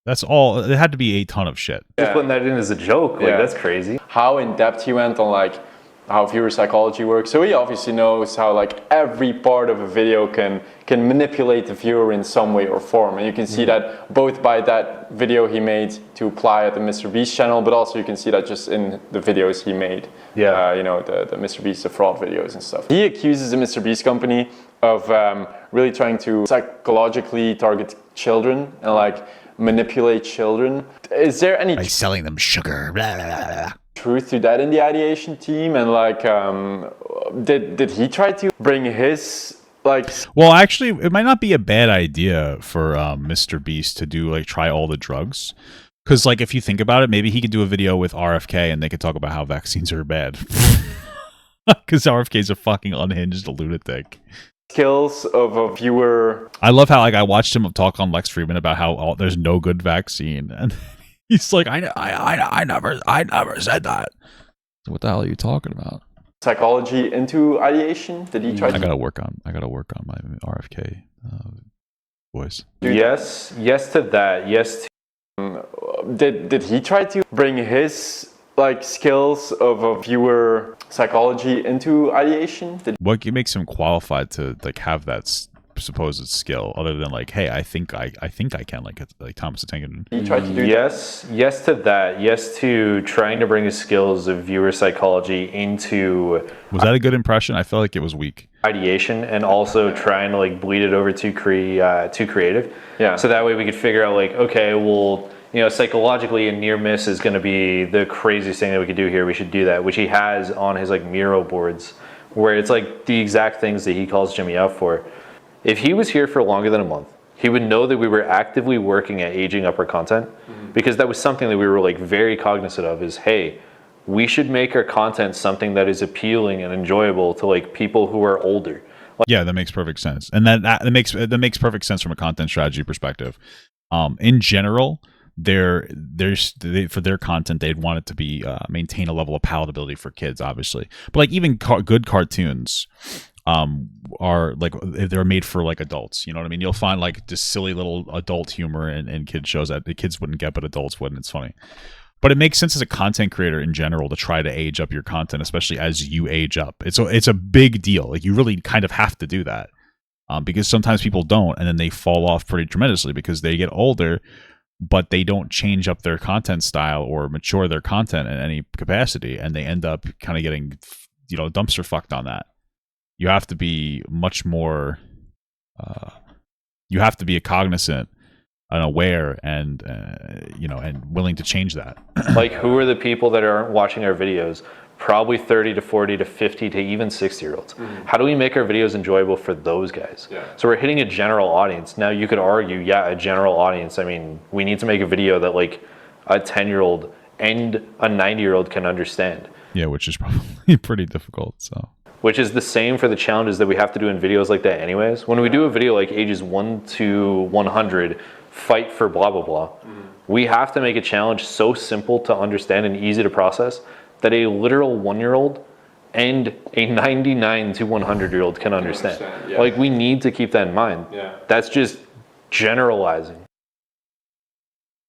A: That's all. It had to be a ton of shit.
H: Just putting that in as a joke, like, that's crazy.
E: How in depth he went on like how viewer psychology works. So he obviously knows how like every part of a video can manipulate the viewer in some way or form. And you can see that both by that video he made to apply at the MrBeast channel, but also you can see that just in the videos he made. Yeah. The MrBeast, the fraud videos and stuff. He accuses the MrBeast company of really trying to psychologically target children and like manipulate children. Is there any
A: by selling them sugar? Blah, blah, blah.
E: Truth to that in the ideation team? And like, did he try to bring his like?
A: Well, actually, it might not be a bad idea for MrBeast to do like try all the drugs, Because, like, if you think about it, maybe he could do a video with RFK and they could talk about how vaccines are bad. Because RFK's a fucking unhinged lunatic.
E: Skills of a viewer.
A: I love how, like, I watched him talk on Lex Friedman about how there's no good vaccine, and he's like, I never said that. So what the hell are you talking about?
E: Psychology into ideation. Did he try?
A: I gotta work on my RFK voice.
E: Yes to that. Yes to. Did he try to bring his like skills of a viewer psychology into ideation?
A: What makes him qualified to like have that supposed skill, other than like, hey, I think I can, like Thomas the Tank Engine?
E: He tried to do yes to that. Yes to trying to bring his skills of viewer psychology into.
A: Was that a good impression? I felt like it was weak.
H: Ideation, and also trying to like bleed it over to creative.
E: Yeah.
H: So that way we could figure out like, okay, well, you know, psychologically a near miss is going to be the craziest thing that we could do here. We should do that, which he has on his like Miro boards, where it's like the exact things that he calls Jimmy out for. If he was here for longer than a month, he would know that we were actively working at aging up our content, because that was something that we were like very cognizant of. Is, hey, we should make our content something that is appealing and enjoyable to like people who are older.
A: Yeah, that makes perfect sense, and that makes perfect sense from a content strategy perspective. In general, for their content, they'd want it to be maintain a level of palatability for kids, obviously. But like even good cartoons are like, if they're made for like adults, you know what I mean? You'll find like just silly little adult humor in kids shows that the kids wouldn't get, but adults wouldn't. It's funny. But it makes sense as a content creator in general to try to age up your content, especially as you age up. It's a big deal. Like, you really kind of have to do that, because sometimes people don't, and then they fall off pretty tremendously because they get older, but they don't change up their content style or mature their content in any capacity, and they end up kind of getting, dumpster fucked on that. You have to be much more. You have to be cognizant and aware, and and willing to change that.
H: Like, who are the people that aren't watching our videos? Probably 30 to 40 to 50 to even 60-year-olds. How do we make our videos enjoyable for those guys?
E: Yeah.
H: So we're hitting a general audience. Now you could argue, a general audience. I mean, we need to make a video that like a 10-year-old and a 90-year-old can understand.
A: Yeah, which is probably pretty difficult. So.
H: Which is the same for the challenges that we have to do in videos like that anyways. When we do a video like ages 1 to 100, fight for blah, blah, blah, we have to make a challenge so simple to understand and easy to process that a literal 1-year-old and a 99 to 100-year-old can understand.
E: Yeah.
H: Like, we need to keep that in mind.
E: Yeah.
H: That's just generalizing.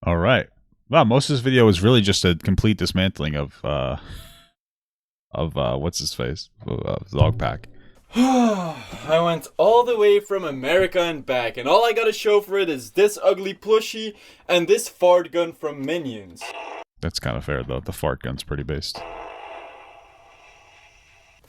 A: All right. Wow, most of this video is really just a complete dismantling of what's his face? DogPack.
B: I went all the way from America and back, and all I gotta show for it is this ugly plushie and this fart gun from Minions.
A: That's kind of fair, though. The fart gun's pretty based.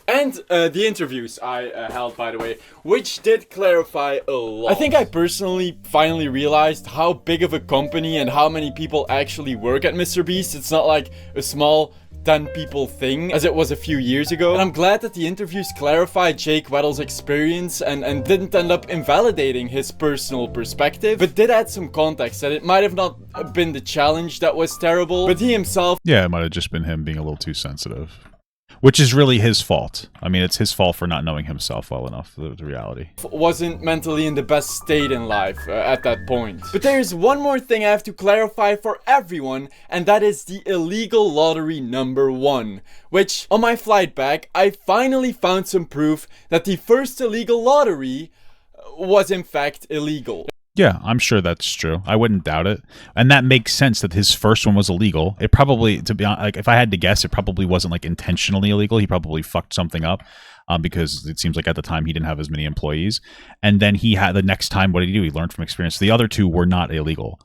B: And the interviews I held, by the way, which did clarify a lot. I think I personally finally realized how big of a company and how many people actually work at MrBeast. It's not like a small 10 people thing as it was a few years ago. And I'm glad that the interviews clarified Jake Weddle's experience and didn't end up invalidating his personal perspective, but did add some context that it might have not been the challenge that was terrible, but he himself...
A: Yeah, it might have just been him being a little too sensitive. Which is really his fault. I mean, it's his fault for not knowing himself well enough, the reality.
B: Wasn't mentally in the best state in life at that point. But there's one more thing I have to clarify for everyone, and that is the illegal lottery number 1. Which, on my flight back, I finally found some proof that the first illegal lottery was in fact illegal.
A: Yeah, I'm sure that's true. I wouldn't doubt it. And that makes sense that his first one was illegal. It probably, to be honest, like, if I had to guess, it probably wasn't like intentionally illegal. He probably fucked something up because it seems like at the time he didn't have as many employees. And then he had, the next time, what did he do? He learned from experience. The other two were not illegal.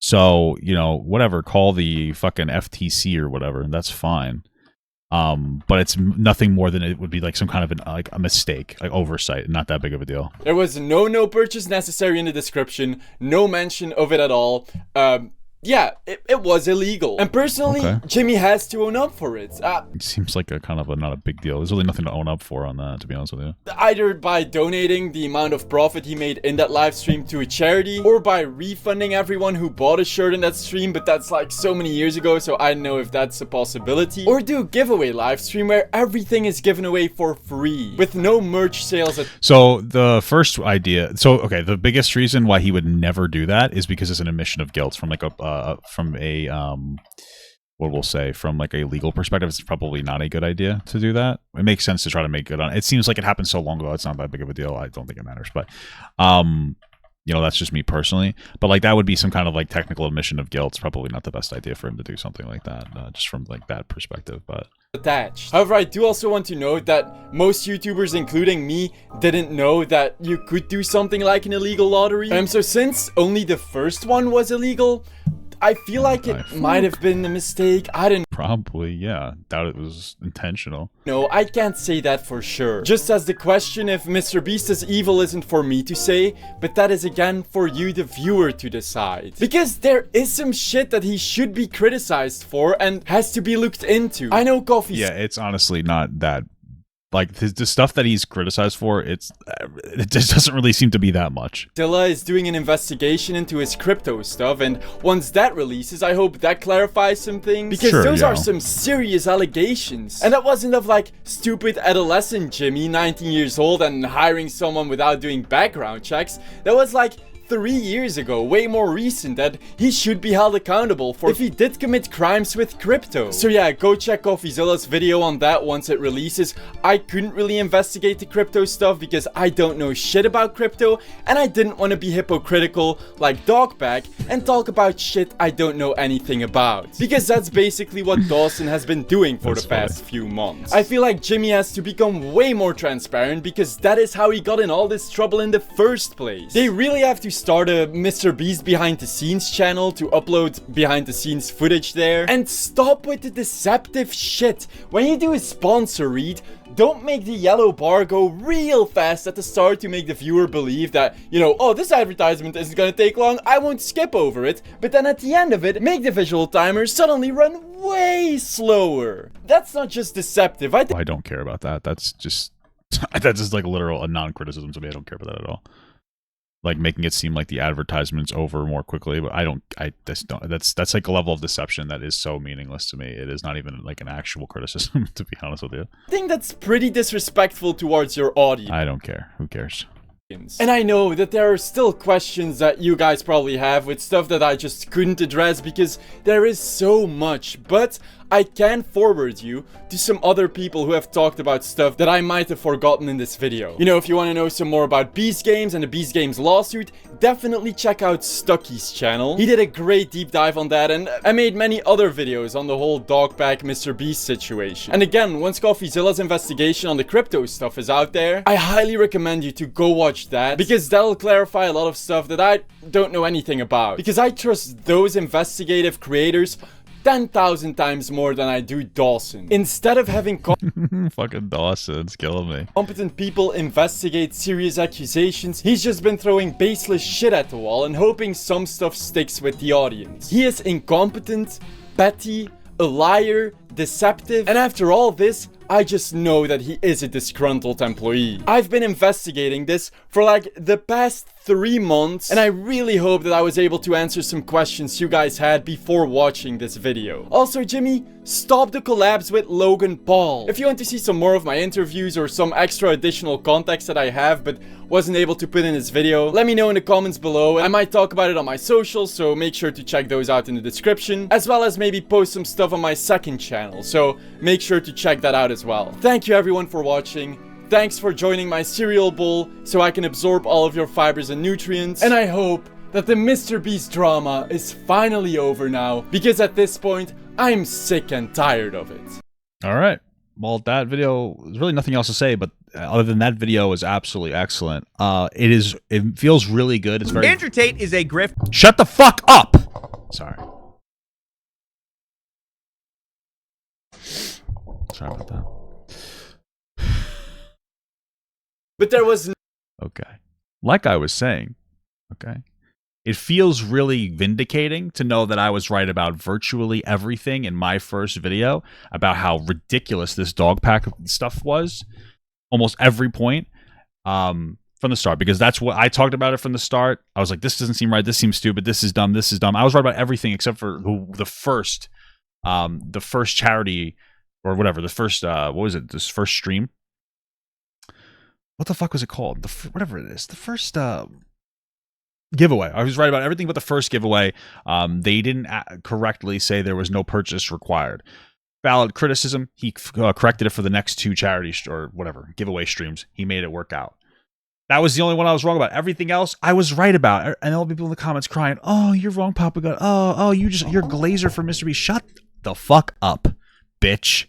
A: So, whatever, call the fucking FTC or whatever, and that's fine. But it's nothing more than it would be like some kind of a mistake, like oversight, not that big of a deal.
B: There was no purchase necessary in the description, no mention of it at all. yeah, it was illegal. And personally, Jimmy has to own up for it.
A: It seems like a kind of not a big deal. There's really nothing to own up for on that, to be honest with you.
B: Either by donating the amount of profit he made in that live stream to a charity, or by refunding everyone who bought a shirt in that stream, but that's like so many years ago, so I don't know if that's a possibility. Or do a giveaway live stream where everything is given away for free, with no merch sales.
A: So the first idea, okay, the biggest reason why he would never do that is because it's an admission of guilt from like what we'll say, from like a legal perspective. It's probably not a good idea to do that. It makes sense to try to make good on it. It seems like it happened so long ago, it's not that big of a deal. I don't think it matters, but you know, that's just me personally. But like that would be some kind of like technical admission of guilt. It's probably not the best idea for him to do something like that, just from like that perspective. But
B: attached. However, I do also want to note that most YouTubers, including me, didn't know that you could do something like an illegal lottery. So since only the first one was illegal, I feel like it might have been a mistake. I didn't.
A: Probably, yeah. Doubt it was intentional.
B: No, I can't say that for sure. Just as the question if MrBeast is evil isn't for me to say, but that is again for you, the viewer, to decide. Because there is some shit that he should be criticized for and has to be looked into. I know Coffee.
A: Yeah, it's honestly not that. Like the stuff that he's criticized for, it just doesn't really seem to be that much.
B: Dilla is doing an investigation into his crypto stuff, and once that releases, I hope that clarifies some things. Because those are some serious allegations. And that wasn't of like stupid adolescent Jimmy, 19 years old, and hiring someone without doing background checks. That was like 3 years ago, way more recent, that he should be held accountable for if he did commit crimes with crypto. So yeah, go check CoffeeZilla's video on that once it releases. I couldn't really investigate the crypto stuff because I don't know shit about crypto, and I didn't want to be hypocritical like DogPack and talk about shit I don't know anything about. Because that's basically what Dawson has been doing for the past few months. I feel like Jimmy has to become way more transparent because that is how he got in all this trouble in the first place. They really have to start a MrBeast behind the scenes channel to upload behind the scenes footage there, and stop with the deceptive shit. When you do a sponsor read, don't make the yellow bar go real fast at the start to make the viewer believe that, you know, oh, this advertisement isn't gonna take long, I won't skip over it. But then at the end of it, make the visual timer suddenly run way slower. That's not just deceptive. I
A: don't care about that. That's just that's just like a non-criticism to me. I don't care about that at all. Like making it seem like the advertisement's over more quickly, but that's like a level of deception that is so meaningless to me. It is not even like an actual criticism, to be honest with you.
B: I think that's pretty disrespectful towards your audience.
A: I don't care. Who cares?
B: And I know that there are still questions that you guys probably have with stuff that I just couldn't address because there is so much, but I can forward you to some other people who have talked about stuff that I might have forgotten in this video. You know, if you want to know some more about Beast Games and the Beast Games lawsuit, definitely check out Stucky's channel. He did a great deep dive on that, and I made many other videos on the whole DogPack MrBeast situation. And again, once CoffeeZilla's investigation on the crypto stuff is out there, I highly recommend you to go watch that, because that'll clarify a lot of stuff that I don't know anything about. Because I trust those investigative creators 10,000 times more than I do Dawson. Instead of having
A: fucking Dawson's killing me.
B: Competent people investigate serious accusations, he's just been throwing baseless shit at the wall and hoping some stuff sticks with the audience. He is incompetent, petty, a liar, deceptive, and after all this, I just know that he is a disgruntled employee. I've been investigating this for like the past 3 months, and I really hope that I was able to answer some questions you guys had before watching this video. Also, Jimmy, stop the collabs with Logan Paul. If you want to see some more of my interviews or some extra additional context that I have but wasn't able to put in this video, let me know in the comments below. I might talk about it on my socials, so make sure to check those out in the description, as well as maybe post some stuff on my second channel, so make sure to check that out as well. Thank you everyone for watching. Thanks for joining my cereal bowl so I can absorb all of your fibers and nutrients. And I hope that the MrBeast drama is finally over now, because at this point, I'm sick and tired of it.
A: All right. Well, that video, there's really nothing else to say, but other than that video is absolutely excellent. It feels really good. It's very...
N: Andrew Tate is a grift.
A: Shut the fuck up! Sorry. Sorry about that.
B: But there was
A: okay. Like I was saying, okay, it feels really vindicating to know that I was right about virtually everything in my first video about how ridiculous this dog pack stuff was. Almost every point from the start, because that's what I talked about it from the start. I was like, this doesn't seem right. This seems stupid. This is dumb. This is dumb. I was right about everything except for the first charity or whatever. The first, what was it? This first stream. What the fuck was it called? Whatever it is. The first giveaway. I was right about everything but the first giveaway. They didn't correctly say there was no purchase required. Valid criticism. He corrected it for the next 2 charity or whatever giveaway streams. He made it work out. That was the only one I was wrong about. Everything else I was right about. And all the people in the comments crying, "Oh, you're wrong, Papa God. Oh, you're Glazer for MrBeast. Shut the fuck up, bitch."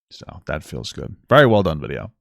A: So that feels good. Very well done video.